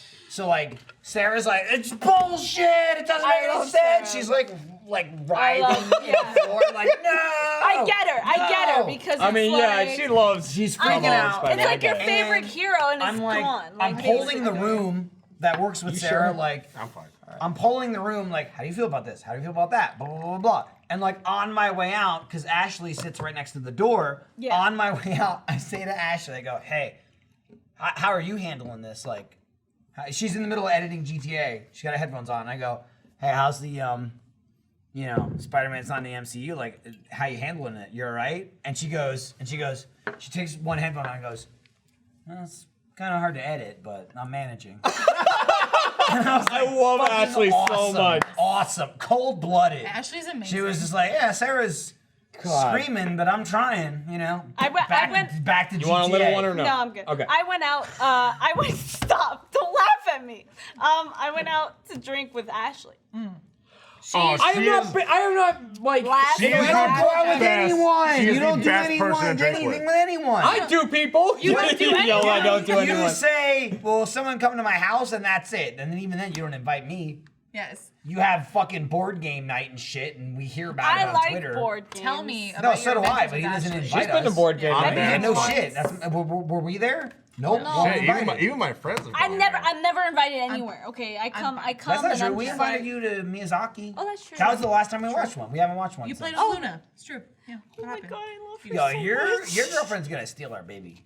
S1: Sarah's like, it's bullshit. It doesn't
S5: I
S1: make any
S5: love
S1: sense.
S5: Sarah.
S1: She's like writhing
S5: love-
S1: on the floor, like, no.
S5: I get her because
S2: I mean,
S5: it's
S2: yeah,
S5: like,
S2: she loves.
S1: She's
S5: I
S1: freaking
S5: know.
S1: out.
S2: Spider-Man,
S5: It's
S2: I
S5: like your
S2: get it.
S5: favorite
S1: And
S5: hero and it's
S1: I'm like,
S5: gone.
S1: I'm
S5: Like,
S1: holding the
S5: basically.
S1: room that works with Sarah.
S2: sure?
S1: Like,
S3: I'm fine.
S1: I'm polling the room, like, how do you feel about this? How do you feel about that? Blah, blah, blah, blah. And, like, on my way out, because Ashley sits right next to the door,
S5: Yeah.
S1: on my way out, I say to Ashley, I go, hey, how are you handling this? Like, she's in the middle of editing GTA. She got her headphones on. I go, hey, how's the you know, Spider-Man's not in the MCU. Like, how you handling it? You're all right? And she takes one headphone out and goes, well, it's kind of hard to edit, but I'm managing.
S2: I love Ashley so much.
S1: Awesome. Cold-blooded.
S6: Ashley's amazing.
S1: She was just like, yeah, Sarah's screaming, but I'm trying, you know.
S5: I went
S1: back to GTA.
S2: You want a little one or no?
S5: No, I'm good.
S2: Okay.
S5: I went out. Stop! Don't laugh at me. I went out to drink with Ashley.
S2: I am not like.
S5: Last
S1: You
S5: night-
S1: don't go out with
S3: Best.
S1: anyone.
S3: She is
S1: You don't
S3: the
S1: do
S3: best person to drink
S1: anything
S3: with.
S1: with anyone.
S2: I do, people.
S6: You don't do
S2: Yo, I don't do
S1: You
S2: anyone.
S1: say, well, someone come to my house and that's it. And then even then, you don't invite me.
S6: Yes.
S1: You have fucking board game night and shit, and we hear about it
S5: I
S1: on
S5: like
S1: Twitter.
S5: board games.
S6: Tell me about
S1: No,
S6: your
S1: so do I,
S6: adventures
S1: but he
S6: with
S1: doesn't
S6: Ashley.
S1: invite
S2: She's been to
S1: us.
S2: board game.
S1: Yeah,
S2: night.
S1: no
S6: Once.
S1: shit. Were we there? Nope.
S6: No.
S1: Wasn't
S3: Shit,
S1: invited.
S3: even my friends. Have
S5: I'm
S3: gone.
S5: never invited anywhere. Okay, I come.
S1: That's
S5: and
S1: not true.
S5: I'm
S1: We
S5: just
S1: invited
S5: like,
S1: you to Miyazaki.
S5: Oh, that's true.
S1: That was the last time we watched one. We haven't watched one
S6: You
S1: since.
S6: played with Luna. It's true. Yeah.
S5: Oh
S6: What
S5: my
S6: happened?
S5: god, I love her
S1: Yo,
S5: so
S1: your
S5: much.
S1: girlfriend's gonna steal our baby.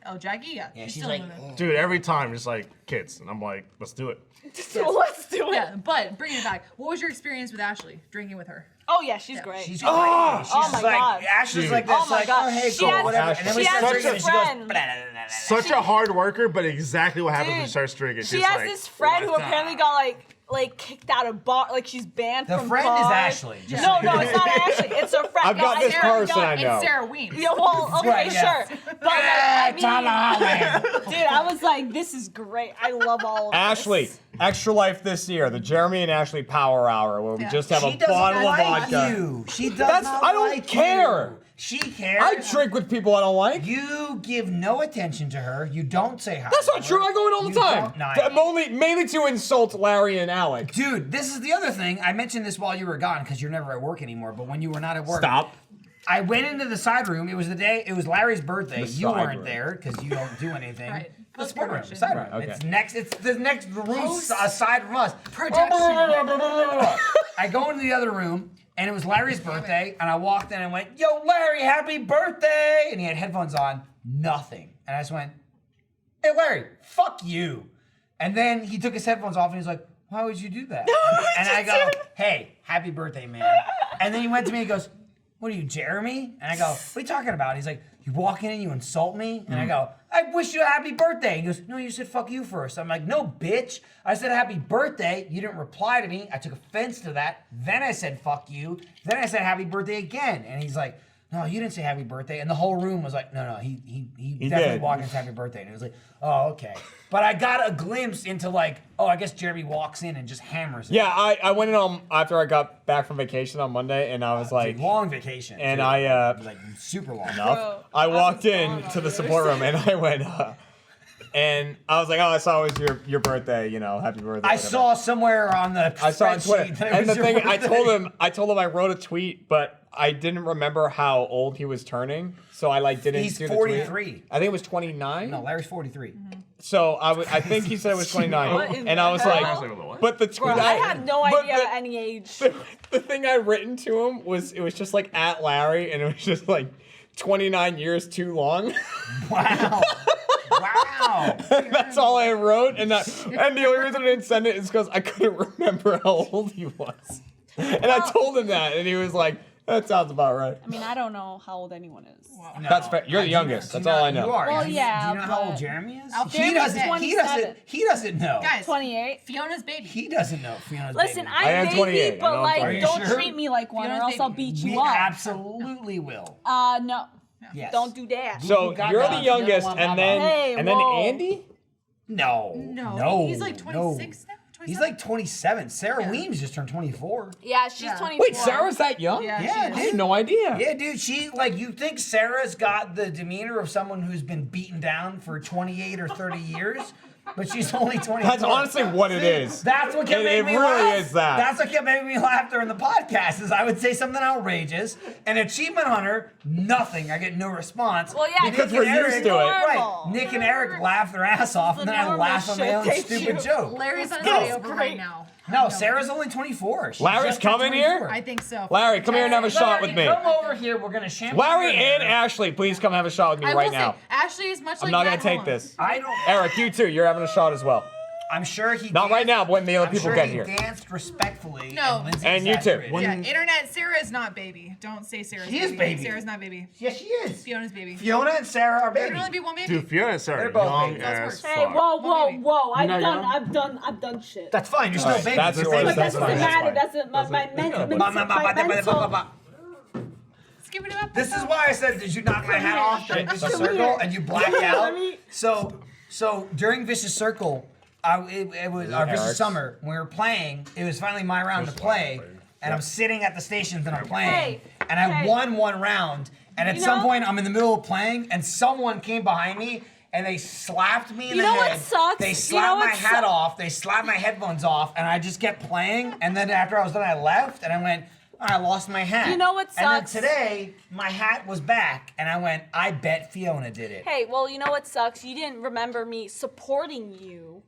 S6: Oh, Jackie? Yeah.
S1: Yeah,
S6: she's
S1: she's
S6: still
S1: like,
S6: Luna.
S3: Dude, every time, just like kids, and I'm like, let's do it.
S5: So let's do it.
S6: Yeah, but bringing it back, what was your experience with Ashley drinking with her?
S5: Oh yeah, she's great.
S1: She's great. She's
S5: Oh my
S1: like,
S5: God.
S1: Ashley's
S3: Dude.
S1: like this,
S5: Oh my
S1: like,
S5: God.
S1: oh hey,
S5: She
S1: cool,
S5: has-
S1: whatever. And then we
S5: she
S1: start
S5: has
S1: drinking,
S5: this
S1: and she goes,
S5: friend.
S1: blah, blah, blah, blah, blah.
S3: Such a hard worker, but exactly what happens when
S5: Dude,
S3: she starts drinking.
S5: She
S3: She's
S5: has
S3: like,
S5: this friend who
S3: "What's
S5: apparently
S3: up?"
S5: got like kicked out of bar, like she's banned
S1: The
S5: from
S1: friend
S5: bars.
S1: is Ashley. Just
S5: No,
S1: so you
S5: no,
S1: know.
S5: it's not Ashley. It's her friend.
S2: I've got
S5: No,
S2: this
S5: Sarah
S2: person
S5: got-
S2: I know.
S6: It's Sarah Weems.
S5: Yeah, well, okay,
S1: Right, yeah.
S5: sure. But like, I mean, dude, I was like, this is great. I love all of
S2: Ashley,
S5: this.
S2: Extra Life this year, the Jeremy and Ashley Power Hour, where we
S6: Yeah.
S2: just have
S1: She
S2: a
S1: doesn't
S2: bottle of
S1: like
S2: vodka.
S1: you. She does
S2: That's-
S1: not
S2: I don't
S1: like
S2: care.
S1: you. She cares.
S2: I drink with people I don't like.
S1: You give no attention to her. You don't say hi.
S2: That's
S1: to
S2: not
S1: her.
S2: true. I go in all the
S1: You
S2: time.
S1: don't- no,
S2: I'm mainly to insult Larry and Alec.
S1: Dude, this is the other thing. I mentioned this while you were gone because you're never at work anymore. But when you were not at work,
S2: Stop.
S1: I went into the side room. It was the day. It was Larry's birthday.
S2: The
S1: You
S2: side
S1: weren't
S2: room.
S1: there because you don't do anything.
S6: Right.
S1: The sport room,
S6: Post-production.
S1: side room.
S2: Right, okay.
S1: It's next. It's the next room
S6: Post-
S1: aside from us.
S6: Production.
S1: I go into the other room, and it was Larry's birthday, and I walked in and went, "Yo, Larry, happy birthday!" And he had headphones on, nothing, and I just went, "Hey, Larry, fuck you." And then he took his headphones off, and he's like, "Why would you do that?" And I go, "Hey, happy birthday, man." And then he went to me and goes, "What are you, Jeremy?" And I go, "What are you talking about?" He's like, "You walk in and you insult me?" And I go, "I wish you a happy birthday." He goes, "No, you said fuck you first." I'm like, "No, bitch. I said happy birthday. You didn't reply to me. I took offense to that. Then I said fuck you. Then I said happy birthday again." And he's like, "No, you didn't say happy birthday." And the whole room was like, "No, he definitely
S2: did.
S1: walked into happy birthday." And it was like, "Oh, okay." But I got a glimpse into like, oh, I guess Jeremy walks in and just hammers it.
S2: Yeah, I went in after I got back from vacation on Monday, and I was like,
S1: long vacation.
S2: and
S1: too.
S2: I,
S1: like super long.
S2: enough. I walked in to the support room, and I went, and I was like, oh, I saw it was your birthday, you know, happy birthday.
S1: I
S2: whatever.
S1: saw somewhere on the
S2: I saw it on Twitter.
S1: spreadsheet that it
S2: And the
S1: was your
S2: thing, I
S1: birthday.
S2: told him I wrote a tweet, but I didn't remember how old he was turning, so I like didn't
S1: He's
S2: do the
S1: 43.
S2: tweet. I think it was 29.
S1: No, Larry's 43.
S2: So I think he said it was 29,
S5: What in
S2: and I was
S5: the
S2: like,
S5: hell?
S2: but the tweet
S5: I had no
S2: but
S5: idea
S2: the-
S5: at any age.
S2: the thing I written to him was it was just like at Larry, and it was just like 29 years too long.
S1: Wow. Wow.
S2: That's all I wrote, and the only reason I didn't send it is because I couldn't remember how old he was. And I told him that, and he was like, "That sounds about right."
S5: I mean, I don't know how old anyone is.
S1: No.
S2: That's fair. You're the
S1: Do
S2: youngest.
S1: do
S2: That's all I know.
S1: You are.
S5: Well,
S1: do you,
S5: yeah,
S1: Do you know how old
S5: but-
S1: Jeremy is?
S6: Jeremy's
S1: He doesn't know.
S6: Guys,
S5: 28.
S6: Fiona's baby.
S1: He doesn't know Fiona's
S5: Listen,
S1: baby.
S2: I am
S5: I
S2: 28.
S5: may
S2: I
S5: be,
S2: know
S5: but
S2: I'm
S5: like,
S2: 28.
S5: don't
S1: Are you sure?
S5: treat me like one, or
S6: Fiona's
S5: else I'll
S6: baby.
S5: beat
S1: We
S5: you up.
S1: absolutely will.
S5: No,
S1: Yes.
S5: don't do that.
S2: So
S1: Gaga,
S2: you're
S1: you
S2: the
S1: don't
S2: youngest,
S1: want
S2: and
S1: mama.
S2: then
S5: Hey,
S2: and then
S5: whoa.
S2: Andy.
S1: No.
S6: No, he's like 26
S1: no.
S6: now. 27?
S1: He's like 27. Sarah
S6: Yeah.
S1: Weems just turned 24.
S5: Yeah, she's
S6: Yeah.
S5: 24.
S2: Wait, Sarah's that young?
S6: Yeah,
S1: Yeah,
S6: she
S2: I
S6: is.
S2: had no idea.
S1: Yeah, dude, she like you think Sarah's got the demeanor of someone who's been beaten down for 28 or 30 years, but she's only 24.
S2: That's honestly what it is.
S1: That's what kept
S2: It
S1: making me
S2: really
S1: laugh.
S2: is that.
S1: That's what kept making me laugh during the podcast. Is I would say something outrageous, and Achievement Hunter, nothing. I get no response.
S5: Well, yeah,
S2: Because
S1: Nick
S2: we're
S1: and
S2: used
S1: Eric-
S2: to it.
S1: Right.
S5: Normal.
S1: Nick and Eric laugh their ass off, and then I
S5: normal
S1: laugh at my
S5: shit.
S1: own
S5: Thank
S1: stupid
S5: you.
S1: joke.
S6: Larry's on his
S5: No.
S6: way over
S5: Great.
S6: right now.
S1: No, Sarah's only 24. She
S2: Larry's
S1: just turned
S2: coming here?
S1: 24.
S6: I think so.
S2: Larry, come here and have a shot with me.
S1: Come over here. We're gonna shampoo
S2: Larry
S1: your hair.
S2: and Ashley, please come have a shot with me
S6: I
S2: right
S6: will
S2: now.
S6: say, Ashley is much like
S2: I'm not gonna
S6: Matt
S2: take
S6: Holland.
S2: this.
S1: I don't.
S2: Eric, you too. You're having a shot as well.
S1: I'm sure he
S2: Not right now, but when the other
S1: I'm
S2: people
S1: sure
S2: get
S1: he
S2: here.
S1: danced respectfully.
S6: No.
S1: Lindsay
S2: And you too.
S1: exaggerated.
S6: Yeah, internet. Sarah is not baby. Don't say Sarah's
S1: She is baby.
S6: Sarah's not baby.
S1: Yes, she is.
S6: Fiona's baby.
S1: Fiona and Sarah are
S6: There
S1: baby.
S6: can only be one baby.
S3: Dude, Fiona and Sarah
S1: They're
S3: are
S1: both
S3: young
S1: babies.
S3: as
S6: Hey,
S5: Hey,
S3: fuck.
S5: whoa,
S6: Maybe.
S5: whoa! I've
S3: not
S5: done,
S3: young?
S5: I've done shit.
S1: That's fine. You're still
S2: Alright,
S1: baby.
S2: that's
S1: You're
S2: yours,
S1: baby.
S5: But that
S2: that's
S5: doesn't
S2: fine, that's
S5: matter.
S2: fine.
S5: That's my mental.
S6: Skip it up.
S1: This is why I said, did you knock my hat off during Vicious Circle and you blacked out? So during Vicious Circle, it was our Vicious
S2: Eric's.
S1: Summer. When we were playing, it was finally my round to play, and I'm sitting at the stations and I'm playing,
S5: Hey,
S1: and I
S5: hey.
S1: won one round. And at
S5: You
S1: some
S5: know-
S1: point, I'm in the middle of playing, and someone came behind me. And they slapped me in
S5: You
S1: the
S5: know
S1: head.
S5: what sucks?
S1: They
S5: You
S1: slapped
S5: know
S1: my
S5: what
S1: hat
S5: sucks?
S1: off. They slapped my headphones off, and I just kept playing. And then after I was done, I left, and I went, I lost my hat.
S5: You know what sucks?
S1: And then today, my hat was back, and I went, I bet Fiona did it.
S5: Hey, well, you know what sucks? You didn't remember me supporting you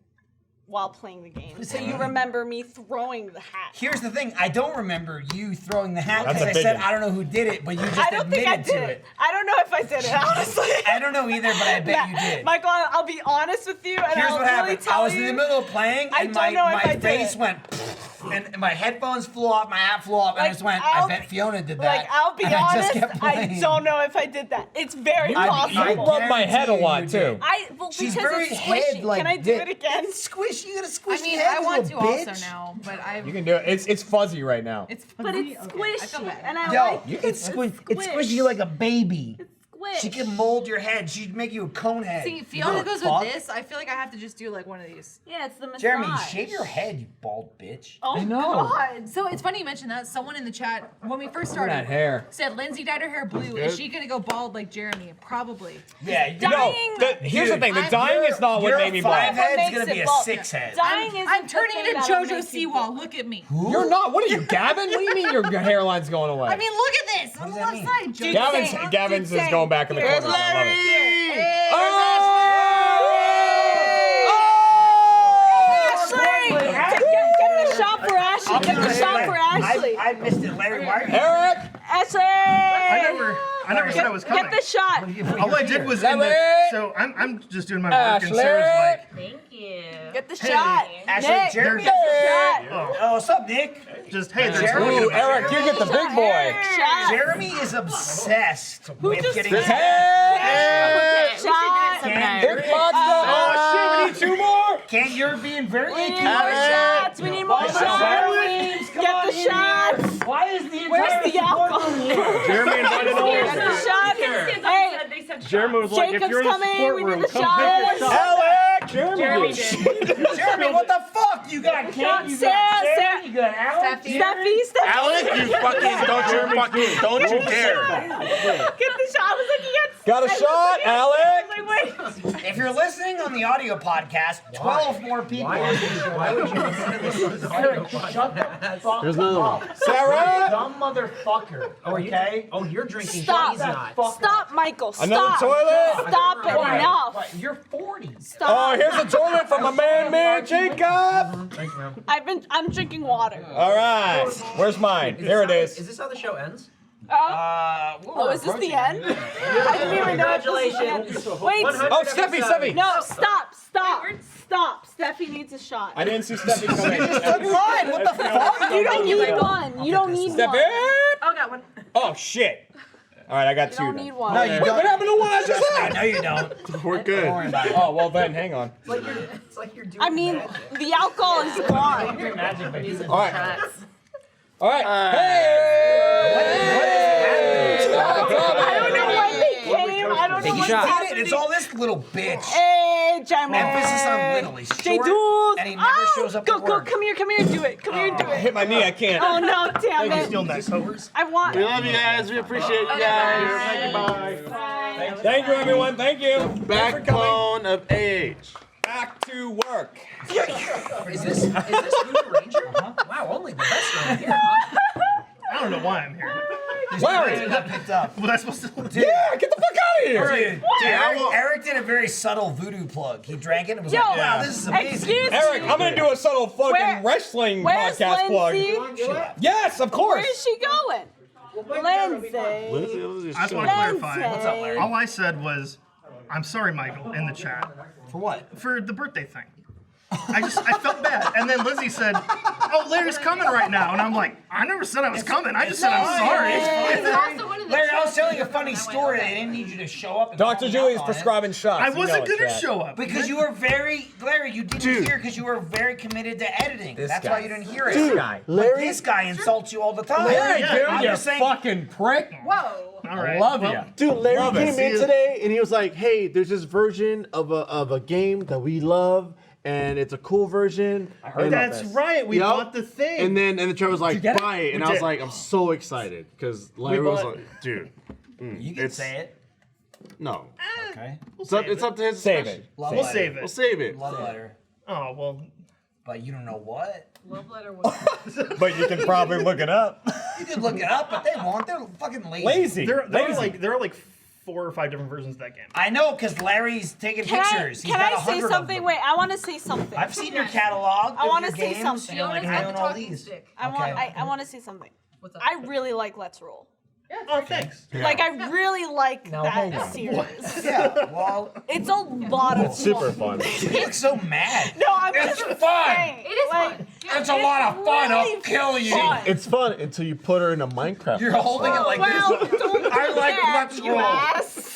S5: while playing the game. So you remember me throwing the hat.
S1: Here's the thing, I don't remember you throwing the hat
S2: That's
S1: because
S2: a
S1: I
S2: big
S1: said
S2: one.
S1: I don't know who did it, but you just
S5: I don't think I
S1: admitted
S5: did
S1: to
S5: it. I don't know if I did it, honestly.
S1: I don't know either, but I bet you did.
S5: Michael, I'll be honest with you, and
S1: Here's
S5: I'll
S1: what
S5: really
S1: happened.
S5: tell
S1: I was
S5: you.
S1: in the middle of playing,
S5: I
S1: and
S5: don't know if I
S1: my
S5: did
S1: face
S5: it.
S1: went, and my headphones flew off, my hat flew off, and I
S5: Like,
S1: just went, I
S5: I'll-
S1: bet Fiona did that.
S5: Like, I'll be
S1: and I just
S5: honest,
S1: kept
S5: I
S1: playing.
S5: don't know if I did that. It's very
S1: I
S5: possible.
S2: rub my head a
S1: guarantee
S2: lot,
S1: you
S2: too.
S1: did.
S5: Well,
S1: She's
S5: because
S1: very
S5: it's squishy.
S1: head like
S5: Can I do
S1: this.
S5: it again?
S1: It's squishy. You gotta
S6: I
S1: squish
S6: mean,
S1: your head,
S6: I
S1: you
S6: want to
S1: little
S6: also
S1: bitch.
S6: now, but I.
S2: You can do it. It's fuzzy right now.
S6: It's
S5: But
S6: fuzzy?
S5: it's
S6: Okay, I feel
S5: squishy,
S6: bad.
S5: and I
S1: Yo,
S5: like
S1: you
S5: it.
S1: can
S5: It's
S1: squish. It's
S5: squish.
S1: squishy like a baby.
S5: Squish.
S1: She can mold your head. She'd make you a cone head.
S6: See,
S1: You
S6: Fiona
S1: little
S6: goes
S1: fuck.
S6: with this. I feel like I have to just do like one of these.
S5: Yeah, it's the massage.
S1: Jeremy, shave your head, you bald bitch.
S5: Oh,
S2: I know.
S5: God.
S6: So it's funny you mentioned that. Someone in the chat when we first
S2: Look at
S6: started
S2: that hair.
S6: said Lindsay dyed her hair blue. Is she gonna go bald like Jeremy? Probably.
S1: Yeah, you
S5: Dying-
S1: know.
S2: Here's the thing. The
S6: I'm-
S2: dying is not what
S1: Your
S2: made me
S1: 5
S2: bald.
S1: head's
S5: makes
S1: gonna
S5: it
S1: be a
S5: bald.
S1: 6 head.
S5: Dying isn't
S6: I'm
S5: the
S6: turning
S5: thing
S6: into
S5: that'll
S6: JoJo
S5: make you
S6: Siwa.
S5: bald.
S6: Look at me.
S2: You're not. What are you, Gavin? What do you mean your hairline's going away?
S6: I mean, look at this on the
S1: does that
S6: left
S1: mean?
S6: side.
S5: Dude,
S6: JoJo.
S5: same.
S2: Gavin's
S5: Dude,
S2: is going back in the
S5: same.
S2: corner. I love it.
S5: Ashley! Get the shot for Ashley. Get the shot for Ashley.
S1: I missed it, Larry. Why are you?
S2: Eric!
S5: Ashley!
S8: I never said I was coming.
S5: Get the shot.
S8: All I did was in the, so I'm just doing my work and
S2: Ashley.
S8: Sarah's
S5: Get the shot.
S1: Ashley,
S5: Nick,
S1: Jeremy.
S5: get the shot.
S1: Oh, what's up, Nick?
S8: like, just hey, there's
S1: Jeremy.
S2: Ooh, Eric, you get the big boy.
S5: Shot.
S1: Jeremy is obsessed with getting
S2: Hey!
S5: Shot.
S2: Big monster! Oh shit, we need 2 more!
S1: Can't you're being very
S5: We need more shots. We need more shots. Get the shots.
S1: Why is the
S5: Where's the alcohol?
S3: Jeremy invited all
S5: Get the
S3: of
S5: shot. Hey,
S3: Jeremy was like, if
S5: Jacob's
S3: you're in the
S5: coming.
S3: support
S5: We
S3: room,
S5: need the
S3: come pick
S5: shots.
S3: it up.
S2: Alex! Jeremy!
S1: Jeremy, what the fuck? You got Kate, you got
S5: Sarah,
S1: Sarah, you got Alex.
S5: Steffi.
S3: Alec, you fucking don't you dare.
S5: Get the shot. I was looking at.
S2: Got a shot, Alex!
S5: I was like, wait.
S1: If you're listening on the audio podcast, 12 more people. Why would you listen to this? Eric, shut the fuck up.
S2: Sarah!
S1: Dumb motherfucker. Okay?
S7: Oh, you're drinking.
S5: Stop.
S7: She's not.
S5: Stop, Michael. Stop.
S2: Another toilet?
S5: Stop it.
S1: Why?
S5: Enough.
S1: What? You're 40.
S2: Oh,
S5: Stop.
S2: here's a toilet from my man Jacob!
S5: I'm drinking water.
S2: Alright, where's mine? Here it
S7: Is
S2: is.
S7: this how the show ends?
S5: Oh, is this the end? I didn't even know if this was the end. Wait.
S2: Oh, Steffi!
S5: No, stop. Steffi needs a shot.
S2: I didn't see Steffi coming.
S1: Took mine. What the fuck?
S5: You don't need one. You don't need
S2: Steffi!
S5: one.
S6: Oh, got one.
S2: Oh, shit. Alright, I got
S5: You
S2: 2
S5: don't
S2: then.
S5: need one.
S1: No, you
S2: Wait,
S1: don't.
S2: what happened to one I just had?
S1: No, you don't.
S3: We're good.
S1: Don't worry about it.
S2: Oh, well then, hang on.
S7: It's like you're doing.
S5: I mean, the alcohol is gone.
S2: Alright. Alright. Hey!
S5: I don't know when they came. I don't know
S7: Take a
S5: what's
S7: shot.
S5: happening.
S1: It's all this little bitch.
S5: Hey, Jeremy.
S1: Emphasis on little. He's
S5: J
S1: short,
S5: Dudes.
S1: and he never shows up
S5: Go,
S1: to
S5: go,
S1: work.
S5: come here, do it. Come here and do
S2: I
S5: it.
S2: hit my knee, I can't.
S5: Oh no, damn it.
S8: Still nice.
S5: I want.
S3: We love you guys. We appreciate you guys. Bye.
S2: Thank you, everyone. Thank you. Thanks for coming.
S3: Backbone of AH.
S2: Back to work.
S7: Is this Voodoo Ranger? Wow, only the best around here, huh?
S8: I don't know why I'm here.
S2: Larry!
S1: got picked up.
S8: Was I supposed to?
S2: Yeah, get the fuck out of here!
S1: Dude, Eric did a very subtle voodoo plug. He drank it and was
S5: Yo,
S1: like, wow, this is amazing.
S5: excuse
S2: Eric,
S5: me.
S2: I'm gonna do a subtle fucking
S5: Where-
S2: wrestling
S5: Where's
S2: podcast
S5: Lindsay?
S2: plug. Yes, of course.
S5: Where is she going? Lindsay.
S8: I just want to clarify.
S5: What's up, Larry?
S8: All I said was, I'm sorry, Michael, in the chat
S1: For what?
S8: for the birthday thing. I felt bad. And then Lizzie said, "Oh, Larry's coming right now," and I'm like, "I never said I was coming. I just said I'm sorry."
S1: Larry, I was telling a funny story. I didn't need you to show up. And
S2: Dr. Julie's prescribing shots.
S8: I
S2: You
S8: wasn't
S2: know it,
S8: gonna
S2: Chad.
S8: show up
S1: Because you were very, Larry, you didn't
S3: Dude.
S1: hear because you were very committed to editing.
S2: This
S1: That's
S2: guy.
S1: why you didn't hear it.
S2: This guy.
S1: But
S3: Larry,
S1: this guy insults you all the time.
S2: Larry,
S8: Yeah,
S2: dude,
S1: I'm
S2: you
S1: just saying-
S2: fucking prick.
S6: Whoa.
S8: All right.
S2: Love
S8: well,
S2: you.
S3: dude, Larry
S2: Love it.
S3: came in today and he was like, "Hey, there's this version of a game that we love, and it's a cool version." I
S2: heard about
S8: That's
S2: this.
S8: right. We bought the thing.
S3: And then Trevor was like,
S2: get it?
S3: "Buy it," and
S8: We
S3: I was
S8: did.
S3: like, "I'm so excited," because Larry was
S8: bought-
S3: like, "Dude,
S1: You can say it.
S3: no,
S1: Okay.
S3: it's up to his
S2: Save
S3: discretion.
S2: it.
S1: Love
S8: we'll
S1: letter.
S8: save
S3: We'll
S8: it.
S3: save it."
S1: Love letter.
S8: Oh well.
S1: But you don't know what?
S6: Love letter was.
S2: But you can probably look it up.
S1: You could look it up, but they won't. They're fucking lazy.
S2: Lazy.
S8: There are
S2: Lazy.
S8: like 4 or 5 different versions of that game.
S1: I know, because Larry's taking pictures. He's
S5: Can
S1: got
S5: I say
S1: 100 of
S5: something?
S1: them.
S5: Wait, I want to say something.
S1: I've seen your catalog.
S5: I
S1: of
S5: wanna
S1: your
S5: say
S1: games.
S5: something.
S1: You're like,
S6: Fiona
S1: I
S6: has
S1: own
S6: the
S1: all
S6: talking
S1: these.
S6: stick.
S5: I want to say something.
S6: What's up?
S5: I really like Let's Roll.
S8: Oh, thanks.
S5: Like I really like
S2: Now, hold
S5: that
S2: on.
S5: series.
S1: Yeah, well,
S5: It's a lot of
S2: Super
S5: fun.
S2: fun.
S1: you look so mad.
S5: No, I'm
S1: It's
S5: just
S1: fun.
S5: saying,
S6: It is
S5: like,
S6: fun.
S1: It's a lot of fun. I'll
S5: really
S1: kill you.
S5: fun.
S3: It's fun until you put her in a Minecraft.
S1: You're holding it like
S5: Well,
S1: this.
S5: don't
S1: I
S5: do
S1: like
S5: that,
S1: Let's
S5: you
S1: Roll.
S5: ass.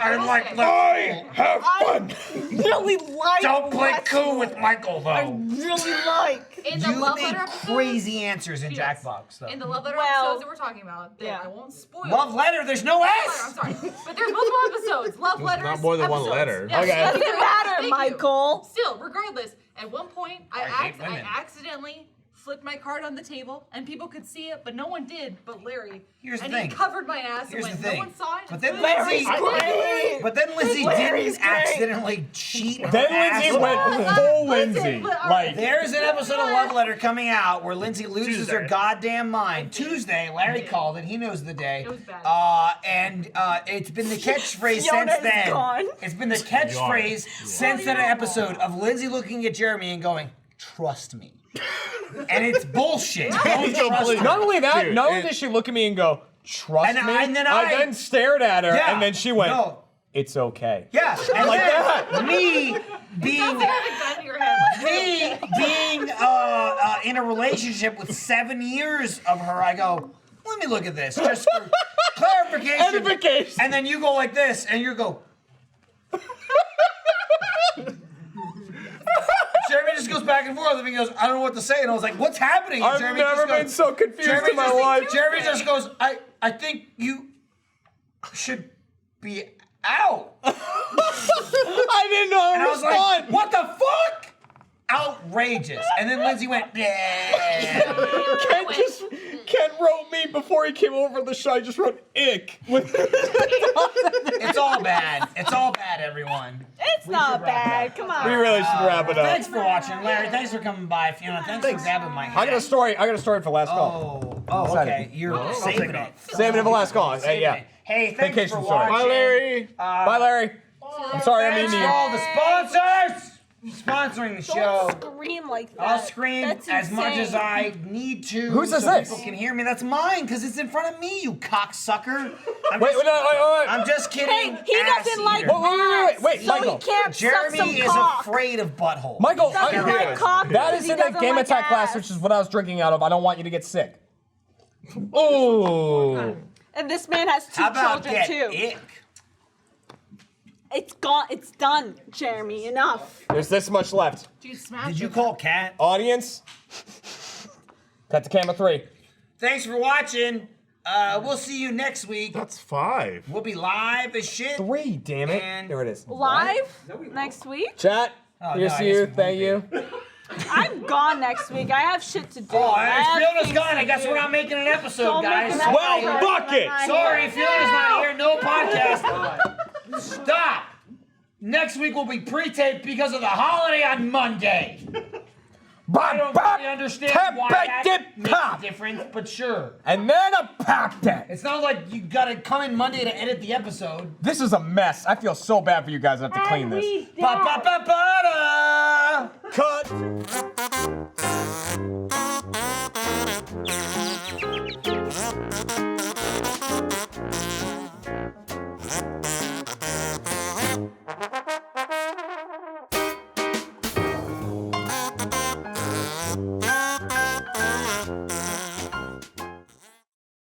S1: I like Let's Roll.
S2: Have fun.
S5: really like.
S1: Don't play
S5: Let's
S1: coup
S5: Roll.
S1: with Michael,
S5: I
S1: though.
S5: really like.
S6: In the
S1: You
S6: love
S1: make
S6: letter episodes,
S1: crazy answers in
S6: Yes.
S1: Jackbox, though.
S6: in the love letter
S5: Well,
S6: episodes that we're talking about, that
S5: yeah.
S6: I won't spoil.
S1: Love letter, there's no
S6: I'm
S1: S.
S6: sorry, but there's multiple episodes. Love letters.
S3: not more than one
S6: episodes.
S3: letter.
S6: Yeah,
S2: Okay.
S6: thank
S5: Doesn't
S6: you.
S5: matter,
S6: Thank you.
S5: Michael.
S6: Still, regardless, at one point
S1: I hate
S6: I
S1: women.
S6: accidentally flipped my card on the table, and people could see it, but no one did, but Larry.
S1: Here's the
S6: and
S1: thing.
S6: he covered my ass
S1: Here's
S6: and
S1: the
S6: went,
S1: thing.
S6: no one saw it.
S1: But then
S5: Larry's
S1: Lindsay,
S5: great.
S1: but then Lindsay
S5: Larry's
S1: didn't
S5: great.
S1: accidentally cheat. her
S2: Then
S1: ass
S2: Lindsay went
S1: off.
S2: full
S6: Listen,
S2: Lindsay.
S6: but, all
S2: Like,
S6: right.
S1: There's an episode of Love Letter coming out where Lindsay loses her
S8: Tuesday.
S1: goddamn mind. Tuesday, Larry called it. He knows the day.
S6: It was bad.
S1: And it's been the catchphrase
S5: Fiona
S1: since
S5: is
S1: then.
S5: gone.
S1: It's been the catchphrase since that episode of Lindsay looking at Jeremy and going, "Trust me." And it's bullshit. Don't trust her.
S2: not only that,
S3: Dude,
S2: not only
S3: and-
S2: did she look at me and go, "Trust
S1: And
S2: me,"
S1: and then
S2: I then stared at her,
S1: Yeah,
S2: and then she went,
S1: no.
S2: "It's okay."
S1: Yeah, and
S2: Like
S1: then
S2: that.
S1: me being
S6: Sounds like I have a gun to your head.
S1: me being in a relationship with 7 years of her, I go, let me look at this just for clarification.
S2: Edification.
S1: And then you go like this, and you go. Jeremy just goes back and forth, and he goes, "I don't know what to say," and I was like, "What's happening?" And
S2: I've
S1: Jeremy
S2: never
S1: just goes,
S2: been so confused
S1: Jeremy
S2: in my
S1: just,
S2: life.
S1: Jeremy just goes, I think you should be out."
S2: I didn't know
S1: And
S2: how
S1: I
S2: to
S1: was
S2: respond.
S1: like, "What the fuck?" Outrageous. And then Lindsay went, "Yeah."
S2: Ken wrote me before he came over the show. I just wrote "ick" with
S1: It's all bad. It's all bad, everyone.
S5: It's not bad. Come on.
S2: We really should wrap it
S1: Thanks
S2: up.
S1: for watching, Larry. Thanks for coming by, Fiona. Thanks for grabbing my
S2: I
S1: hand.
S2: got a story. I got a story for last call.
S1: Oh,
S2: Excited.
S1: okay. You're saving it.
S2: Saving it for last call.
S1: Saving
S2: Yeah.
S1: it. Hey, thanks
S2: Vacation
S1: for
S2: story.
S1: watching.
S3: Bye, Larry.
S2: Bye, Larry. I'm sorry, I mean
S1: Thanks
S2: to
S1: for
S2: you.
S1: all the sponsors sponsoring the show.
S5: Don't scream like that.
S1: I'll scream
S5: That's
S1: as much as
S5: insane.
S1: I need to.
S2: Whose is
S1: so
S2: this?
S1: people can hear me. That's mine, because it's in front of me, you cocksucker.
S2: Wait, wait.
S1: I'm just kidding.
S5: Hey, he
S1: ass
S5: doesn't like
S1: eater.
S2: Wait,
S5: so
S2: Michael.
S5: he can't suck
S1: Jeremy
S5: some
S1: is
S5: cock.
S1: afraid of butthole.
S2: Michael,
S5: Doesn't like cock
S2: that
S5: because
S2: is
S5: he
S2: in that
S5: doesn't
S2: game
S5: like
S2: attack class,
S5: ass.
S2: which is what I was drinking out of. I don't want you to get sick. Oh.
S5: And this man has 2
S1: How about
S5: children
S1: get
S5: too.
S1: ick?
S5: It's gone. It's done, Jeremy. Enough.
S2: There's this much left.
S6: Dude, smash
S1: Did you
S6: it.
S1: call Cat?
S2: Audience, cut to camera 3.
S1: Thanks for watching. We'll see you next week.
S3: That's 5.
S1: We'll be live as shit.
S2: 3, damn it.
S1: And-
S2: There it is.
S5: Live next week.
S2: Chat,
S1: Oh,
S2: here's
S1: no, I
S2: to
S1: guess
S2: you.
S1: it won't
S2: Thank
S1: be.
S2: you.
S5: I'm gone next week. I have shit to do.
S1: Oh,
S5: I have
S1: Fiona's
S5: things
S1: gone.
S5: to
S1: I guess
S5: do.
S1: we're not making an episode,
S5: Don't make
S1: guys.
S5: an
S1: Sorry.
S5: episode.
S2: Well, bucket.
S5: I'm not
S1: Sorry,
S5: here.
S1: Fiona's not here. No podcast. Stop. Next week will be pre-taped because of the holiday on Monday. I don't really understand why that makes a difference, but sure.
S2: And then a popped it.
S1: It's not like you gotta come in Monday to edit the episode.
S2: This is a mess. I feel so bad for you guys. I have to clean this.
S1: Ba-ba-ba-ba-da.
S2: Cut.